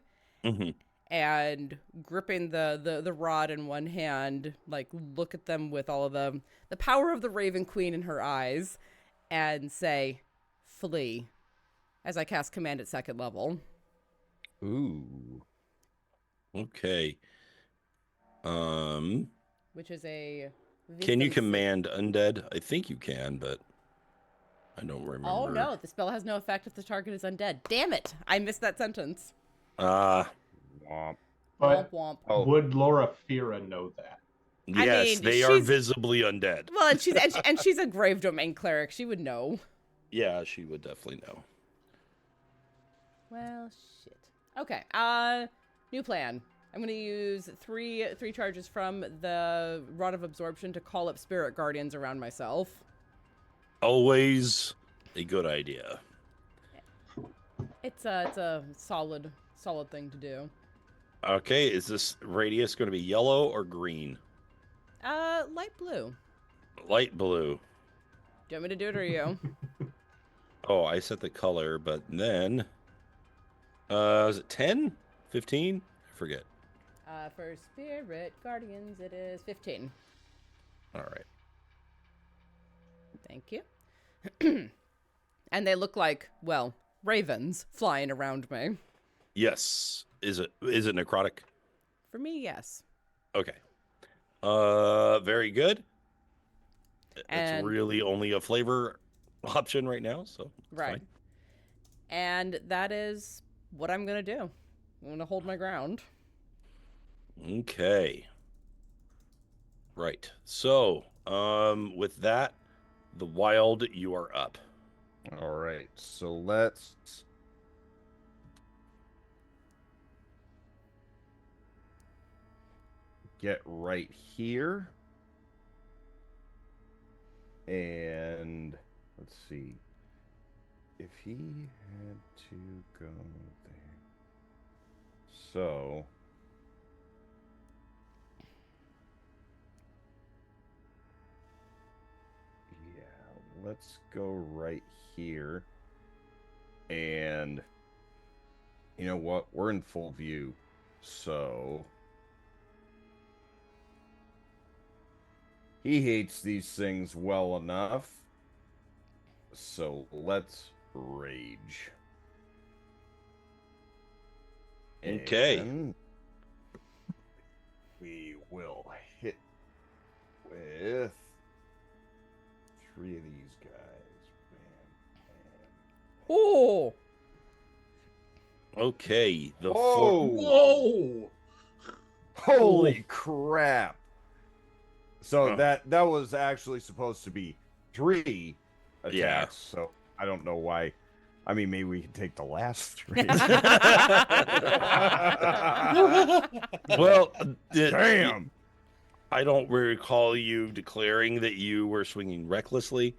and gripping the rod in one hand, like look at them with all of the power of the Raven Queen in her eyes, and say, "Flee," as I cast command at 2nd level. Ooh. Okay. Which is a Can you wisdom command undead? I think you can, but I don't remember. Oh no, the spell has no effect if the target is undead. Damn it! I missed that sentence. Womp. Womp But womp. would Loraphyra know that? I Yes, mean, they are she's- visibly undead. Well, and she's a grave domain cleric. She would know. Yeah, she would definitely know. Well, shit. Okay. New plan. I'm gonna use three charges from the Rod of Absorption to call up spirit guardians around myself. Always a good idea. It's a solid thing to do. Okay, is this radius going to be yellow or green? Light blue. Light blue. Do you want me to do it or you? Oh, I set the color, but then... is it 10? 15? I forget. For spirit guardians, it is 15. All right. Thank you. And they look like, well, ravens flying around me. Yes. Is it necrotic? For me, yes. Okay. Very good. And- It's really only a flavor option right now, so it's Right. fine. And that is what I'm going to do. I'm going to hold my ground. Okay. Right. So, with that, the wild, you are up. All right, so let's get right here. And let's see. If he had to go there. So yeah, let's go right here. And you know what? We're in full view. So he hates these things well enough. So let's rage. Okay. And we will hit with 3 of these guys. Bam, Oh! Okay. The Whoa! Whoa! Holy crap! So Huh. that was actually supposed to be 3 attacks. Yeah. So I don't know why. I mean, maybe we can take the last 3. Well, Damn. I don't recall you declaring that you were swinging recklessly.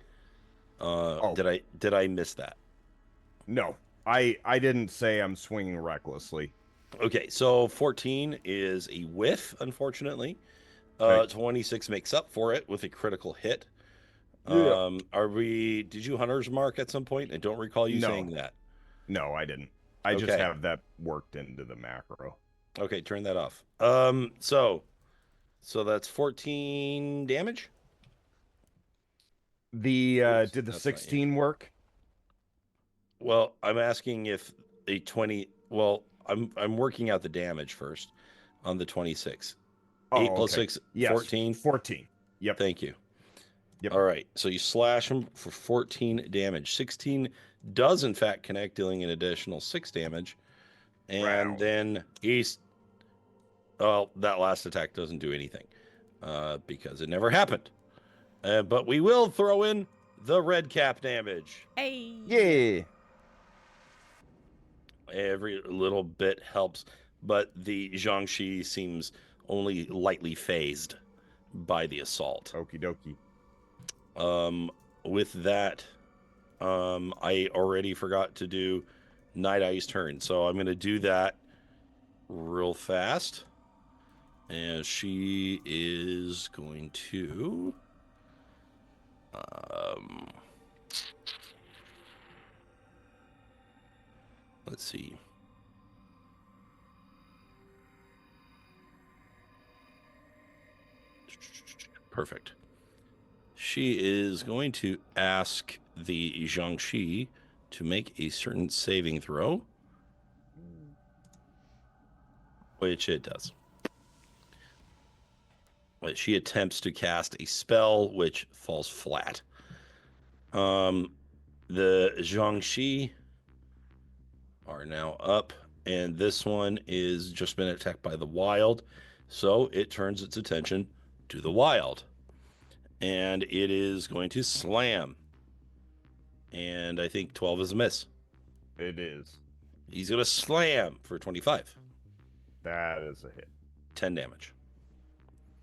Did I miss that? No, I didn't say I'm swinging recklessly. Okay, so 14 is a whiff, unfortunately. Right. 26 makes up for it with a critical hit. Yeah. Did you hunter's mark at some point? I don't recall you No. saying that. No, I didn't. I just Okay. have that worked into the macro. Okay, turn that off. So that's 14 damage? The Oops, did the that's not you. 16 work? Well, I'm asking if a 20. Well, I'm working out the damage first on the 26. 8 plus okay. 6, Yes, 14. 14. Yep. Thank you. Yep. All right, so you slash him for 14 damage. 16 does in fact connect, dealing an additional 6 damage, and Wow. then he's. Well, that last attack doesn't do anything because it never happened. But we will throw in the red cap damage. Hey! Yeah. Every little bit helps, but the Zhangxi seems only lightly phased by the assault. Okie dokie. With that, I already forgot to do Night Eye's turn. So I'm going to do that real fast. And she is going to... let's see. Perfect. She is going to ask the Jiangxi to make a certain saving throw, which it does. But she attempts to cast a spell, which falls flat. The Jiangxi are now up, and this one is just been attacked by the wild, so it turns its attention to the wild. And it is going to slam. And I think 12 is a miss. It is. He's going to slam for 25. That is a hit. 10 damage.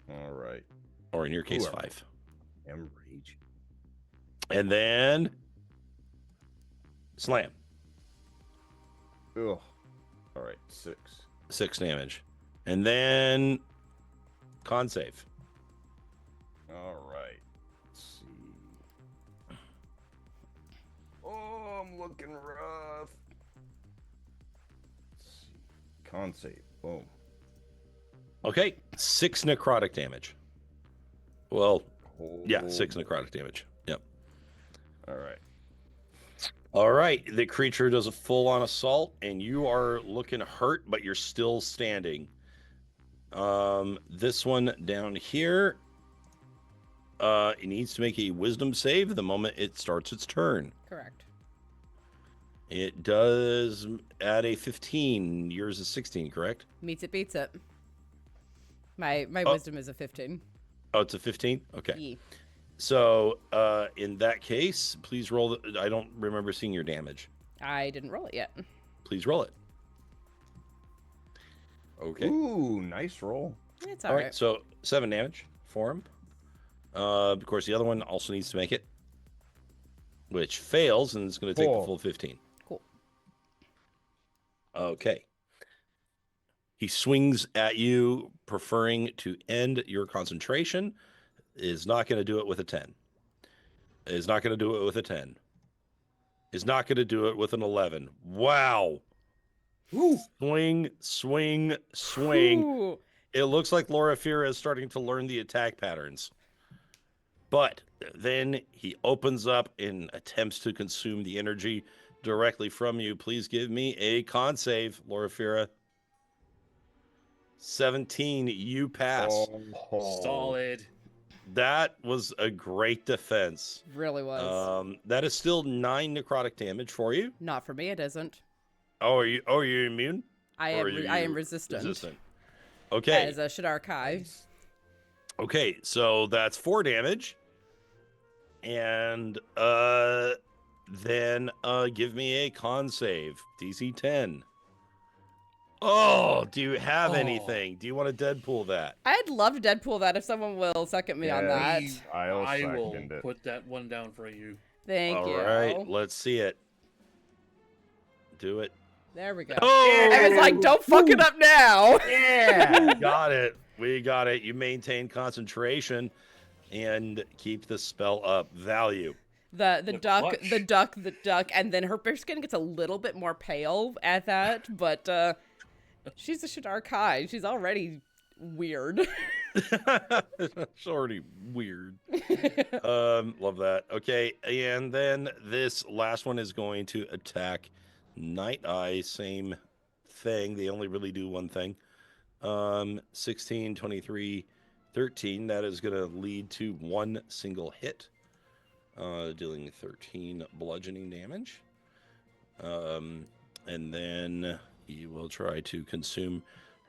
All right. Or in your case, 5. I'm rage. And then slam. Ugh. All right, 6. 6 damage. And then con save. All right. Let's see. Oh, I'm looking rough. Let's see. Con save. Boom. Okay, 6 necrotic damage. Well, yeah, 6 Oh. necrotic damage. Yep. All right. All right, the creature does a full-on assault, and you are looking hurt, but you're still standing. This one down here, it needs to make a wisdom save the moment it starts its turn. Correct. It does add a 15. Yours is 16, correct? Meets it, beats it. My Oh. wisdom is a 15. Oh, it's a 15? Okay. Yee. So, in that case, please roll. I don't remember seeing your damage. I didn't roll it yet. Please roll it. Okay. Ooh, nice roll. It's All right. So 7 damage for him. Of course, the other one also needs to make it, which fails, and it's going to take the Cool. full 15. Cool. Okay. He swings at you, preferring to end your concentration. Is not going to do it with a 10. Is not going to do it with a 10. Is not going to do it with an 11. Wow. Ooh. Swing, swing, swing. Ooh. It looks like Loraphyra is starting to learn the attack patterns. But then he opens up and attempts to consume the energy directly from you. Please give me a con save, Loraphyra. 17, you pass. Oh. Solid. That was a great defense. Really was. That is still 9 necrotic damage for you. Not for me, it isn't. Oh, are you immune? I Or am. are I am you resistant. Okay. As a Shadar Kai. Okay, so that's 4 damage. And then give me a con save. DC 10. Oh, do you have anything? Do you want to Deadpool that? I'd love to Deadpool that if someone will second me on that. Yes, I'll I will second it. put that one down for you. Thank you. All right, let's see it. Do it. There we go. Oh, I was like, don't fuck it up now. yeah, got it. We got it. You maintain concentration and keep the spell up. Value. The duck, clutch. the duck, and then her skin gets a little bit more pale at that, but she's a Shadar Kai. She's already weird. It's already weird. Love that. Okay, and then this last one is going to attack Night Eye. Same thing. They only really do one thing. 16, 23, 13. That is going to lead to one single hit, dealing 13 bludgeoning damage. And then you will try to consume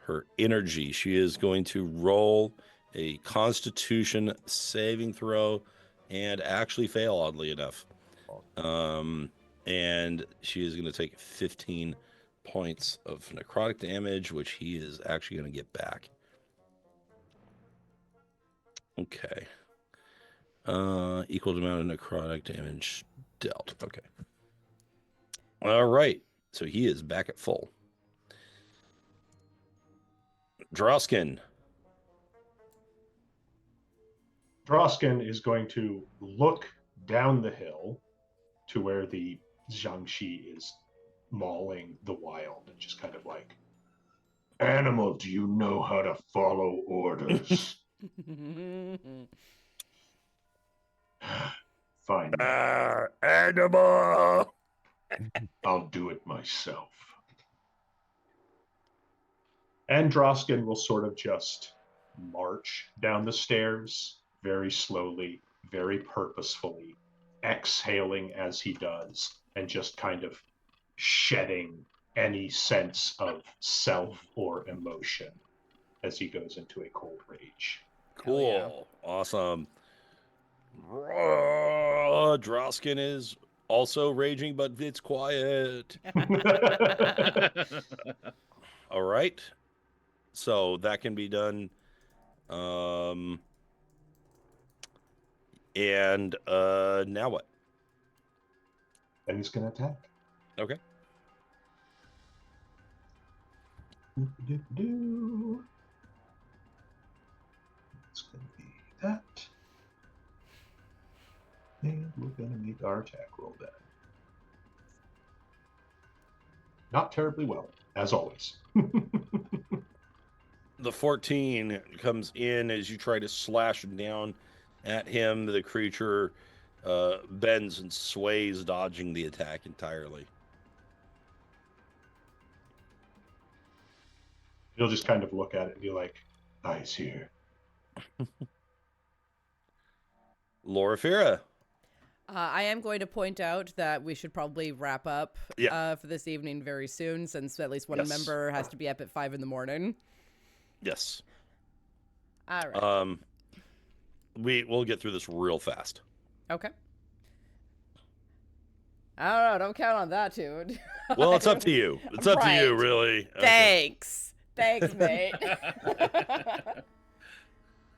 her energy. She is going to roll a Constitution saving throw and actually fail, oddly enough. And she is going to take 15 points of necrotic damage, which he is actually going to get back. Okay. Equal amount of necrotic damage dealt. Okay. All right. So he is back at full. Drausken. Drausken is going to look down the hill to where the Jiangxi is mauling the wild and just kind of like, Animal, do you know how to follow orders? Fine. Animal! I'll do it myself. and Droskin will sort of just march down the stairs very slowly, very purposefully, exhaling as he does, and just kind of shedding any sense of self or emotion as he goes into a cold rage. Cool. yeah. Awesome. Drausken is also raging, but it's quiet. All right. So that can be done. And now what? And he's going to attack. Okay. It's going to be that. And we're going to make our attack roll then. Not terribly well, as always. The 14 comes in as you try to slash down at him. The creature bends and sways, dodging the attack entirely. He'll just kind of look at it and be like, Eyes here. Loraphyra. I am going to point out that we should probably wrap up for this evening very soon, since at least one Yes. member has to be up at 5 a.m. Yes. All right. We'll get through this real fast. Okay. I don't know. Don't count on that, dude. Well, it's up to you. It's up to you, Right. really. Okay. Thanks, mate.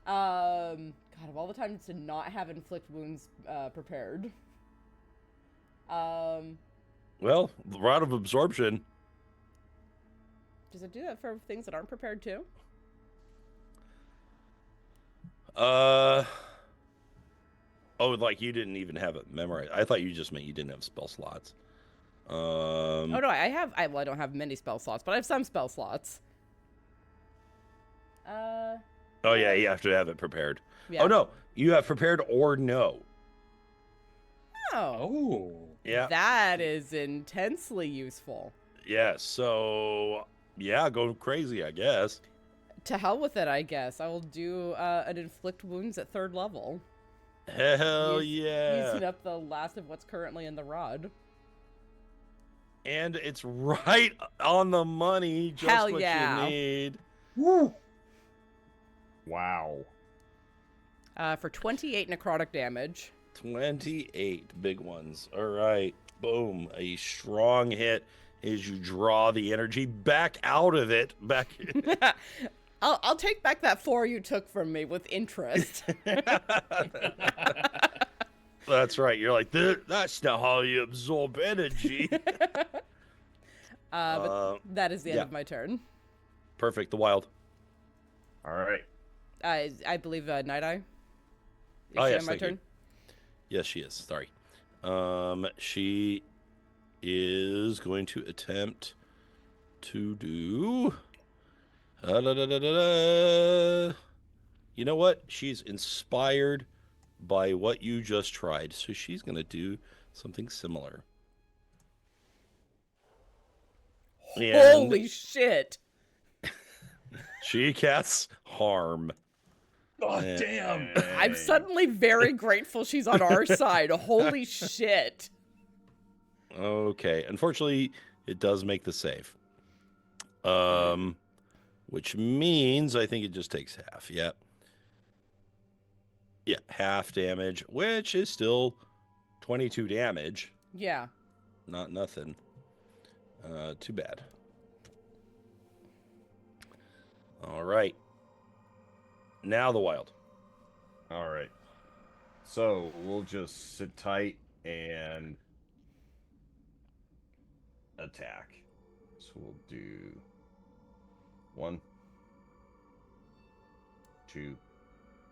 God, of all the times to not have inflict wounds prepared. Well, the rod of absorption. Does it do that for things that aren't prepared too? Oh, like you didn't even have it memorized. I thought you just meant you didn't have spell slots. Oh no, I don't have many spell slots, but I have some spell slots. Oh yeah, you have to have it prepared. Yeah. Oh no, you have prepared or no. Oh. Oh. Yeah. That is intensely useful. Yeah. So yeah, go crazy, I guess. To hell with it, I guess. I will do an inflict wounds at 3rd level. Hell yeah. Using up the last of what's currently in the rod. And it's right on the money, just Hell what yeah. you need. Woo! Wow. For 28 necrotic damage. 28 big ones. All right. Boom. A strong hit as you draw the energy back out of it. Back. I'll take back that 4 you took from me with interest. That's right. You're like, that's not how you absorb energy. But that is the end yeah. of my turn. Perfect. The wild. All right. I believe Night Eye. Is Oh, she yes, on my thank you. turn? Yes, she is. Sorry. She is going to attempt to do. You know what? She's inspired by what you just tried, so she's going to do something similar. Holy shit! She casts harm. Oh, damn. I'm suddenly very grateful she's on our side. Holy shit. Okay. Unfortunately, it does make the save. Which means I think it just takes half. Yeah. Yeah, half damage, which is still 22 damage. Yeah. Not nothing. Too bad. All right. Now the wild. All right. So we'll just sit tight and attack. So we'll do 1, 2,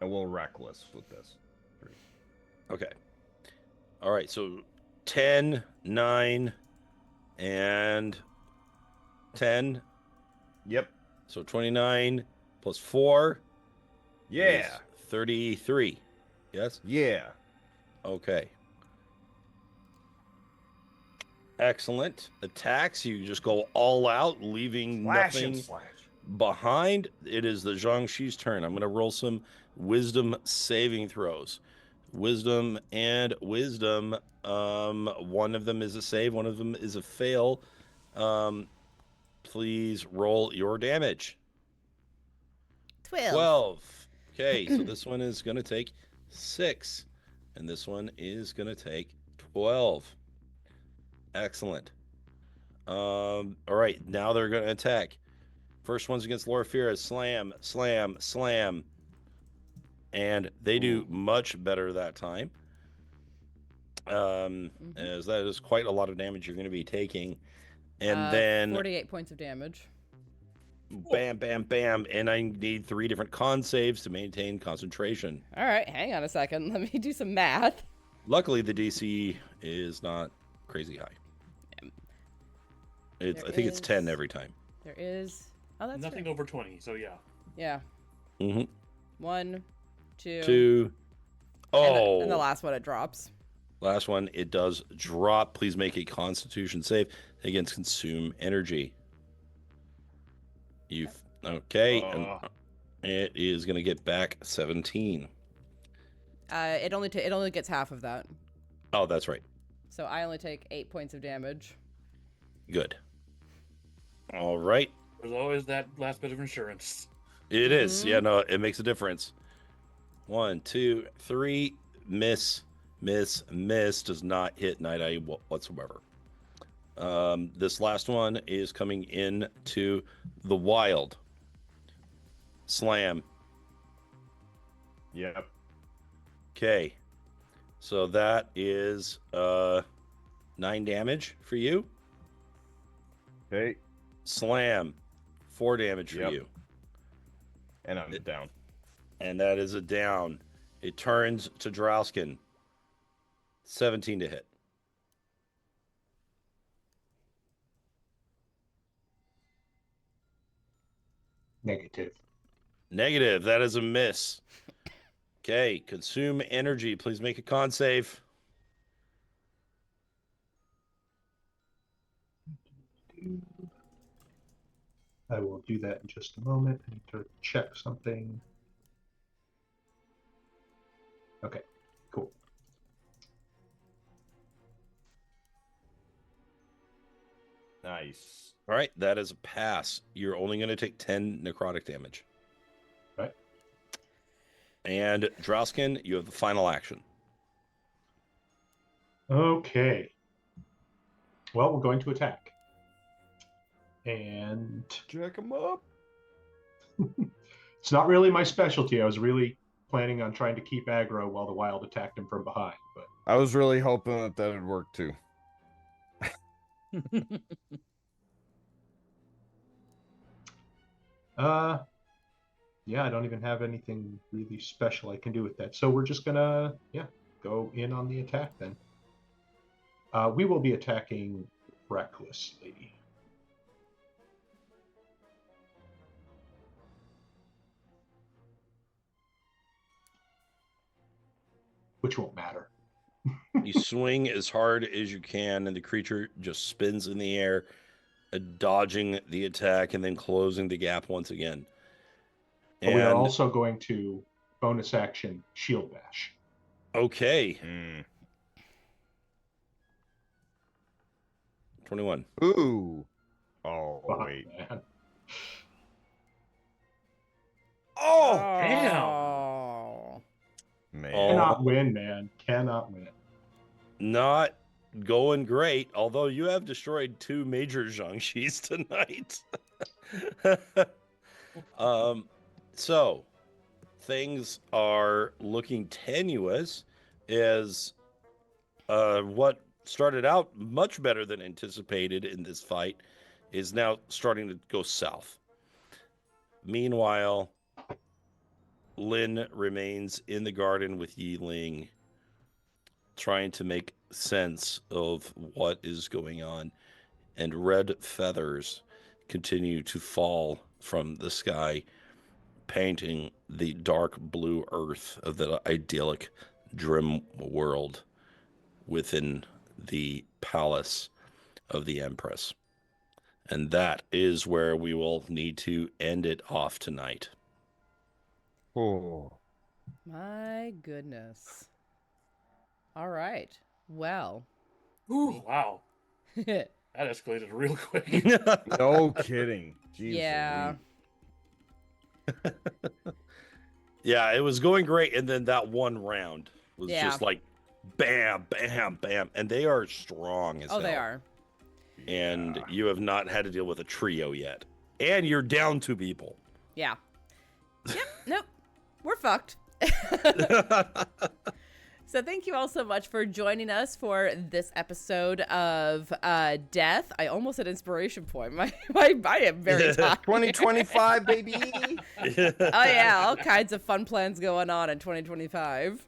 and we'll reckless with this. 3. Okay. All right. So 10, 9, and 10. Yep. So 29 plus 4. Yeah. Is 33. Yes? Yeah. Okay. Excellent. Attacks. You just go all out, leaving Slash and nothing slash. behind. It is the Zhangxi's turn. I'm going to roll some wisdom saving throws. Wisdom and wisdom. One of them is a save, one of them is a fail. Please roll your damage. 12. Okay, so this one is going to take 6, and this one is going to take 12. Excellent. All right, now they're going to attack. First one's against Loraphyra. Slam, slam, slam. And they do much better that time. As that is quite a lot of damage you're going to be taking. And then 48 points of damage. bam, bam, bam. And I need 3 different con saves to maintain concentration. All right, hang on a second. Let me do some math. Luckily, the DC is not crazy high. I think it's 10 every time. There is. Oh, that's Nothing fair. over 20, so yeah. Yeah. Mm-hmm. 1, 2. 2. Oh. And the last one, it drops. Last one, it does drop. Please make a Constitution save against consume energy. Okay, and it is going to get back 17. It only gets half of that. Oh, that's right. So I only take 8 points of damage. Good. All right. There's always that last bit of insurance. It is. Yeah, no, it makes a difference. 1, 2, 3. Miss. Does not hit Night Eye whatsoever. This last one is coming in to the wild. Slam. Yep. Okay. So that is 9 damage for you. Okay. Slam. 4 damage for Yep. you. And I'm down. And that is a down. It turns to Drausken. 17 to hit. Negative. That is a miss. Okay. Consume energy. Please make a con save. I will do that in just a moment. I need to check something. Okay, cool. Nice. All right. That is a pass. You're only going to take 10 necrotic damage. Right. And Drausken, you have the final action. Okay. Well, we're going to attack. And Jack him up. it's not really my specialty. I was really planning on trying to keep aggro while the wild attacked him from behind, but I was really hoping that would work too. yeah, I don't even have anything really special I can do with that. So we're just gonna go in on the attack then. We will be attacking recklessly. Which won't matter. You swing as hard as you can, and the creature just spins in the air, dodging the attack and then closing the gap once again. But we are also going to bonus action shield bash. Okay. 21. Ooh. Oh, Fuck, wait. man. Oh, Oh. Man. Cannot win, man. Cannot win. Not going great, although you have destroyed 2 major Zhangxis tonight. So things are looking tenuous as what started out much better than anticipated in this fight is now starting to go south. Meanwhile, Lin remains in the garden with Yi-Ling, trying to make sense of what is going on, and red feathers continue to fall from the sky, painting the dark blue earth of the idyllic Drim world within the palace of the Empress. And that is where we will need to end it off tonight. Oh. My goodness. All right. Well. Ooh, wow. Yeah. That escalated real quick. No kidding. Jeez Louise. Yeah, it was going great, and then that one round was Yeah. just like bam, bam, bam. And they are strong as hell. They are. And you have not had to deal with a trio yet. And you're down 2 people. Yeah. Yep. Nope. We're fucked. So thank you all so much for joining us for this episode of Death. I almost said inspiration point. I am very tired. 2025, baby. Oh yeah, all kinds of fun plans going on in 2025.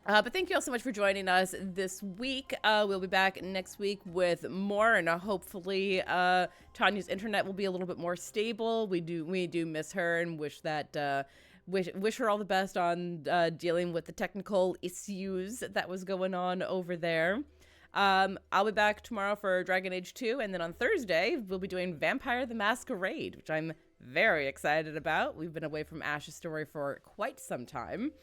But thank you all so much for joining us this week. We'll be back next week with more, and hopefully Tania's internet will be a little bit more stable. We do miss her and wish that wish her all the best on dealing with the technical issues that was going on over there. I'll be back tomorrow for Dragon Age 2, and then on Thursday we'll be doing Vampire the Masquerade, which I'm very excited about. We've been away from Ash's story for quite some time.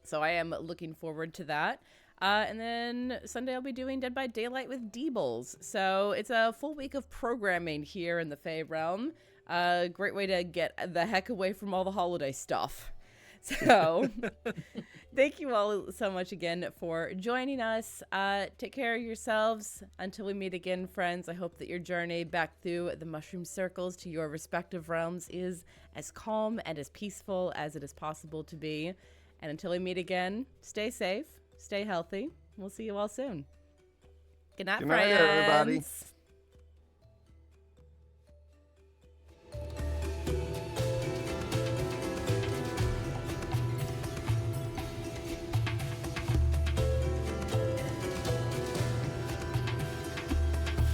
So I am looking forward to that. And then Sunday I'll be doing Dead by Daylight with Deebles. So it's a full week of programming here in the Fae Realm. Great way to get the heck away from all the holiday stuff. So thank you all so much again for joining us. Take care of yourselves. Until we meet again, friends, I hope that your journey back through the mushroom circles to your respective realms is as calm and as peaceful as it is possible to be. And until we meet again, stay safe, stay healthy. We'll see you all soon. Good night, Good friends. night, everybody.